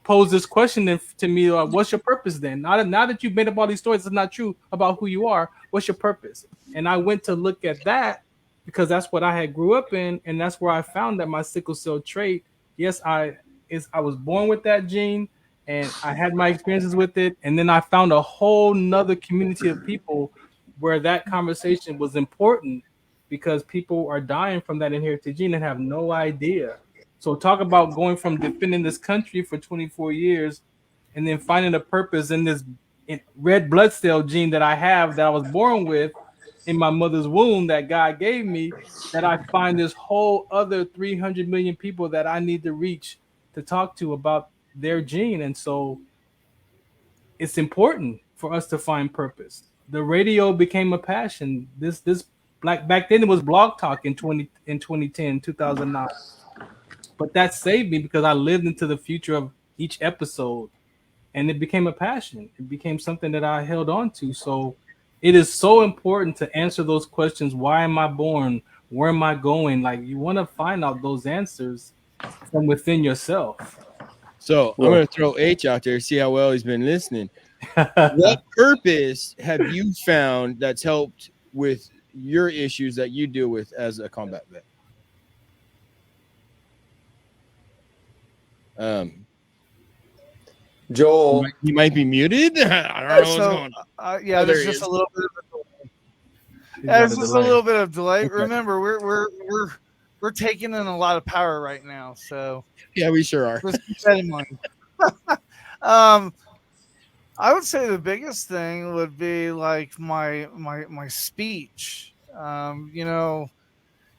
posed this question to me, what's your purpose then? Now that you've made up all these stories, it's not true about who you are. What's your purpose? And I went to look at that because that's what I had grew up in. And that's where I found that my sickle cell trait, yes, I was born with that gene, and I had my experiences with it. And then I found a whole nother community of people where that conversation was important, because people are dying from that inherited gene and have no idea. So talk about going from defending this country for 24 years and then finding a purpose in this red blood cell gene that I have, that I was born with, in my mother's womb that God gave me, that I find this whole other 300 million people that I need to reach to talk to about their gene. And so it's important for us to find purpose. The radio became a passion. This back then it was Blog Talk in 2010, 2009. But that saved me because I lived into the future of each episode, and it became a passion. It became something that I held on to. So it is so important to answer those questions. Why am I born? Where am I going? Like, you want to find out those answers from within yourself. So I'm going to throw H out there, see how well he's been listening. What purpose have you found that's helped with your issues that you deal with as a combat vet? Joel, you might be muted. I don't know what's going on. Yeah, there's just a little bit of a delay. There's just a little bit of delay. Okay. Remember, we're taking in a lot of power right now, so yeah, we sure are. Just keep that in mind. I would say the biggest thing would be like my speech. You know,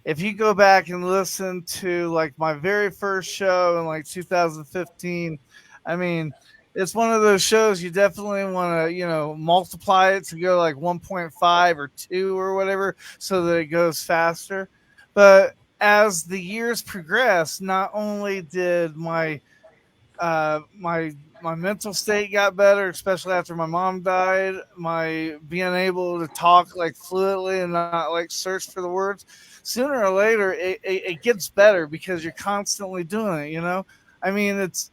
if you go back and listen to like my very first show in like 2015, I mean, it's one of those shows you definitely want to, you know, multiply it to go like 1.5 or 2 or whatever so that it goes faster. But as the years progressed, not only did my mental state got better, especially after my mom died, my being able to talk like fluently and not like search for the words, sooner or later it gets better because you're constantly doing it, you know? I mean, it's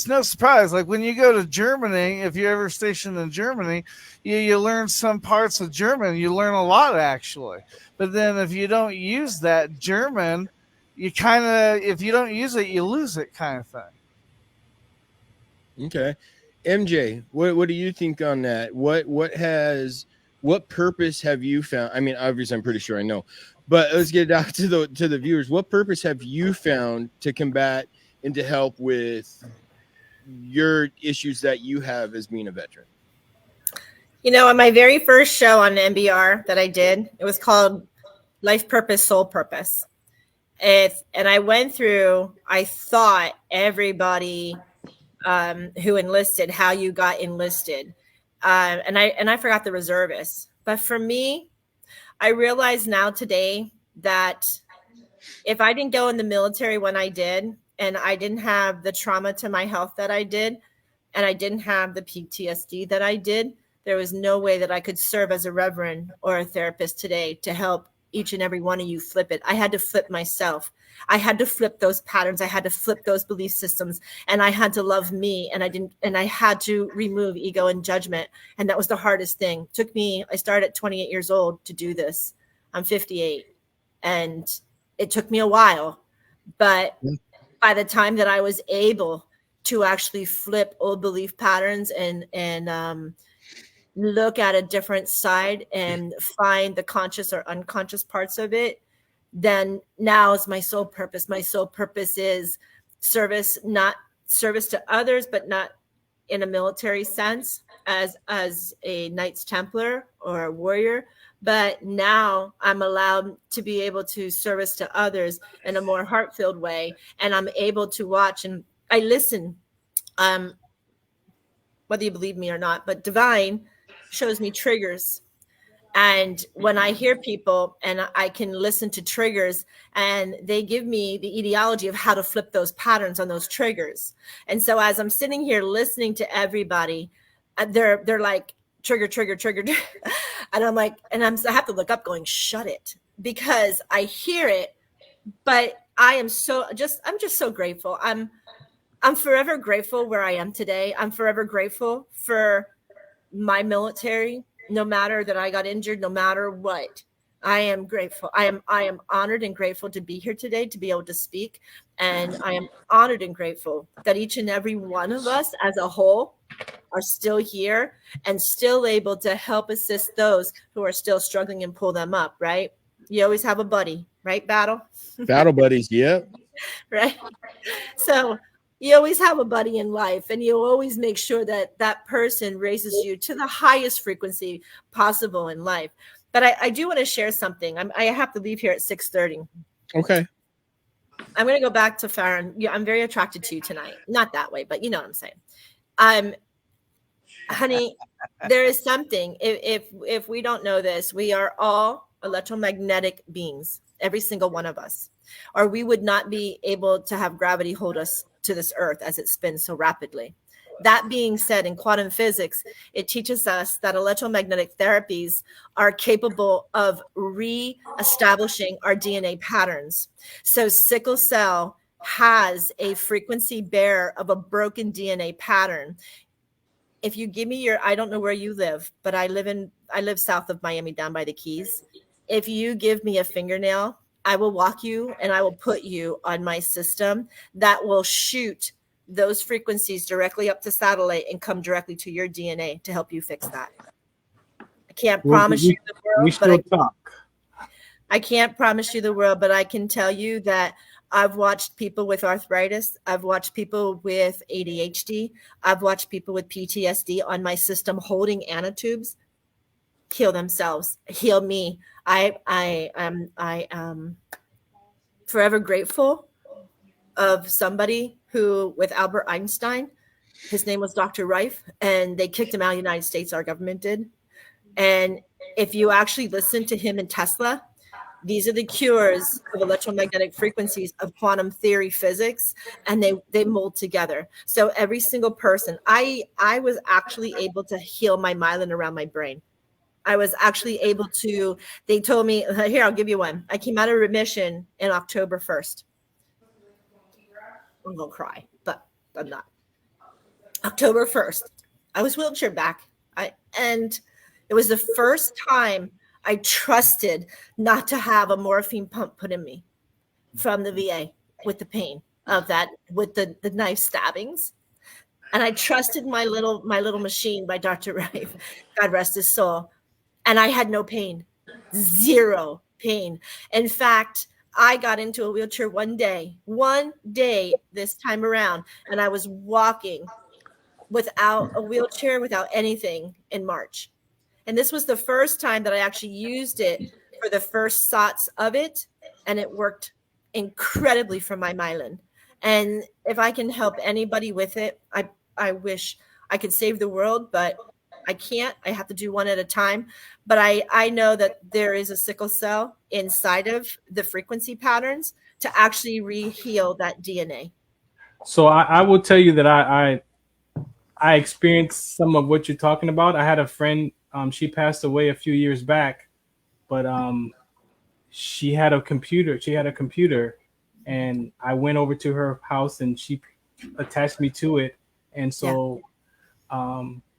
no surprise. Like when you go to Germany, if you're ever stationed in Germany, you learn some parts of German. You learn a lot, actually. But then if you don't use that German, you kind of, if you don't use it, you lose it kind of thing. Okay. MJ, what do you think on that? What purpose have you found? I mean, obviously I'm pretty sure I know, but let's get down to the viewers. What purpose have you found to combat and to help with your issues that you have as being a veteran? You know, on my very first show on MBR that I did, it was called Life Purpose, Soul Purpose. And I went through, I thought everybody who enlisted, how you got enlisted. And I forgot the reservists. But for me, I realize now today that if I didn't go in the military when I did, and I didn't have the trauma to my health that I did, and I didn't have the PTSD that I did, there was no way that I could serve as a reverend or a therapist today to help each and every one of you flip it. I had to flip myself. I had to flip those patterns. I had to flip those belief systems, and I had to love me. And I had to remove ego and judgment. And that was the hardest thing. I started at 28 years old to do this. I'm 58, and it took me a while, but by the time that I was able to actually flip old belief patterns and look at a different side and find the conscious or unconscious parts of it, then now is my sole purpose. My sole purpose is service, not service to others, but not in a military sense as a Knights Templar or a warrior. But now I'm allowed to be able to service to others in a more heart-filled way. And I'm able to watch and I listen, whether you believe me or not, but Divine shows me triggers. And when I hear people and I can listen to triggers and they give me the ideology of how to flip those patterns on those triggers. And so as I'm sitting here listening to everybody, they're like, trigger. And I'm like, I have to look up going, shut it, because I hear it, but I'm just so grateful. I'm forever grateful where I am today. I'm forever grateful for my military, no matter that I got injured, no matter what. I am grateful. I am honored and grateful to be here today, to be able to speak. And I am honored and grateful that each and every one of us as a whole are still here and still able to help assist those who are still struggling and pull them up, right? You always have a buddy, right, Battle? Battle buddies, yeah. Right? So you always have a buddy in life, and you always make sure that that person raises you to the highest frequency possible in life. But I do want to share something. I have to leave here at 6:30. Okay. I'm going to go back to Farron. Yeah, I'm very attracted to you tonight. Not that way, but you know what I'm saying. Honey, there is something. If we don't know this, we are all electromagnetic beings, every single one of us, or we would not be able to have gravity hold us to this earth as it spins so rapidly. That being said, in quantum physics, it teaches us that electromagnetic therapies are capable of re-establishing our DNA patterns. So sickle cell has a frequency bearer of a broken DNA pattern. If you give me I don't know where you live, but I live south of Miami, down by the Keys. If you give me a fingernail, I will walk you and I will put you on my system that will shoot those frequencies directly up to satellite and come directly to your DNA to help you fix that. I can't promise you the world, but I can't promise you the world, but I can tell you that I've watched people with arthritis. I've watched people with ADHD. I've watched people with PTSD on my system holding nanotubes heal themselves, heal me. I am forever grateful of somebody who, with Albert Einstein, his name was Dr. Rife, and they kicked him out of the United States, our government did. And if you actually listen to him and Tesla, these are the cures of electromagnetic frequencies of quantum theory physics, and they mold together. So every single person, I was actually able to heal my myelin around my brain. I was actually able to, they told me, here, I'll give you one. I came out of remission in October 1st. I'm going to cry, but I'm not. October 1st, I was wheelchair back. And it was the first time I trusted not to have a morphine pump put in me from the VA with the pain of that, with the knife stabbings. And I trusted my little machine by Dr. Rife, God rest his soul. And I had no pain, zero pain. In fact, I got into a wheelchair one day this time around, and I was walking without a wheelchair, without anything in March. And this was the first time that I actually used it for the first shots of it, and it worked incredibly for my myelin. And if I can help anybody with it, I wish I could save the world, but I can't. I have to do one at a time. But I know that there is a sickle cell inside of the frequency patterns to actually re-heal that DNA. So I will tell you that I experienced some of what you're talking about. I had a friend, she passed away a few years back, but she had a computer, and I went over to her house and she attached me to it. And so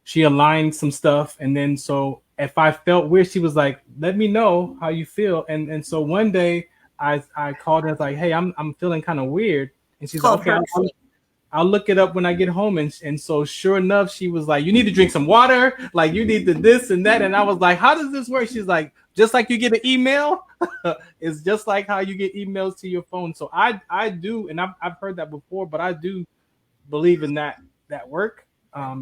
she aligned some stuff. And then so if I felt weird, she was like, let me know how you feel. And so one day I called her and was like, hey, I'm feeling kind of weird. And she's like, okay, I'll look it up when I get home. And so sure enough, she was like, you need to drink some water. Like you need to this and that. And I was like, how does this work? She's like, just like you get an email, it's just like how you get emails to your phone. So I do, and I've heard that before, but I do believe in that work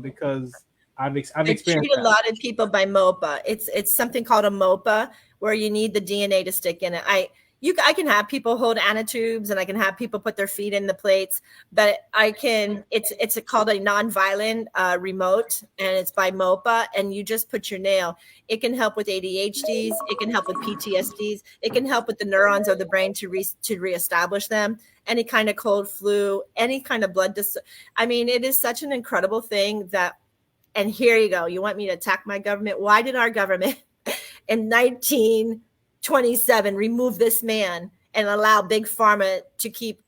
because I've experienced treat a lot of people by MOPA. It's something called a MOPA where you need the DNA to stick in it. I can have people hold nanotubes and I can have people put their feet in the plates, but it's called a non-violent remote, and it's by MOPA, and you just put your nail. It can help with ADHDs. It can help with PTSDs. It can help with the neurons of the brain to reestablish them. Any kind of cold flu, any kind of blood. I mean, it is such an incredible thing that, and here you go. You want me to attack my government? Why did our government in 1927 remove this man and allow Big Pharma to keep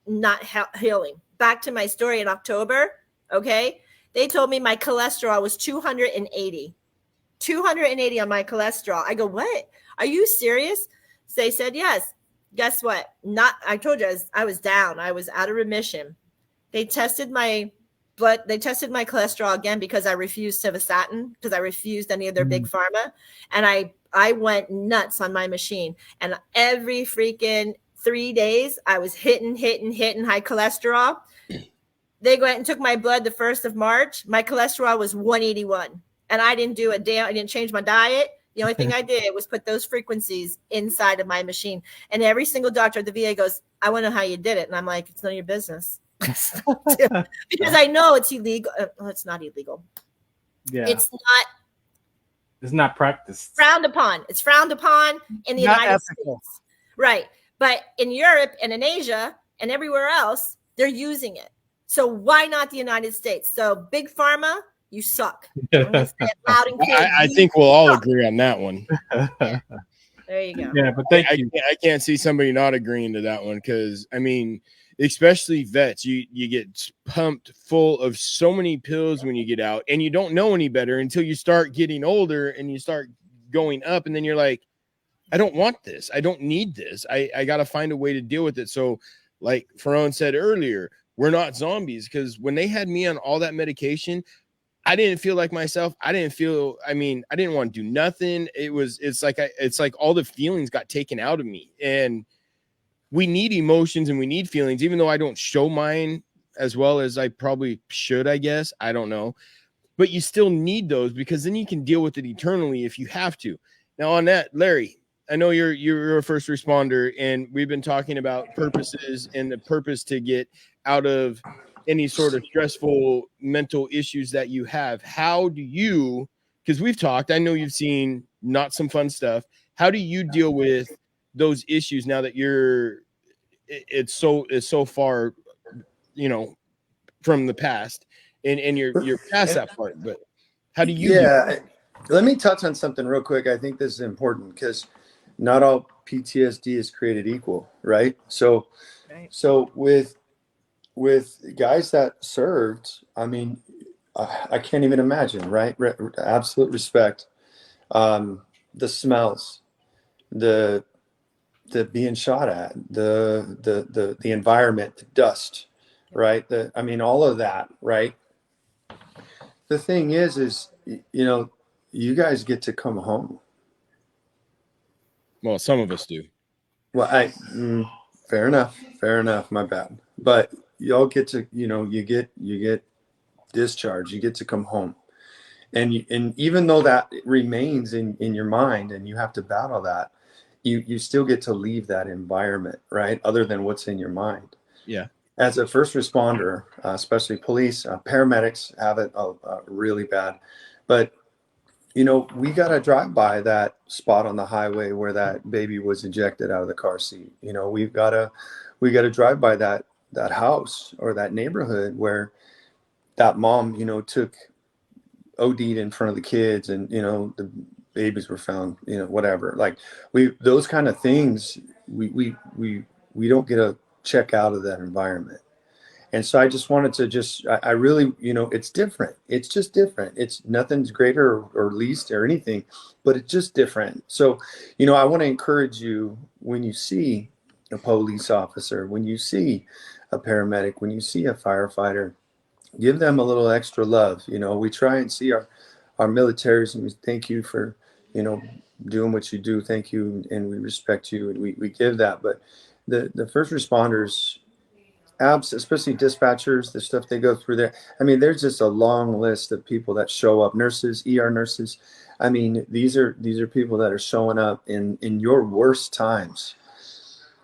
not healing? Back to my story in October, okay? They told me my cholesterol was 280 on my cholesterol. I go, what? Are you serious? So they said, yes. Guess what? I told you I was down. I was out of remission. They tested my blood. They tested my cholesterol again because I refused simvastatin, because I refused any of their Big Pharma. And I went nuts on my machine. And every freaking 3 days, I was hitting high cholesterol. They went and took my blood the 1st of March. My cholesterol was 181. And I didn't do a damn, I didn't change my diet. The only thing I did was put those frequencies inside of my machine. And every single doctor at the VA goes, I want to know how you did it. And I'm like, it's none of your business. Because I know it's illegal. It's not illegal. Yeah. It's not practiced. Frowned upon. It's frowned upon in the Not United ethical. States. Right. But in Europe and in Asia and everywhere else, they're using it. So why not the United States? So Big Pharma, you suck. I'm gonna say it loud and clear. I think we'll all agree on that one. There you go. Yeah, but thank you. I can't see somebody not agreeing to that one because, I mean, especially vets, you get pumped full of so many pills when you get out, and you don't know any better until you start getting older and you start going up, and then you're like, I don't want this. I don't need this. I got to find a way to deal with it. So like Ferron said earlier, we're not zombies, because when they had me on all that medication, I didn't feel like myself. I didn't want to do nothing. It's like all the feelings got taken out of me, and we need emotions and we need feelings, even though I don't show mine as well as I probably should, I guess. I don't know. But you still need those, because then you can deal with it eternally if you have to. Now on that, Larry, I know you're a first responder, and we've been talking about purposes and the purpose to get out of any sort of stressful mental issues that you have. How do you, because we've talked, I know you've seen not some fun stuff. How do you deal with those issues now that it's so far, from the past, and you're past that part, but how do you let me touch on something real quick. I think this is important because not all PTSD is created equal, right? So with guys that served, I mean, I can't even imagine, right? Absolute respect. The smells, the being shot at, the environment, the dust, right? All of that, right? The thing is, you guys get to come home. Well, some of us do. Well, fair enough. My bad. But y'all get to, you get discharged. You get to come home, and even though that remains in your mind, and you have to battle that, you still get to leave that environment, right? Other than what's in your mind. Yeah. As a first responder, especially police, paramedics have it really bad, but we got to drive by that spot on the highway where that baby was ejected out of the car seat. We got to drive by that house or that neighborhood where that mom, took OD'd in front of the kids, and, the babies were found, whatever. Like those kind of things, we don't get to check out of that environment. And so I just wanted to I really, it's different. It's just different. It's nothing's greater or least or anything, but it's just different. So, I want to encourage you, when you see a police officer, when you see a paramedic, when you see a firefighter, give them a little extra love. We try and see our militaries, and we thank you for, doing what you do. Thank you. And we respect you. And we give that. But the first responders, especially dispatchers, the stuff they go through there. There's just a long list of people that show up. Nurses, ER nurses. These are people that are showing up in your worst times,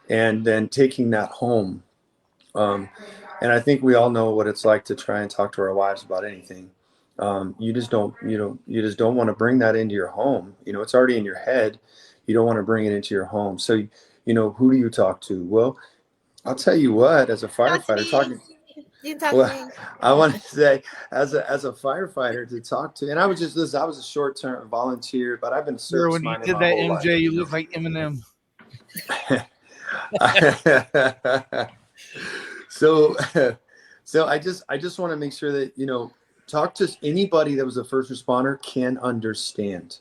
and then taking that home. And I think we all know what it's like to try and talk to our wives about anything. You just don't want to bring that into your home. It's already in your head. You don't want to bring it into your home. So, who do you talk to? Well, I'll tell you what, as a firefighter I want to say, as a firefighter to talk to, and I was a short-term volunteer, but I've been service when you minded did my that, whole MJ, life. you look like Eminem. So I just want to make sure that, talk to anybody that was a first responder can understand.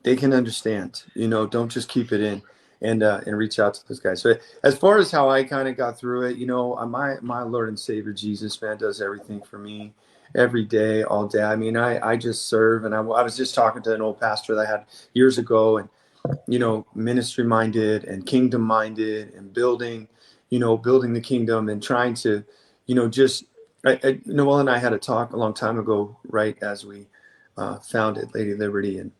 They can understand, don't just keep it in, and reach out to those guys. So as far as how I kind of got through it, my Lord and Savior, Jesus, man, does everything for me every day, all day. I just serve. And I was just talking to an old pastor that I had years ago, and, ministry minded and kingdom minded, and building the kingdom, and trying to, Noelle and I had a talk a long time ago, right as we founded Lady Liberty, and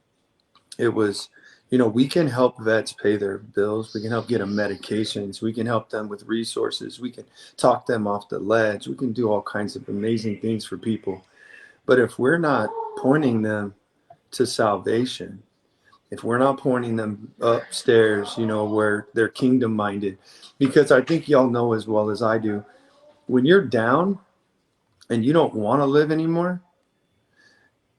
it was, we can help vets pay their bills. We can help get them medications. We can help them with resources. We can talk them off the ledge. We can do all kinds of amazing things for people. But if we're not pointing them to salvation, if we're not pointing them upstairs, where they're kingdom minded, because I think y'all know as well as I do, when you're down and you don't want to live anymore,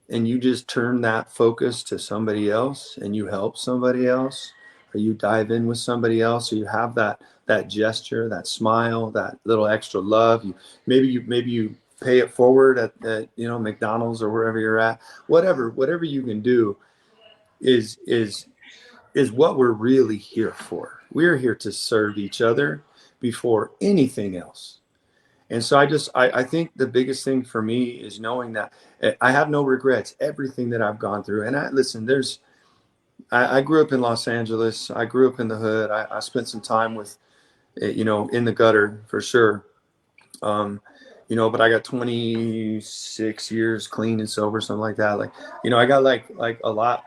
and you just turn that focus to somebody else and you help somebody else, or you dive in with somebody else, or you have that gesture, that smile, that little extra love, maybe you pay it forward at McDonald's or wherever you're at, whatever you can do is what we're really here for. We're here to serve each other before anything else. And so I think the biggest thing for me is knowing that I have no regrets, everything that I've gone through. And I grew up in Los Angeles. I grew up in the hood. I spent some time with, in the gutter for sure. But I got 26 years clean and sober, something like that. I got like a lot,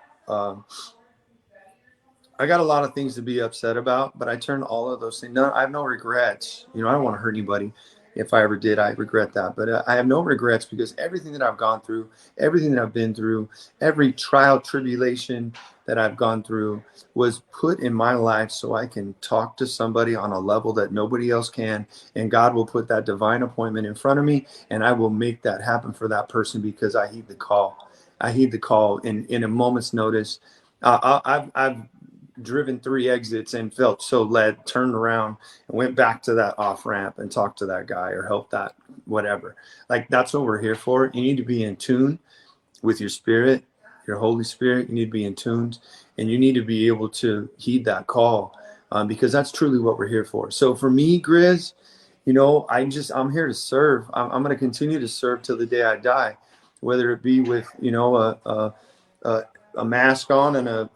I got a lot of things to be upset about, but I turned all of those things. I have no regrets. I don't want to hurt anybody. If I ever did, I regret that. But I have no regrets, because everything that I've gone through, everything that I've been through, every trial, tribulation that I've gone through was put in my life so I can talk to somebody on a level that nobody else can. And God will put that divine appointment in front of me, and I will make that happen for that person, because I heed the call. I heed the call in a moment's notice. I've driven 3 exits and felt so led, turned around and went back to that off ramp and talked to that guy or helped that whatever. That's what we're here for. You need to be in tune with your spirit, your Holy Spirit. You need to be in tune, and you need to be able to heed that call, because that's truly what we're here for. So for me, Grizz, I'm here to serve. I'm going to continue to serve till the day I die, whether it be with, a mask on and a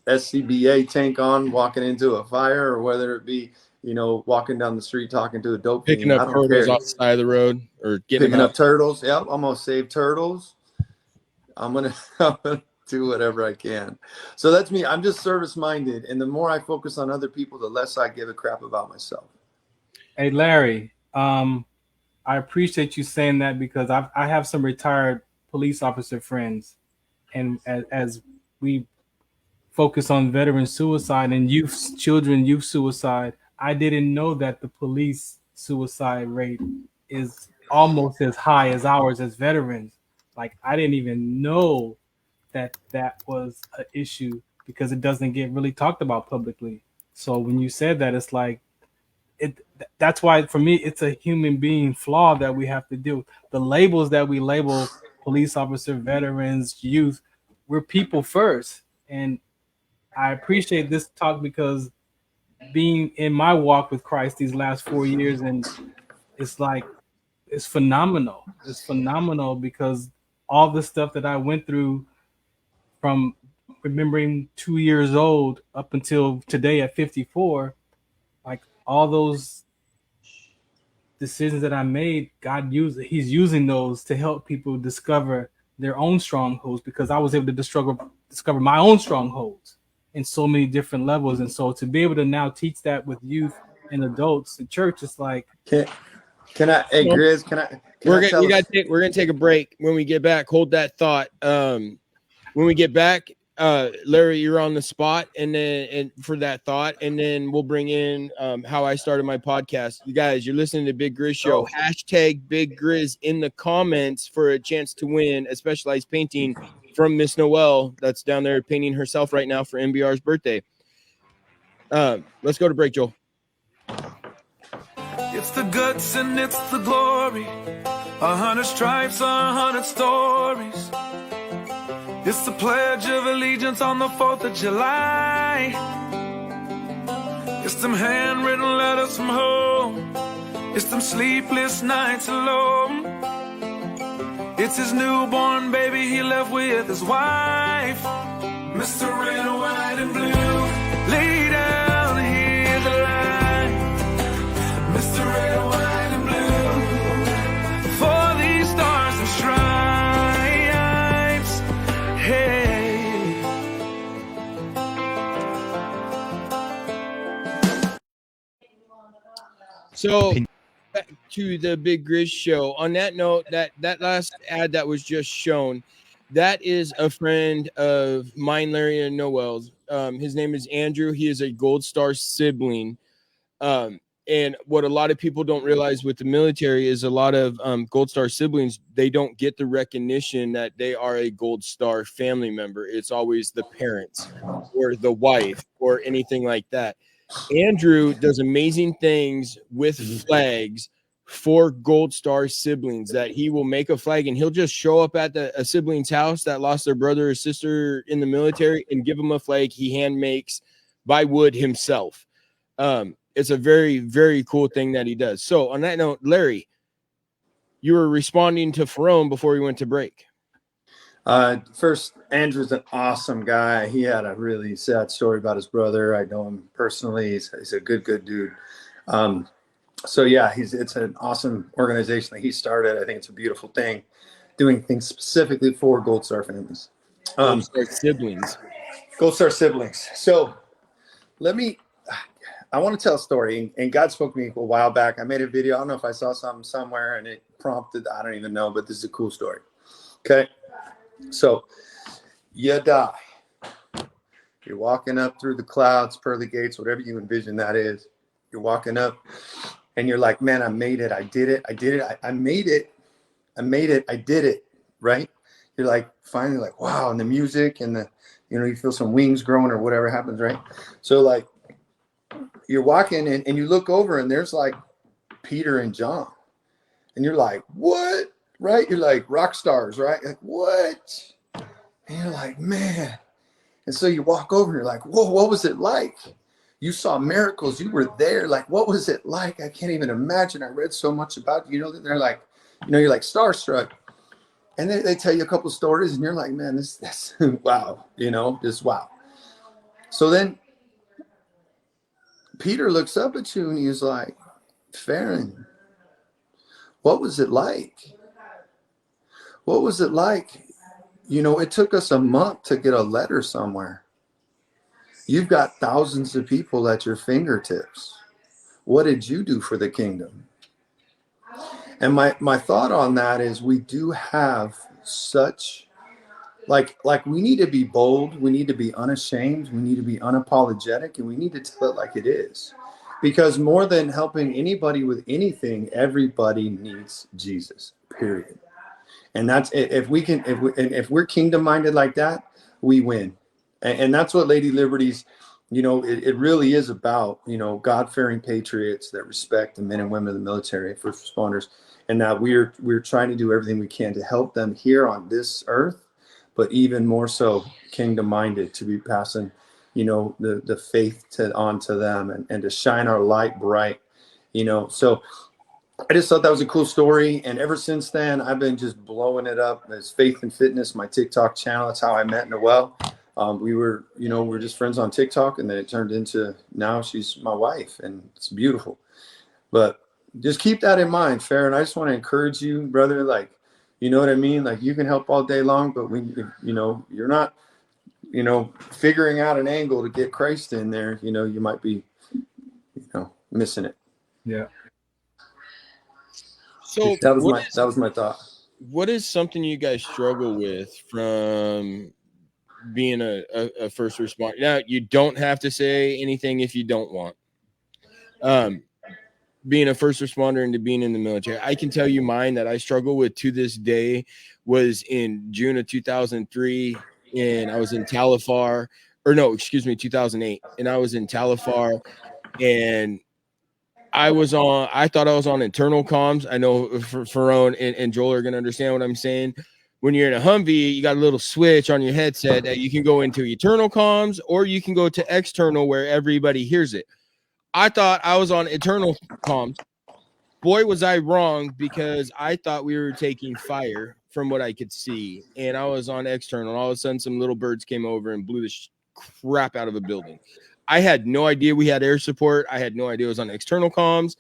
SCBA tank on, walking into a fire, or whether it be, walking down the street talking to a dope picking fiend. up turtles off the side of the road, or picking up turtles. Yep, I'm gonna save turtles. I'm gonna do whatever I can. So that's me. I'm just service minded, and the more I focus on other people, the less I give a crap about myself. Hey Larry, I appreciate you saying that, because I have some retired police officer friends, and as we focus on veteran suicide and youth suicide, I didn't know that the police suicide rate is almost as high as ours as veterans. I didn't even know that was an issue, because it doesn't get really talked about publicly. So when you said that, it's that's why for me it's a human being flaw that we have to do. The labels that we label police officer, veterans, youth, we're people first. And I appreciate this talk, because being in my walk with Christ these last 4 years, and it's phenomenal. It's phenomenal, because all the stuff that I went through, from remembering 2 years old up until today at 54, all those decisions that I made, He's using those to help people discover their own strongholds, because I was able to discover my own strongholds in so many different levels. And so to be able to now teach that with youth and adults in church, it's can I, hey Grizz, we're gonna take a break. When we get back, hold that thought. When we get back, Larry, you're on the spot, and for that thought, and then we'll bring in how I started my podcast. You guys, you're listening to Big Grizz Show. Hashtag Big Grizz in the comments for a chance to win a specialized painting from Miss Noelle, that's down there painting herself right now for MBR's birthday. Let's go to break, Joel. It's the guts and it's the glory. 100 stripes, 100 stories. It's the Pledge of Allegiance on the 4th of July. It's them handwritten letters from home. It's them sleepless nights alone. It's his newborn baby he left with his wife. Mr. Red, White, and Blue, lay down and hear the line. Mr. Red, White, and Blue, for these stars and stripes. So back to the Big Grizz Show. On that note, that last ad that was just shown, that is a friend of mine, Larry and Noelle's. His name is Andrew. He is a Gold Star sibling. And what a lot of people don't realize with the military is a lot of Gold Star siblings, they don't get the recognition that they are a Gold Star family member. It's always the parents or the wife or anything like that. Andrew does amazing things with flags for Gold Star siblings, that he will make a flag and he'll just show up at a sibling's house that lost their brother or sister in the military and give them a flag he hand makes by wood himself. It's a very, very cool thing that he does. So on that note, Larry, you were responding to Ferone before we went to break. First, Andrew's an awesome guy. He had a really sad story about his brother. I know him personally. He's a good dude. So yeah, it's an awesome organization that he started. I think it's a beautiful thing, doing things specifically for Gold Star families. Gold Star siblings. Gold Star siblings. So I want to tell a story, and God spoke to me a while back. I made a video. I don't know if I saw something somewhere and it prompted, I don't even know, but this is a cool story. Okay. So you die. You're walking up through the clouds, pearly gates, whatever you envision that is. You're walking up and you're like, man, I made it. I did it. I did it. I made it. I made it. I did it. Right. You're like, finally like, wow. And the music and you feel some wings growing or whatever happens. Right. So like you're walking and you look over and there's like Peter and John and you're like, what? Right. You're like rock stars, right? Like, what? And you're like, man. And so you walk over and you're like, whoa, what was it like? You saw miracles. You were there. Like, what was it like? I can't even imagine. I read so much about you. They're like, you're like starstruck. And they tell you a couple stories and you're like, man, this wow, just wow. So then Peter looks up at you and he's like, Farron, what was it like? What was it like? It took us a month to get a letter somewhere. You've got thousands of people at your fingertips. What did you do for the kingdom? And my thought on that is we do have such, like we need to be bold. We need to be unashamed. We need to be unapologetic. And we need to tell it like it is. Because more than helping anybody with anything, everybody needs Jesus, period. And that's if we're kingdom minded like that, we win. And that's what Lady Liberty's, it really is about, God-fearing patriots that respect the men and women of the military, first responders, and that we're trying to do everything we can to help them here on this earth, but even more so kingdom minded, to be passing, the faith on to them and to shine our light bright, So I just thought that was a cool story. And ever since then, I've been just blowing it up as Faith and Fitness, my TikTok channel. That's how I met Noelle. We were just friends on TikTok, and then it turned into now she's my wife, and it's beautiful. But just keep that in mind, Farron. I just want to encourage you, brother. Like, you know what I mean? Like, you can help all day long, but you're not, figuring out an angle to get Christ in there, you might be, missing it. Yeah. So that was my thought. What is something you guys struggle with from being a first responder? Now, you don't have to say anything if you don't want. Being a first responder into being in the military, I can tell you mine that I struggle with to this day was in June of 2003, and I was in 2008, and I was in Talifar, and I thought I was on internal comms. I know Ferone and Joel are going to understand what I'm saying. When you're in a Humvee, you got a little switch on your headset that you can go into internal comms, or you can go to external where everybody hears it. I thought I was on internal comms. Boy, was I wrong, because I thought we were taking fire from what I could see, and I was on external. All of a sudden, some little birds came over and blew the crap out of a building. I had no idea we had air support. I had no idea it was on external comms.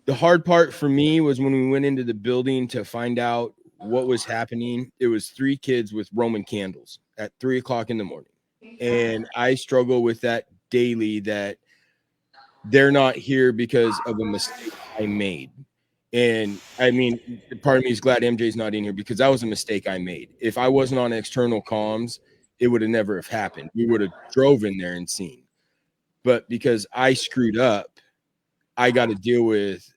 The hard part for me was when we went into the building to find out what was happening. It was 3 kids with Roman candles at 3:00 in the morning. And I struggle with that daily, that they're not here because of a mistake I made. And I mean, part of me is glad MJ's not in here because that was a mistake I made. If I wasn't on external comms, it would have never have happened. We would have drove in there and seen. But because I screwed up, I got to deal with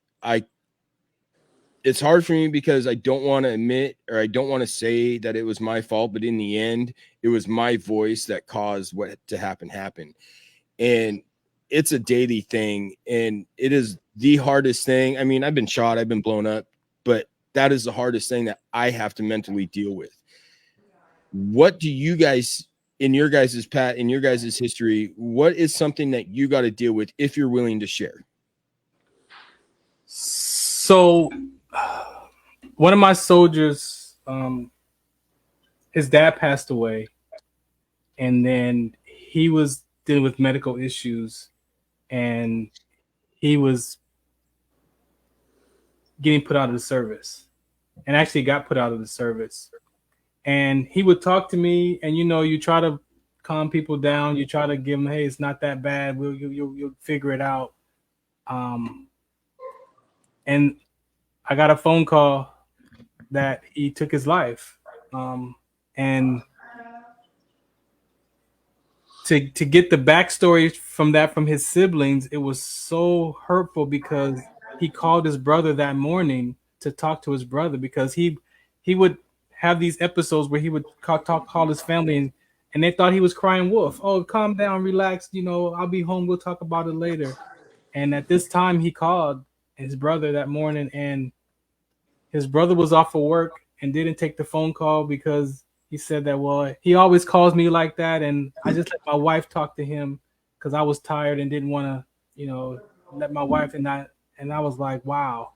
it's hard for me because I don't want to admit, or I don't want to say that it was my fault, but in the end, it was my voice that caused what to happen. And it's a daily thing, and it is the hardest thing. I mean, I've been shot, I've been blown up, but that is the hardest thing that I have to mentally deal with. What do you guys, in your guys' history, what is something that you got to deal with if you're willing to share? So one of my soldiers, his dad passed away, and then he was dealing with medical issues, and he was getting put out of the service, and actually got put out of the service. And he would talk to me, and you try to calm people down, you try to give them, hey, it's not that bad, you'll figure it out. And I got a phone call that he took his life. And to get the backstory from his siblings, it was so hurtful because he called his brother that morning to talk to his brother, because he would have these episodes where he would call his family, and they thought he was crying wolf. Oh, calm down, relax. I'll be home. We'll talk about it later. And at this time, he called his brother that morning, and his brother was off of work and didn't take the phone call because he said that, well, he always calls me like that, and I just let my wife talk to him because I was tired and didn't want to, let my wife, and I was like, wow.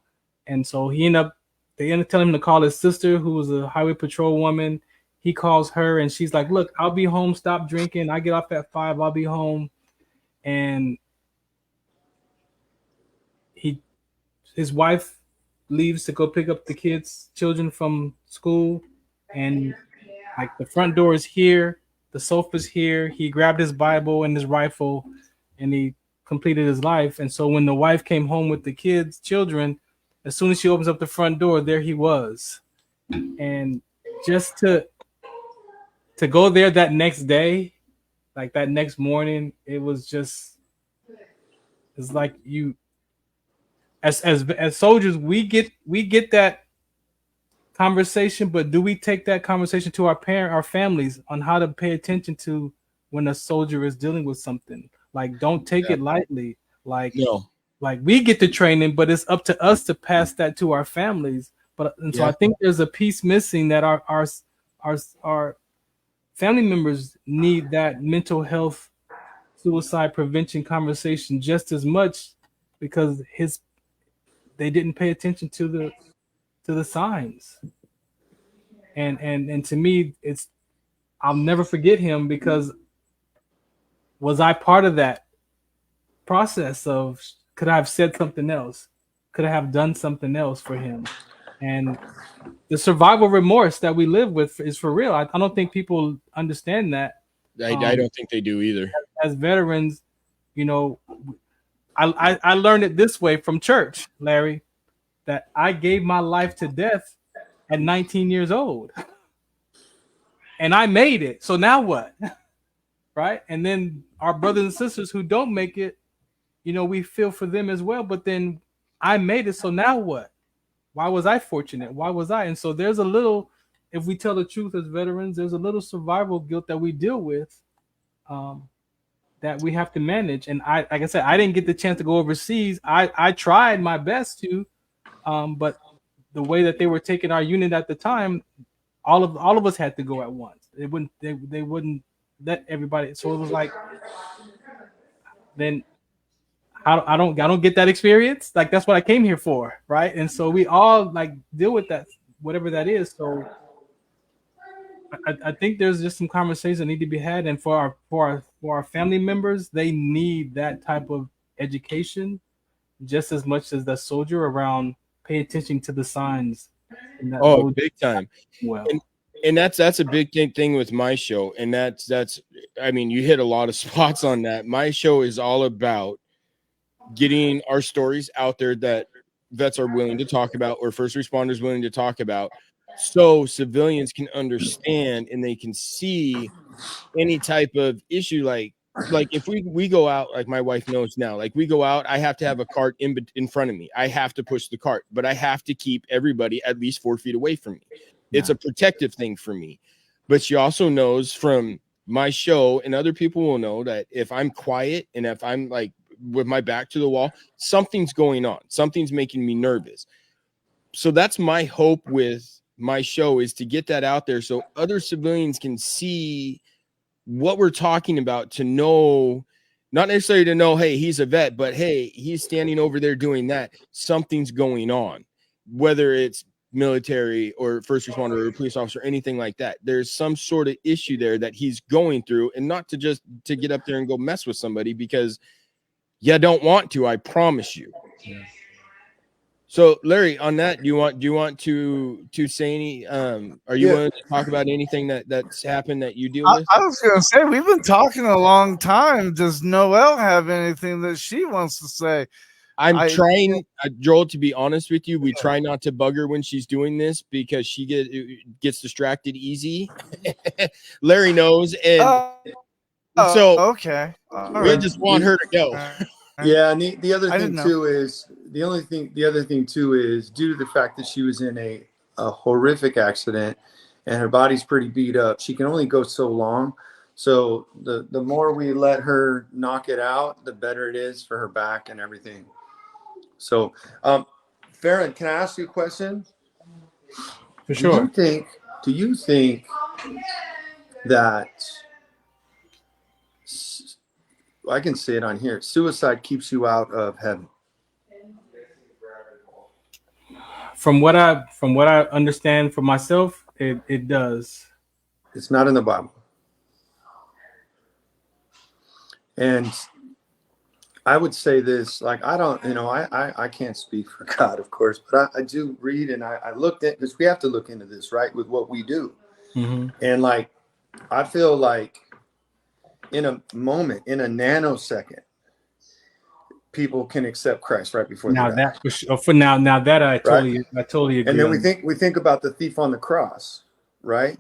And so they ended up telling him to call his sister, who was a highway patrol woman. He calls her, and she's like, look, I'll be home, stop drinking. I get off at 5, I'll be home. And his wife leaves to go pick up the children from school, and like the front door is here, the sofa's here. He grabbed his Bible and his rifle, and he completed his life. And so when the wife came home with the children, as soon as she opens up the front door, there he was. And just to go there that next day, like that next morning, it's like you, as soldiers, we get that conversation, but do we take that conversation to our families on how to pay attention to when a soldier is dealing with something? Like, don't take it lightly. Like, no. Like, we get the training, but it's up to us to pass that to our families. So I think there's a piece missing that our family members need, that mental health, suicide prevention conversation just as much, because they didn't pay attention to the signs. And to me, I'll never forget him, because was I part of that process of, could I have said something else? Could I have done something else for him? And the survival remorse that we live with is for real. I don't think people understand that. I don't think they do either. As veterans, I learned it this way from church, Larry, that I gave my life to death at 19 years old. And I made it. So now what? Right? And then our brothers and sisters who don't make it, we feel for them as well. But then I made it. So now what? Why was I fortunate? Why was I? And so there's a little, if we tell the truth as veterans, there's a little survival guilt that we deal with, that we have to manage. And like I said, I didn't get the chance to go overseas. I tried my best to, but the way that they were taking our unit at the time, all of us had to go at once. They wouldn't let everybody. So it was like, then I don't get that experience. Like, that's what I came here for, right? And so we all like deal with that, whatever that is. So I think there's just some conversations that need to be had, and for our family members, they need that type of education just as much as the soldier around. Pay attention to the signs. Big time. Well, and that's a big thing with my show, and that's I mean, you hit a lot of spots on that. My show is all about getting our stories out there that vets are willing to talk about or first responders willing to talk about, so civilians can understand and they can see any type of issue. Like if we go out, like my wife knows now, like we go out, I have to have a cart in front of me. I have to push the cart, but I have to keep everybody at least 4 feet away from me. It's a protective thing for me. But she also knows from my show, and other people will know, that if I'm quiet and if I'm like with my back to the wall, something's going on. Something's making me nervous. So that's my hope with my show, is to get that out there so other civilians can see what we're talking about, to know, not necessarily to know, hey, he's a vet, but hey, he's standing over there doing that. Something's going on, whether it's military or first responder or police officer, anything like that. There's some sort of issue there that he's going through, and not to just to get up there and go mess with somebody, because you don't want to, I promise you. Yeah. So Larry, on that, do you want to say any are you willing to talk about anything that's happened that you deal with? I was gonna say, we've been talking a long time. Does Noelle have anything that she wants to say? I'm trying, Joel, to be honest with you, we try not to bug her when she's doing this, because she gets distracted easy. Larry knows, and so okay, we just want her to go. Yeah, and the other thing too is the other thing too is, due to the fact that she was in a horrific accident and her body's pretty beat up, she can only go so long. So the more we let her knock it out, the better it is for her back and everything. So, Farron, can I ask you a question? For sure. Do you think that, I can say it on here, suicide keeps you out of heaven? From what I understand for myself, it does. It's not in the Bible. And I would say this, like, I don't, I can't speak for God, of course, but I do read, and I looked at, because we have to look into this, right, with what we do. Mm-hmm. And like, I feel like in a moment, in a nanosecond, people can accept Christ right before they die. Now that I totally agree. And then we think about the thief on the cross, right?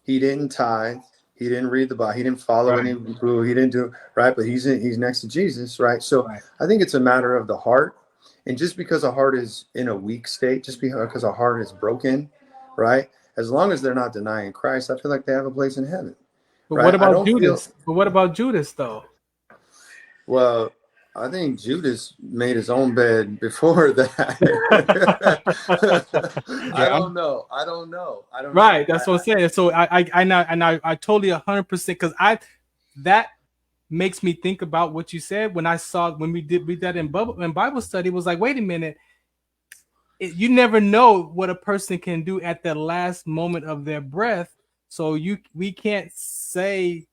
He didn't tithe, he didn't read the Bible, he didn't follow any rule, he didn't do right, but he's next to Jesus, right? So I think it's a matter of the heart. And just because a heart is in a weak state, just because a heart is broken, right? As long as they're not denying Christ, I feel like they have a place in heaven. But right? What about Judas? But what about Judas, though? Well, I think Judas made his own bed before that. I don't know. Right, that's what I'm saying. So I totally 100%, because that makes me think about what you said when we did read that in Bible study. It was like, wait a minute, you never know what a person can do at the last moment of their breath. So we can't say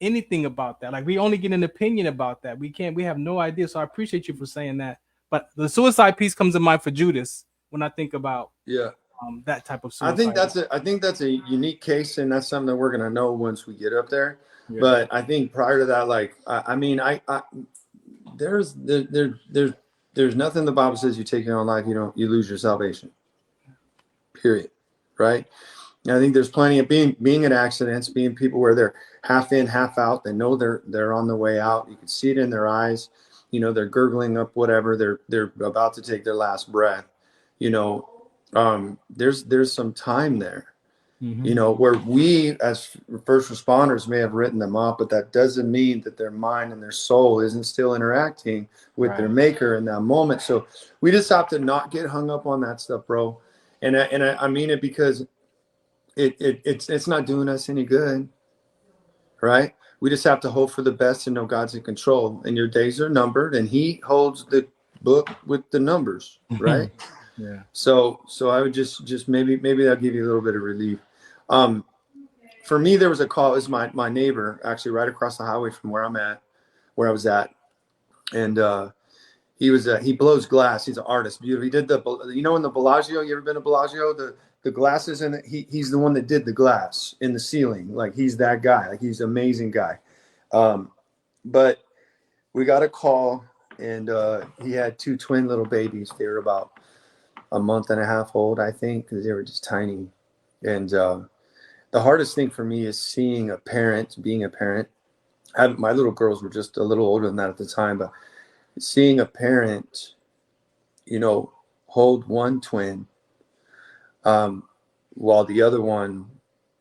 anything about that. Like, we only get an opinion about that. We have no idea. So I appreciate you for saying that. But the suicide piece comes to mind for Judas when I think about that type of suicide. I think that's a unique case, and that's something that we're gonna know once we get up there. Yeah. But I think prior to that, like there's nothing the Bible says you take your own life, you lose your salvation. Period. Right? I think there's plenty of being in accidents, being people where they're half in, half out. They know they're on the way out. You can see it in their eyes. They're gurgling up whatever. They're about to take their last breath. There's some time there. Mm-hmm. Where we as first responders may have written them off, but that doesn't mean that their mind and their soul isn't still interacting with their maker in that moment. So we just have to not get hung up on that stuff, bro. And I mean it, because it's not doing us any good, right? We just have to hope for the best and know God's in control, and your days are numbered, and He holds the book with the numbers, right? Yeah. So I would just maybe that'll give you a little bit of relief. For me, there was a call. It was my neighbor, actually, right across the highway from where I was at, and he blows glass. He's an artist, beautiful. He did in the Bellagio. You ever been to Bellagio? The glasses, and he's the one that did the glass in the ceiling. Like, he's that guy. Like, he's an amazing guy. But we got a call, and he had 2 twin little babies. They were about a month and a half old, I think, because they were just tiny. And the hardest thing for me is seeing a parent, being a parent. My little girls were just a little older than that at the time, but seeing a parent, hold one twin, while the other one,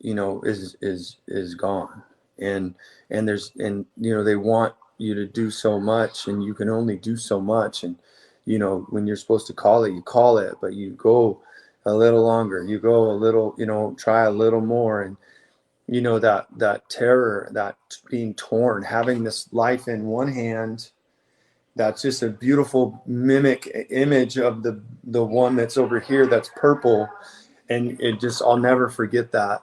is gone, and they want you to do so much, and you can only do so much, and when you're supposed to call it, you call it, but you go a little longer, you go a little, try a little more, and that terror, that being torn, having this life in one hand. That's just a beautiful mimic image of the one that's over here that's purple. And I'll never forget that.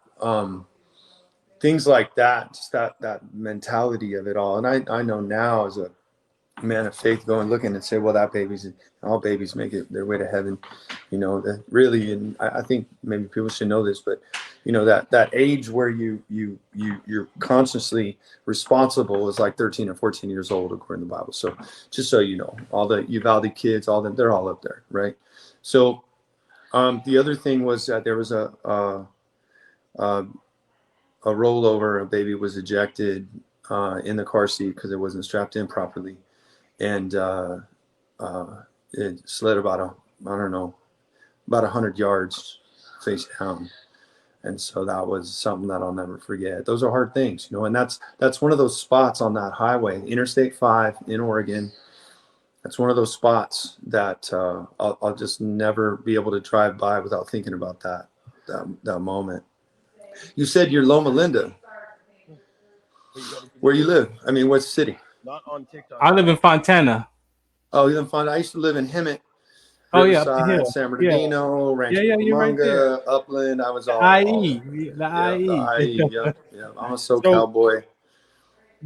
Things like that, just that mentality of it all. And I know now as a man of faith, go and looking and say, well, all babies make it their way to heaven, that really. And I think maybe people should know this, but that age where you're consciously responsible is like 13 or 14 years old, according to the Bible. So just so you know, all the Uvalde kids, they're all up there, right? So the other thing was that there was a rollover. A baby was ejected in the car seat because it wasn't strapped in properly, and it slid about 100 yards face down. And so that was something that I'll never forget. Those are hard things, and that's one of those spots on that highway, Interstate 5 in Oregon. That's one of those spots that I'll just never be able to drive by without thinking about that moment. You said you're Loma Linda. Where you live? I mean, what city? Not on TikTok. I live in Fontana. Oh, you live in Fontana. I used to live in Hemet. Oh, yeah, Riverside, San Bernardino, Rancho Cucamonga, right, Upland. I was all IE. The IE. Yeah. I'm a SoCal boy.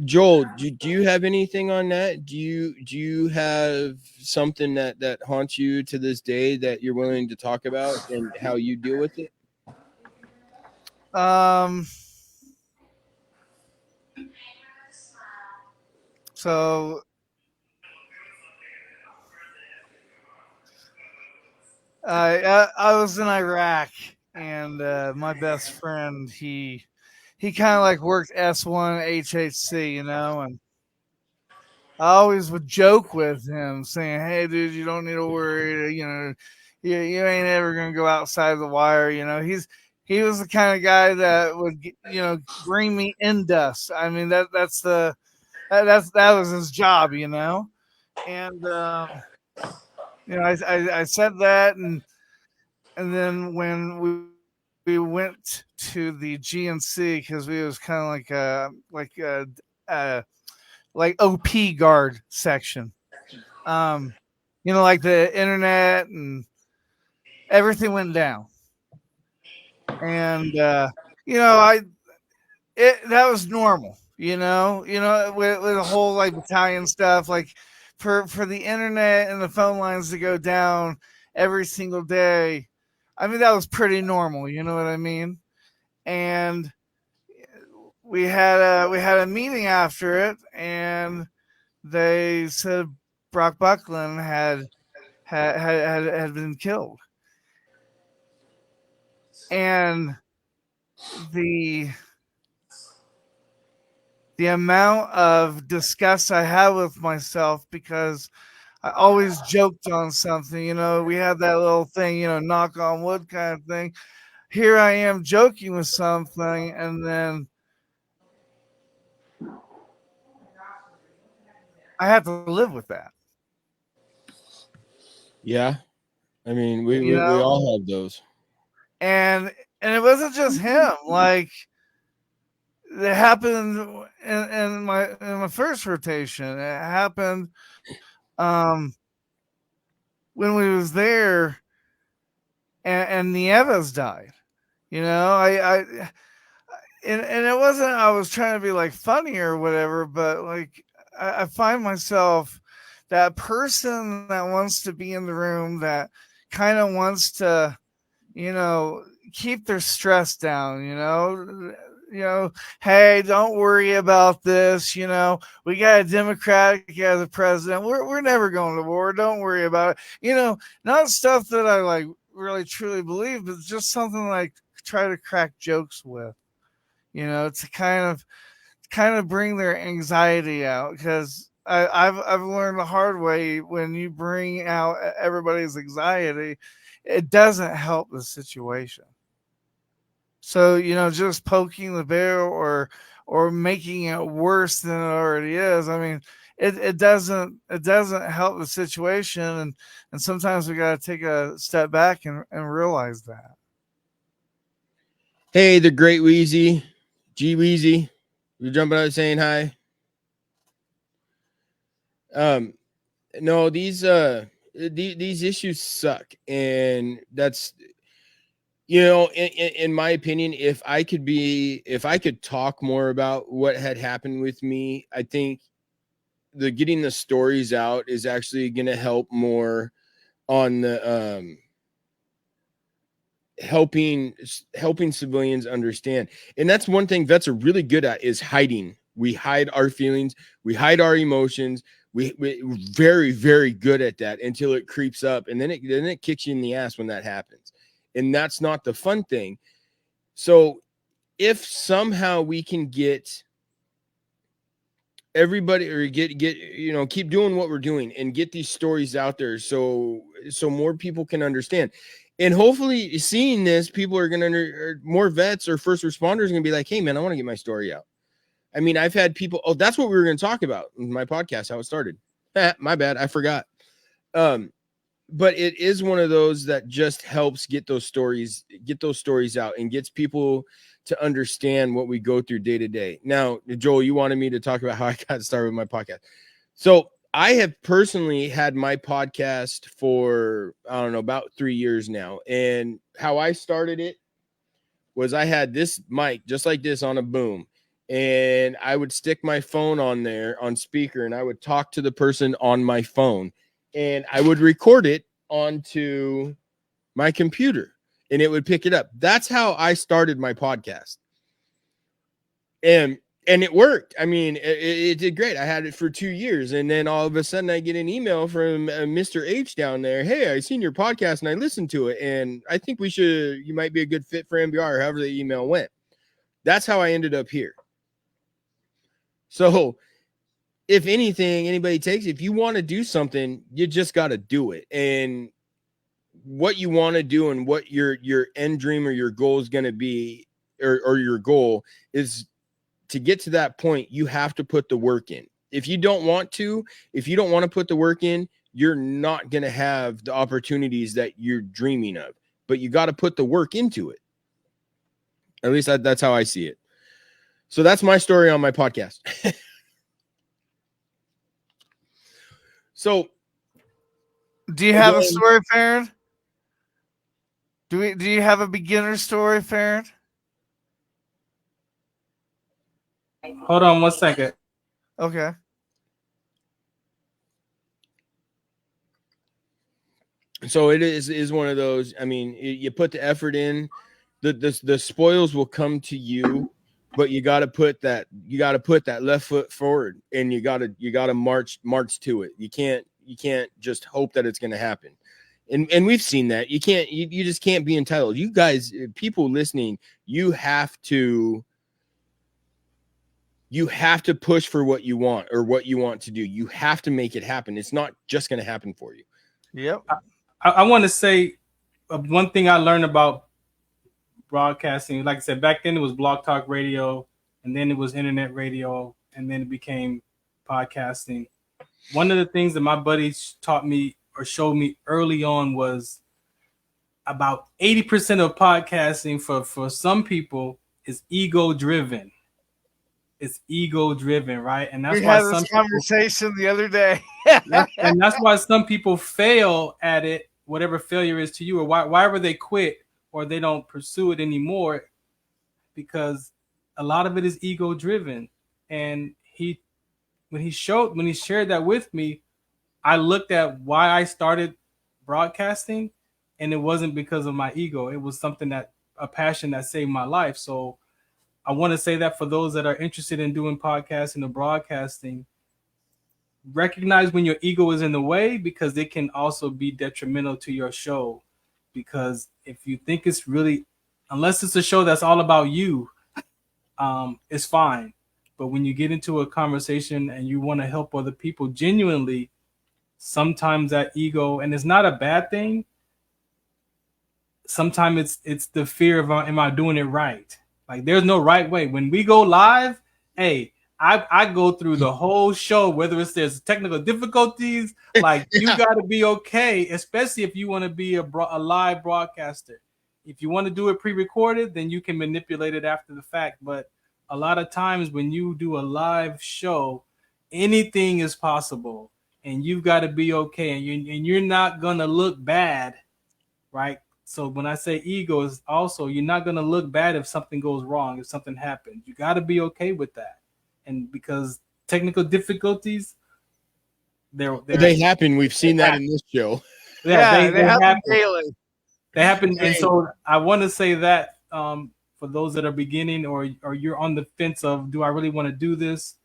Joel, do you have anything on that? Do you have something that haunts you to this day that you're willing to talk about and how you deal with it? So I was in Iraq, and my best friend, he kind of like worked S1 HHC, and I always would joke with him saying, hey dude, you don't need to worry, you ain't ever gonna go outside the wire. He was the kind of guy that would bring me in dust. I mean, that was his job, and I said that, and then when we went to the GNC, because we was kind of like OP guard section, like the internet and everything went down, and that was normal, with the whole like battalion stuff, like for the internet and the phone lines to go down every single day. I mean, that was pretty normal, you know what I mean? And we had a meeting after it, and they said Brock Buckland had been killed. And the amount of disgust I had with myself, because I always joked on something, we had that little thing, knock on wood kind of thing. Here I am joking with something, and then I have to live with that. Yeah. I mean, we all have those. And it wasn't just him. Like, it happened in my first rotation. It happened when we was there, and Nieves died. And it wasn't I was trying to be like funny or whatever, but like I find myself that person that wants to be in the room, that kind of wants to, keep their stress down, hey, don't worry about this. We got a Democratic as a president. We're never going to war. Don't worry about it. Not stuff that I like really truly believe, but just something like try to crack jokes with, to kind of bring their anxiety out, because I've learned the hard way, when you bring out everybody's anxiety, it doesn't help the situation. So, just poking the bear or making it worse than it already is. I mean, it doesn't help the situation, and sometimes we got to take a step back and realize that. Hey, the great Wheezy, G Wheezy, you're jumping out saying hi. No, these issues suck, and that's, in my opinion, if I could talk more about what had happened with me, I think getting the stories out is actually going to help more on the helping civilians understand. And that's one thing vets are really good at, is hiding. We hide our feelings, we hide our emotions. We're very, very good at that until it creeps up, and then it kicks you in the ass when that happens. And that's not the fun thing. So if somehow we can get everybody, or get keep doing what we're doing and get these stories out there, so more people can understand. And hopefully seeing this, people are going to, more vets or first responders are going to be like, hey man, I want to get my story out. I mean, I've had people, that's what we were going to talk about in my podcast, how it started. My bad, I forgot. But it is one of those that just helps get those stories out and gets people to understand what we go through day to day. Now, Joel, you wanted me to talk about how I got started with my podcast. So I have personally had my podcast for, I don't know, about 3 years now. And how I started it was I had this mic just like this on a boom. And I would stick my phone on there on speaker, and I would talk to the person on my phone, and I would record it onto my computer, and it would pick it up. That's how I started my podcast. And it worked. I mean, it did great. I had it for 2 years, and then all of a sudden I get an email from Mr. H down there. Hey, I seen your podcast and I listened to it, and I think you might be a good fit for MBR, however the email went. That's how I ended up here. So if anything, anybody takes, if you want to do something, you just got to do it. And what you want to do and what your end dream or your goal is going to be, or your goal is to get to that point, you have to put the work in. If you don't want to put the work in, you're not going to have the opportunities that you're dreaming of, but you got to put the work into it. At least that's how I see it. So that's my story on my podcast. So, do you have a story, Farron? Do you have a beginner story, Farron? Hold on 1 second. Okay. So it is one of those. I mean, you put the effort in, the spoils will come to you, but you got to put that left foot forward, and you got to march to it. You can't just hope that it's going to happen. And we've seen that. You just can't be entitled. You guys, people listening, you have to push for what you want, or what you want to do. You have to make it happen. It's not just going to happen for you. Yep. I want to say one thing I learned about broadcasting. Like I said, back then it was Blog Talk Radio, and then it was internet radio, and then it became podcasting. One of the things that my buddies taught me or showed me early on was about 80% of podcasting for some people is ego driven. It's ego driven, right? And that's why we had this conversation the other day. and that's why some people fail at it, whatever failure is to you, or why ever they quit or they don't pursue it anymore, because a lot of it is ego driven. And when he shared that with me, I looked at why I started broadcasting, and it wasn't because of my ego. It was a passion that saved my life. So I want to say that for those that are interested in doing podcasting or broadcasting, recognize when your ego is in the way, because it can also be detrimental to your show. Because if you think it's really, unless it's a show that's all about you, it's fine. But when you get into a conversation and you want to help other people genuinely, sometimes that ego, and it's not a bad thing. Sometimes it's the fear of, am I doing it right? Like, there's no right way. When we go live, hey, I go through the whole show, whether there's technical difficulties, like you got to be okay, especially if you want to be a live broadcaster. If you want to do it pre-recorded, then you can manipulate it after the fact. But a lot of times when you do a live show, anything is possible, and you've got to be okay, and you're not gonna look bad, right? So when I say ego, is also you're not gonna look bad if something goes wrong, if something happens. You got to be okay with that. And because technical difficulties, they happen. We've seen that in this show. Yeah, they happen daily. They happen, and so I want to say that for those that are beginning, or you're on the fence of, do I really want to do this?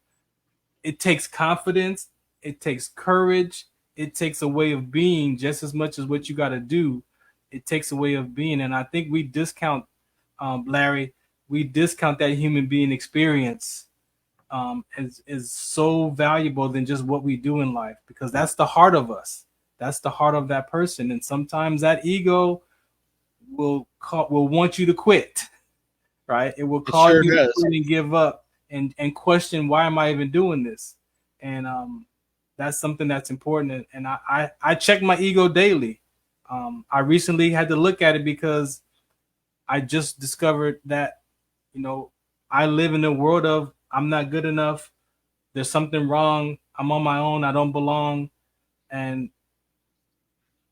It takes confidence. It takes courage. It takes a way of being just as much as what you got to do. It takes a way of being, and I think we discount, Larry. We discount that human being experience. Is so valuable than just what we do in life, because that's the heart of us. That's the heart of that person. And sometimes that ego will want you to quit, right? It will cause you to quit and give up and question, why am I even doing this? And that's something that's important. And I check my ego daily. I recently had to look at it because I just discovered that, I live in a world of, I'm not good enough. There's something wrong. I'm on my own. I don't belong. And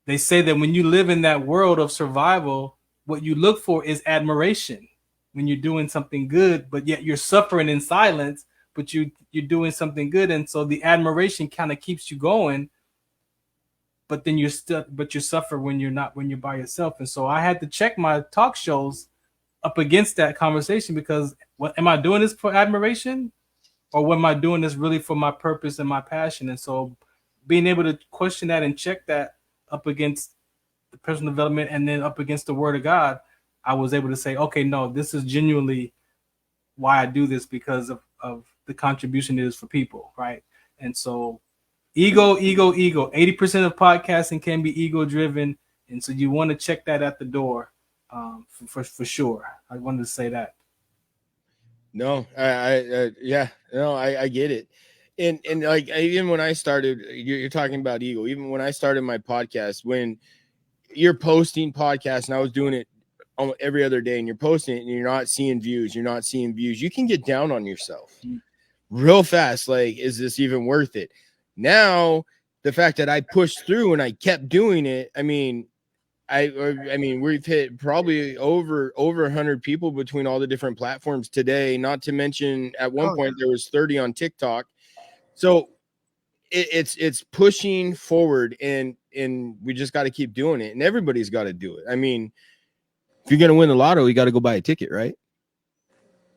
they say that when you live in that world of survival, what you look for is admiration when you're doing something good, but yet you're suffering in silence, but you're doing something good. And so the admiration kind of keeps you going, but then you suffer when you're by yourself. And so I had to check my talk shows up against that conversation, because am I doing this for admiration, or am I doing this really for my purpose and my passion? And so being able to question that and check that up against the personal development and then up against the Word of God, I was able to say, okay, no, this is genuinely why I do this, because of the contribution it is for people, right? And so ego. 80% of podcasting can be ego driven, and so you want to check that at the door. For sure. I wanted to say that. No, I get it. And like, even when I started, you're talking about ego. Even when I started my podcast, when you're posting podcasts, and I was doing it almost every other day, and you're posting it and you're not seeing views, you can get down on yourself real fast. Like, is this even worth it? Now, the fact that I pushed through and I kept doing it, I mean, we've hit probably over 100 people between all the different platforms today, not to mention at one point there was 30 on TikTok. So it's pushing forward, and we just got to keep doing it, and everybody's got to do it. I mean, if you're going to win the lotto, you got to go buy a ticket, right?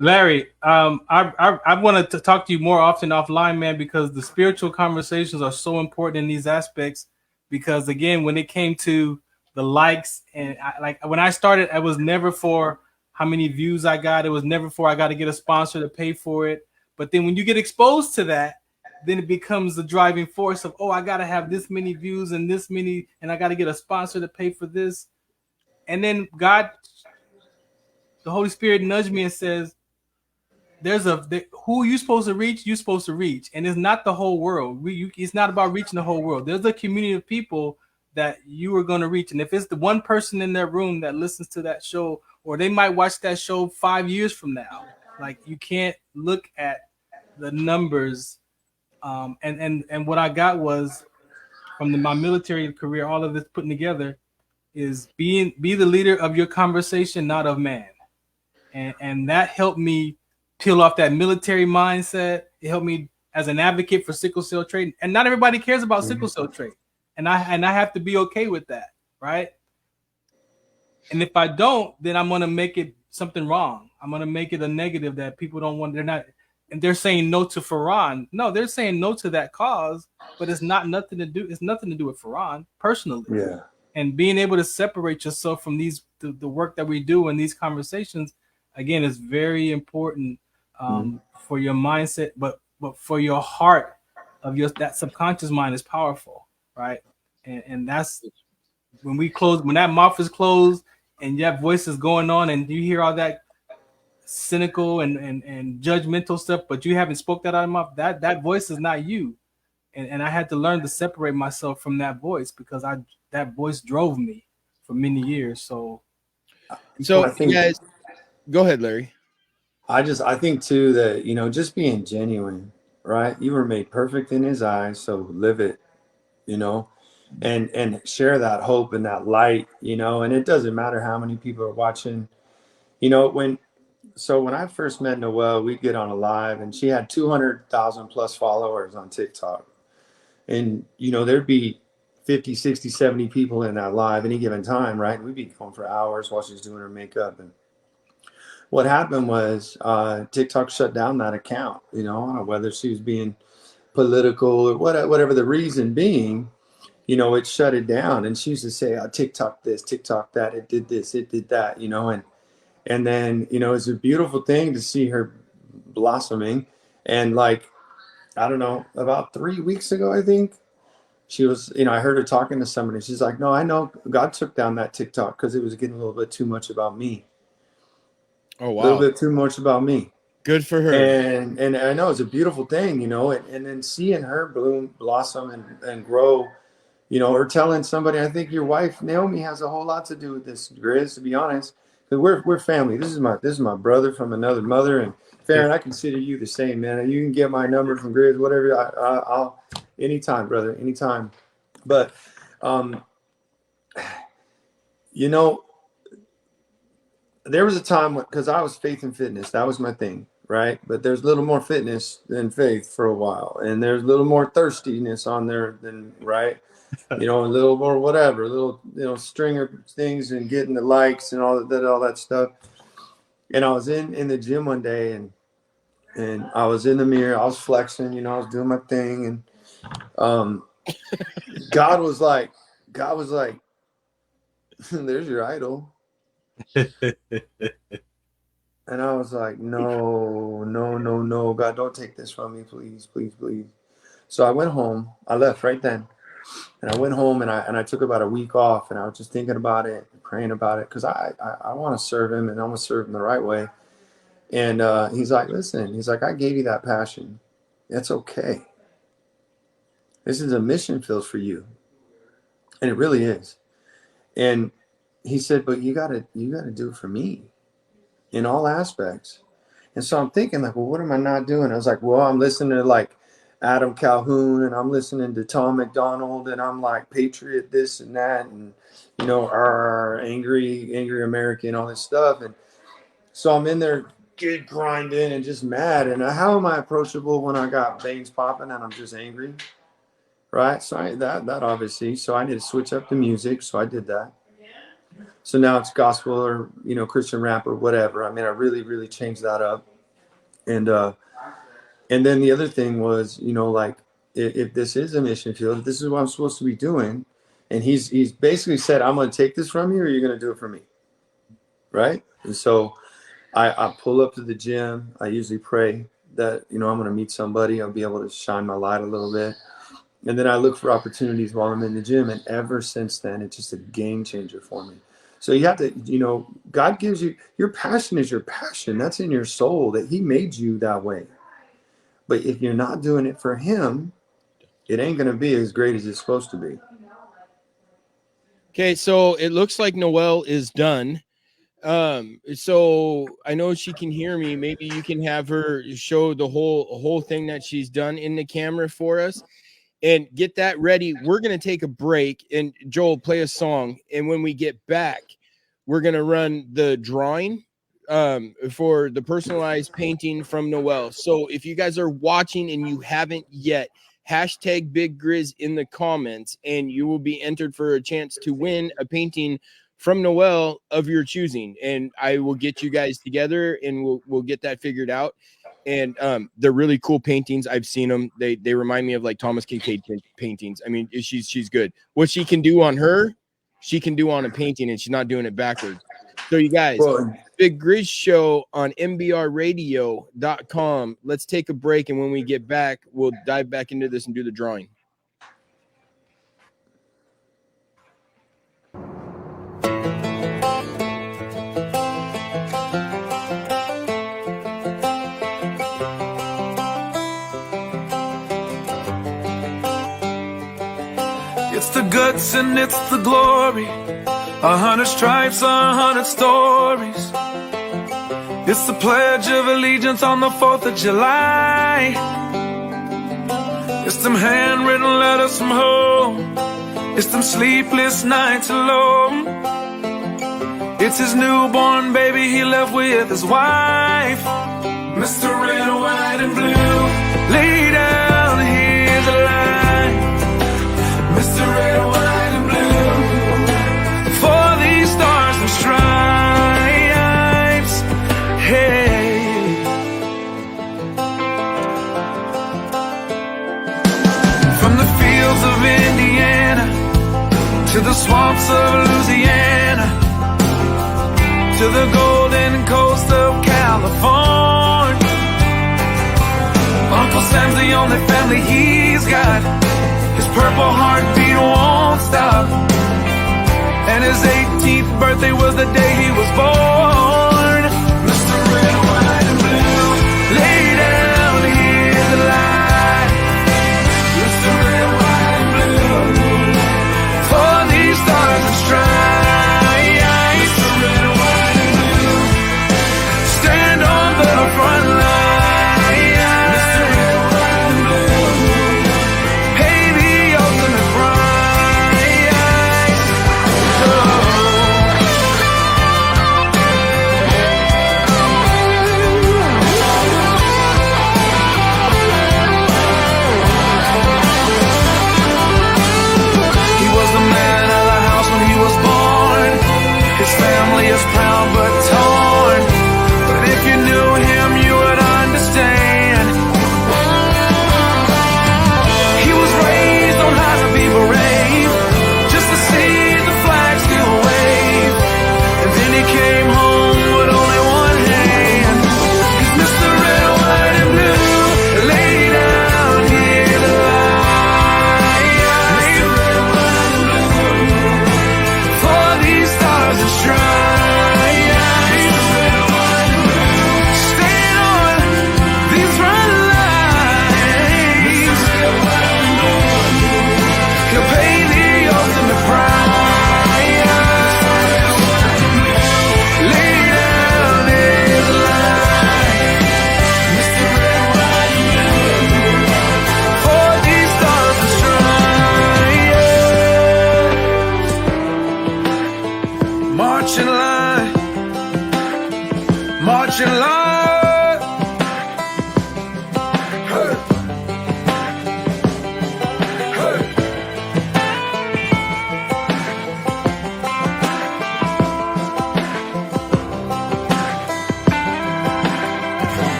Larry, I wanted to talk to you more often offline, man, because the spiritual conversations are so important in these aspects. Because again, when it came to the likes, and when I started, it was never for how many views I got. It was never for I got to get a sponsor to pay for it. But then when you get exposed to that, then it becomes the driving force of, I got to have this many views and this many, and I got to get a sponsor to pay for this. And then God, the Holy Spirit nudged me and says, who you supposed to reach, you're supposed to reach. And it's not the whole world. It's not about reaching the whole world. There's a community of people that you are going to reach. And if it's the one person in their room that listens to that show, or they might watch that show 5 years from now, like, you can't look at the numbers. And what I got was from my military career, all of this putting together is be the leader of your conversation, not of man. And that helped me peel off that military mindset. It helped me as an advocate for sickle cell trait. And not everybody cares about sickle cell trait. And I have to be okay with that, right? And if I don't, then I'm going to make it something wrong. I'm gonna make it a negative that people don't want. They're not, and they're saying no to Farhan. No, they're saying no to that cause, but it's nothing to do. It's nothing to do with Farhan personally. Yeah. And being able to separate yourself from the work that we do and these conversations, again, is very important for your mindset, but for your heart that subconscious mind is powerful, right? And that's when that mouth is closed and that voice is going on and you hear all that cynical and judgmental stuff, but you haven't spoke that out of mouth, that voice is not you. And I had to learn to separate myself from that voice because that voice drove me for many years. So I think, guys, go ahead, Larry. I think too that, just being genuine, right? You were made perfect in his eyes, so live it, and share that hope and that light, and it doesn't matter how many people are watching, when I first met Noelle, we'd get on a live and she had 200,000 plus followers on TikTok. And, there'd be 50, 60, 70 people in that live any given time, right? We'd be going for hours while she's doing her makeup. And what happened was TikTok shut down that account, whether she was being political or whatever the reason being, it shut it down. And she used to say, TikTok this, TikTok that, it did this, it did that, and then, it's a beautiful thing to see her blossoming. And I don't know, about 3 weeks ago, I think she was, I heard her talking to somebody. She's like, no, I know God took down that TikTok because it was getting a little bit too much about me. Oh, wow. A little bit too much about me. Good for her. And I know it's a beautiful thing, and then seeing her blossom and grow, or telling somebody, I think your wife, Naomi, has a whole lot to do with this, Grizz, to be honest. Because we're family. This is my brother from another mother, and Farron, I consider you the same, man. You can get my number from Grizz, whatever. I'll anytime, brother, anytime. But there was a time because I was faith and fitness. That was my thing, right? But there's a little more fitness than faith for a while, and there's a little more thirstiness on there than right. A little more whatever, a little, stringer things and getting the likes and all that stuff. And I was in the gym one day and I was in the mirror, I was flexing, I was doing my thing. And God was like, there's your idol. And I was like, no, God, don't take this from me, please, please, please. So I went home. I left right then. And I went home and I took about a week off and I was just thinking about it, praying about it, because I want to serve him and I want to serve him the right way. And he's like, listen, I gave you that passion. That's okay. This is a mission field for you. And it really is. And he said, but you gotta do it for me in all aspects. And so I'm thinking well, what am I not doing? I was like, well, I'm listening to Adam Calhoun and I'm listening to Tom McDonald and I'm Patriot this and that and angry American, all this stuff. And so I'm in there grinding and just mad. And how am I approachable when I got veins popping and I'm just angry? Right. So that obviously, so I need to switch up the music. So I did that. So now it's gospel or, Christian rap or whatever. I mean, I really, really changed that up. And then the other thing was, if this is a mission field, if this is what I'm supposed to be doing, and he's basically said, I'm going to take this from you or you're going to do it for me. Right. And so I pull up to the gym. I usually pray that, I'm going to meet somebody. I'll be able to shine my light a little bit. And then I look for opportunities while I'm in the gym. And ever since then, it's just a game changer for me. So you have to, God gives you, your passion is your passion. That's in your soul that he made you that way. But if you're not doing it for him, it ain't going to be as great as it's supposed to be. Okay, so it looks like Noelle is done. So I know she can hear me. Maybe you can have her show the whole thing that she's done in the camera for us and get that ready. We're going to take a break and Joel, play a song. And when we get back, we're going to run the drawing for the personalized painting from Noelle. So if you guys are watching and you haven't yet, hashtag Big Grizz in the comments and you will be entered for a chance to win a painting from Noelle of your choosing, and I will get you guys together and we'll get that figured out. And they're really cool paintings. I've seen them. They remind me of like Thomas Kincaid paintings. I mean, she's good. What she can do on her, she can do on a painting, and she's not doing it backwards. So you guys, Big Grizz Show on MBRADIO.com. Let's take a break, and when we get back, we'll dive back into this and do the drawing. It's the guts and it's the glory. 100 stripes, 100 stories. It's the Pledge of Allegiance on the 4th of July. It's them handwritten letters from home. It's them sleepless nights alone. It's his newborn baby he left with his wife. Mr. Red, White, and Blue, lay down, here's the line. Mr. Red, White, and Blue, for these stars and stripes. Hey, from the fields of Indiana to the swamps of Louisiana to the golden coast of California, Uncle Sam's the only family he's got. His purple heartbeat won't stop, and his 18th birthday was the day he was born. Mr. Red, White, and Blue, lay down, here's the line. Mr. Red, White, and Blue, for these stars and stripes. Mr. Red, White, and Blue, stand on the front line. Mr. Red, White, and Blue, pay the ultimate price. Oh. He was the man of the house when he was born. His family is proud but torn. But if you knew him, you would understand. He was raised on how to be brave, just to see the flag still wave. And then he came home with only one hand. He's Mr. Red, White, and Blue, lay down here to lie. Mr. Red, White, and Blue, for these stars and stripes. Mr. Red, White, and Blue, stand on these front lines. Mr. Red, White, and Blue, he'll pay the ultimate price. Lay down his life. Mr. Red, White, and Blue, for these stars and stripes. March in line, march in line. Hey. Hey.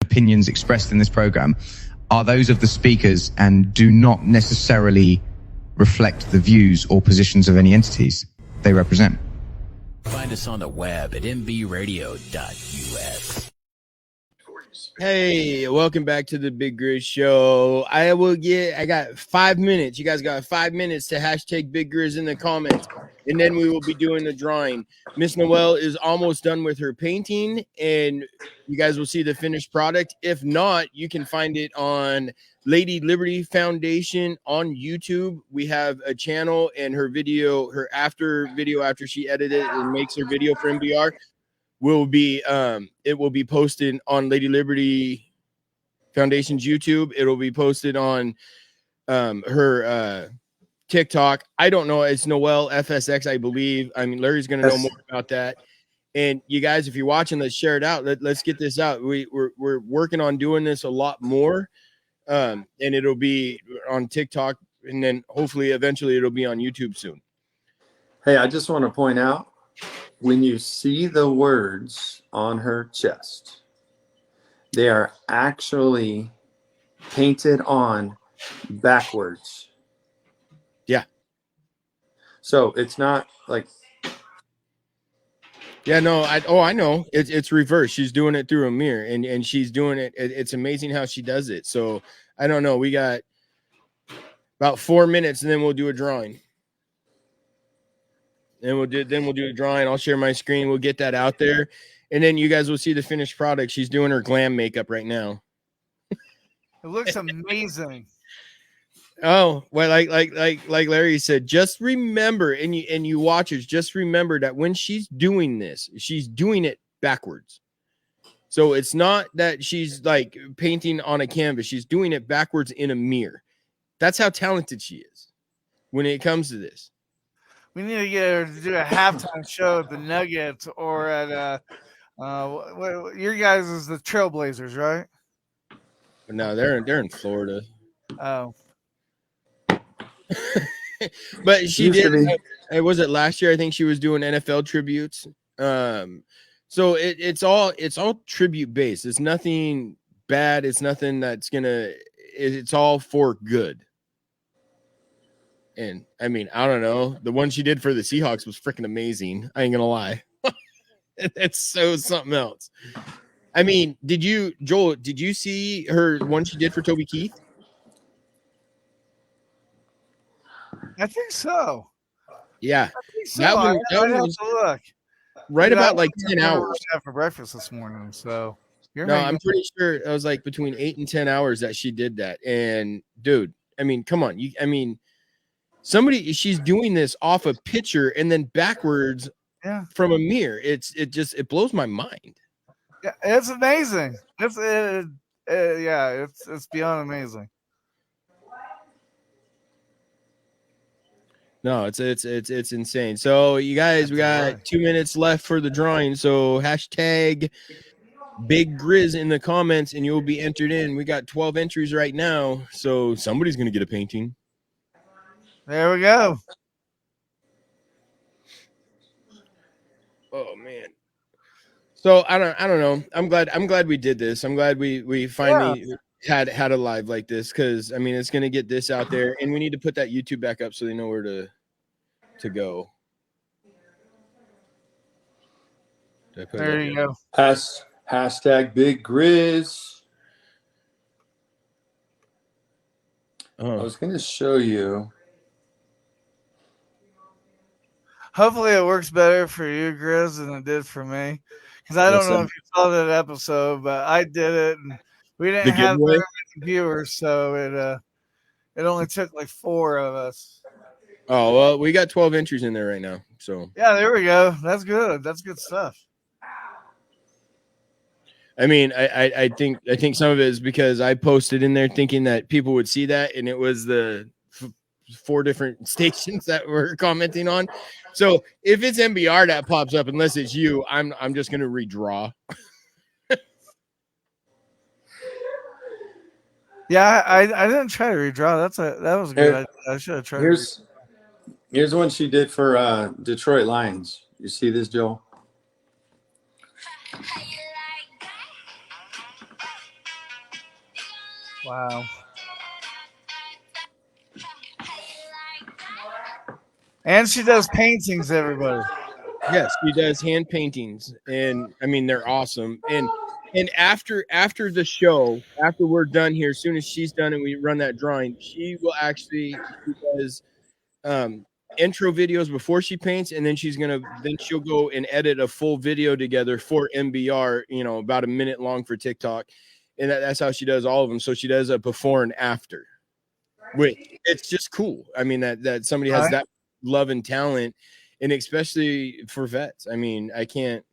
Opinions expressed in this program are those of the speakers and do not necessarily reflect the views or positions of any entities they represent. Find us on the web at MBRADIO.us. Hey, welcome back to the Big Grizz Show. I got 5 minutes. You guys got 5 minutes to hashtag Big Grizz in the comments, and then we will be doing the drawing. Miss Noelle is almost done with her painting, and you guys will see the finished product. If not, you can find it on Lady Liberty Foundation on YouTube. We have a channel, and her video, after she edited it and makes her video for MBR, will be it will be posted on Lady Liberty Foundation's YouTube. It'll be posted on her TikTok. I don't know. It's Noelle FSX, I believe. I mean, Larry's going to know more about that. And you guys, if you're watching, let's share it out. Let's get this out. We're working on doing this a lot more. And it'll be on TikTok and then hopefully eventually it'll be on YouTube soon. Hey, I just want to point out, when you see the words on her chest, they are actually painted on backwards. Yeah. So it's not like. Yeah, no, I know. It's reverse. She's doing it through a mirror, and she's doing it. It's amazing how she does it. So I don't know. We got about 4 minutes, and then we'll do a drawing. And we'll do a drawing. I'll share my screen. We'll get that out there, and then you guys will see the finished product. She's doing her glam makeup right now. It looks amazing. Oh, well, like Larry said, just remember, and you watchers, just remember that when she's doing this, she's doing it backwards. So it's not that she's like painting on a canvas. She's doing it backwards in a mirror. That's how talented she is when it comes to this. We need to get her to do a halftime show at the Nuggets or at your guys is the Trailblazers, right? No, they're in Florida. Oh. But she did. Was it last year? I think she was doing NFL tributes. So it's all tribute based. It's nothing bad. It's nothing that's gonna. It's all for good. And I mean, I don't know. The one she did for the Seahawks was freaking amazing. I ain't gonna lie. It's so something else. I mean, Joel? Did you see her one she did for Toby Keith? I think so. Yeah, I think so. that one I'd have was to look. right Dude, about like 10 hours after breakfast this morning. So I'm pretty sure it was like between 8 and 10 hours that she did that. And dude, I mean, come on, she's doing this off a picture and then backwards from a mirror. It blows my mind. Yeah, it's amazing. It's beyond amazing. No, it's insane. So you guys, we got 2 minutes left for the drawing. So hashtag Big Grizz in the comments and you'll be entered in. We got 12 entries right now. So somebody's going to get a painting. There we go. Oh man. So I don't know. I'm glad we did this. I'm glad we finally had a live like this, because I mean it's gonna get this out there, and we need to put that YouTube back up so they know where to go. There you go. Hashtag Big Grizz. I was gonna show you. Hopefully it works better for you, Grizz, than it did for me. Because I don't know if you saw that episode, but I did it, and we didn't have very many viewers, so it only took like 4 of us. Oh well, we got 12 entries in there right now. So yeah, there we go. That's good. That's good stuff. I mean, I think some of it is because I posted in there thinking that people would see that, and it was the 4 different stations that were commenting on. So if it's MBR that pops up, unless it's you, I'm just gonna redraw. Yeah, I didn't try to redraw. That was good. I should have tried. Here's one she did for Detroit Lions. You see this, Joel? Wow. And she does paintings, everybody. Yes, she does hand paintings, and I mean they're awesome. And after the show, after we're done here, as soon as she's done and we run that drawing, she does intro videos before she paints, and then she'll go and edit a full video together for MBR, about a minute long for TikTok, and that's how she does all of them. So she does a before and after. Wait, it's just cool. I mean that somebody has that love and talent, and especially for vets. I mean, I can't.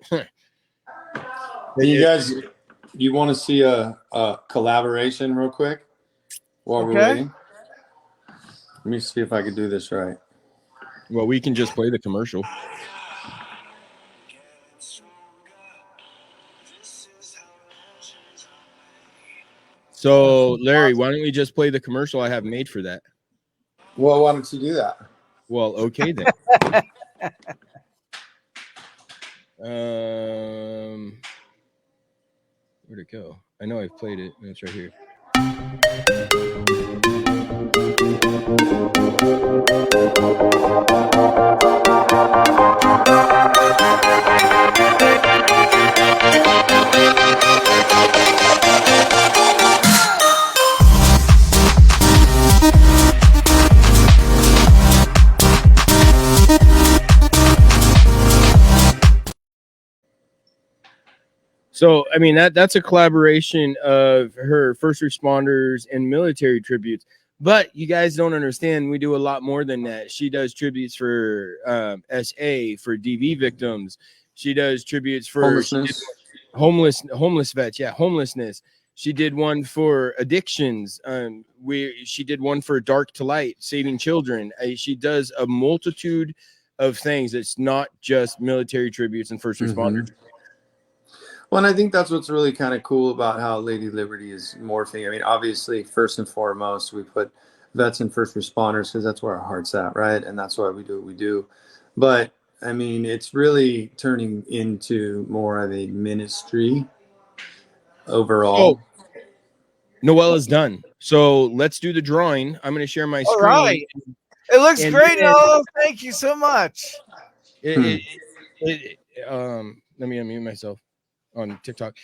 You guys, you want to see a collaboration real quick while we're waiting? Let me see if I can do this right. Well, we can just play the commercial. So, Larry, why don't we just play the commercial I have made for that? Well, why don't you do that? Well, okay then. Where'd it go? I know I've played it. It's right here. So, I mean, that's a collaboration of her first responders and military tributes. But you guys don't understand. We do a lot more than that. She does tributes for SA, for DV victims. She does tributes for homeless vets. Yeah, homelessness. She did one for addictions. She did one for Dark to Light, saving children. She does a multitude of things. It's not just military tributes and first responders. Well, and I think that's what's really kind of cool about how Lady Liberty is morphing. I mean, obviously, first and foremost, we put vets and first responders because that's where our heart's at, right? And that's why we do what we do. But, I mean, it's really turning into more of a ministry overall. Oh, Noelle is done. So let's do the drawing. I'm going to share my screen. All right. It looks great, Noelle. Thank you so much. Let me unmute myself on TikTok.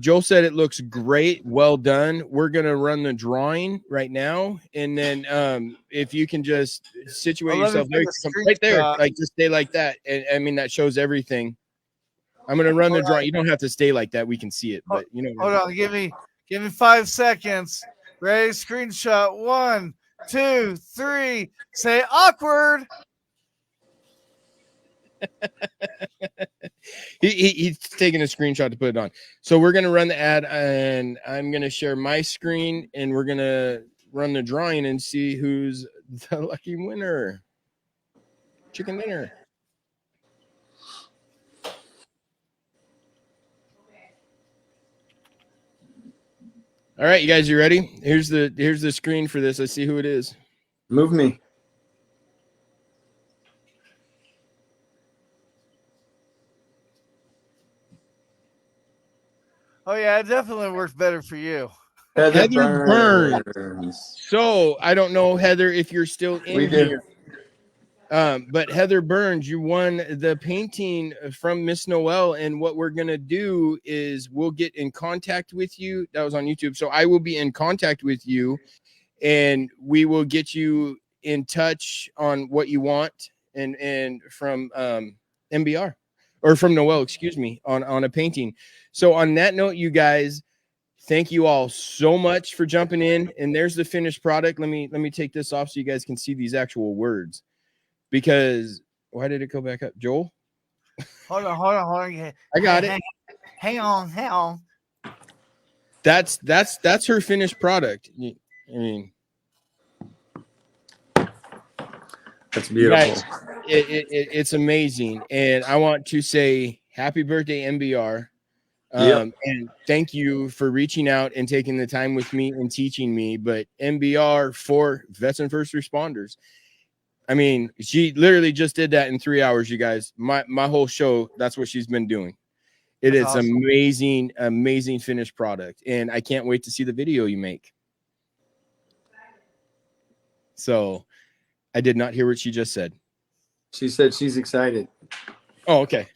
Joel said it looks great. Well done. We're going to run the drawing right now. And then if you can just situate yourself right there, like just stay like that. And I mean, that shows everything. I'm going to run the drawing. You don't have to stay like that. We can see it, but you know. Hold on. Give me 5 seconds. Ready? Screenshot. 1, 2, 3. Say awkward. He's taking a screenshot to put it on. So we're going to run the ad, and I'm going to share my screen, and we're going to run the drawing and see who's the lucky winner. Chicken dinner. All right, you guys, you ready? Here's the screen for this. Let's see who it is. Move me. Oh, yeah, it definitely works better for you. Heather Burns. So I don't know, Heather, if you're still in here. But Heather Burns, you won the painting from Miss Noelle. And what we're going to do is we'll get in contact with you. That was on YouTube. So I will be in contact with you and we will get you in touch on what you want and from MBR or from Noelle, excuse me, on a painting. So on that note, you guys, thank you all so much for jumping in. And there's the finished product. Let me take this off so you guys can see these actual words. Because why did it go back up, Joel? Hold on. I got it. Hang on. That's her finished product. I mean, that's beautiful. Guys, it's amazing, and I want to say happy birthday, MBR. And thank you for reaching out and taking the time with me and teaching me. But MBR for vets and first responders. I mean, she literally just did that in 3 hours, you guys. My whole show, that's what she's been doing. It is awesome. Amazing finished product. And I can't wait to see the video you make. So I did not hear what she just said. She said she's excited. Oh, okay.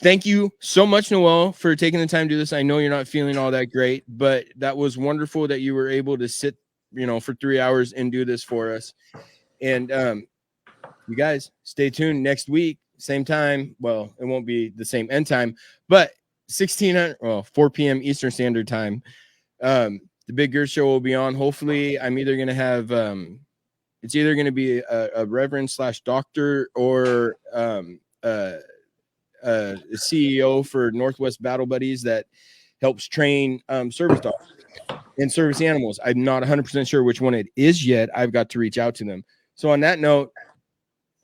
Thank you so much, Noelle, for taking the time to do this. I know you're not feeling all that great, but that was wonderful that you were able to sit, for 3 hours and do this for us. And you guys stay tuned next week, same time. Well, it won't be the same end time, but 4 p.m. Eastern Standard Time. The Big Grizz Show will be on. Hopefully, I'm either going to have it's either going to be a reverend / doctor or a CEO for Northwest Battle Buddies that helps train service dogs and service animals. I'm not 100% sure which one it is yet. I've got to reach out to them. So on that note,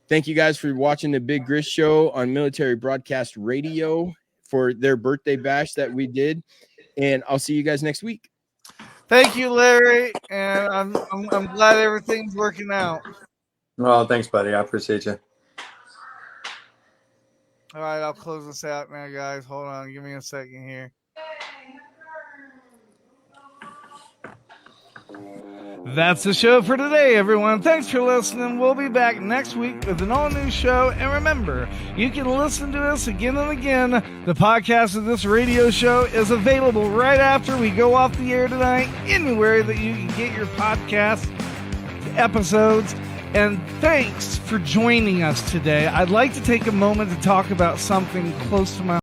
thank you guys for watching the Big Grizz Show on Military Broadcast Radio for their birthday bash that we did. And I'll see you guys next week. Thank you, Larry, and I'm glad everything's working out. Well, thanks, buddy. I appreciate you. All right, I'll close this out now, guys. Hold on, give me a second here. That's the show for today, everyone. Thanks for listening. We'll be back next week with an all-new show. And remember, you can listen to us again and again. The podcast of this radio show is available right after we go off the air tonight, anywhere that you can get your podcast episodes. And thanks for joining us today. I'd like to take a moment to talk about something close to my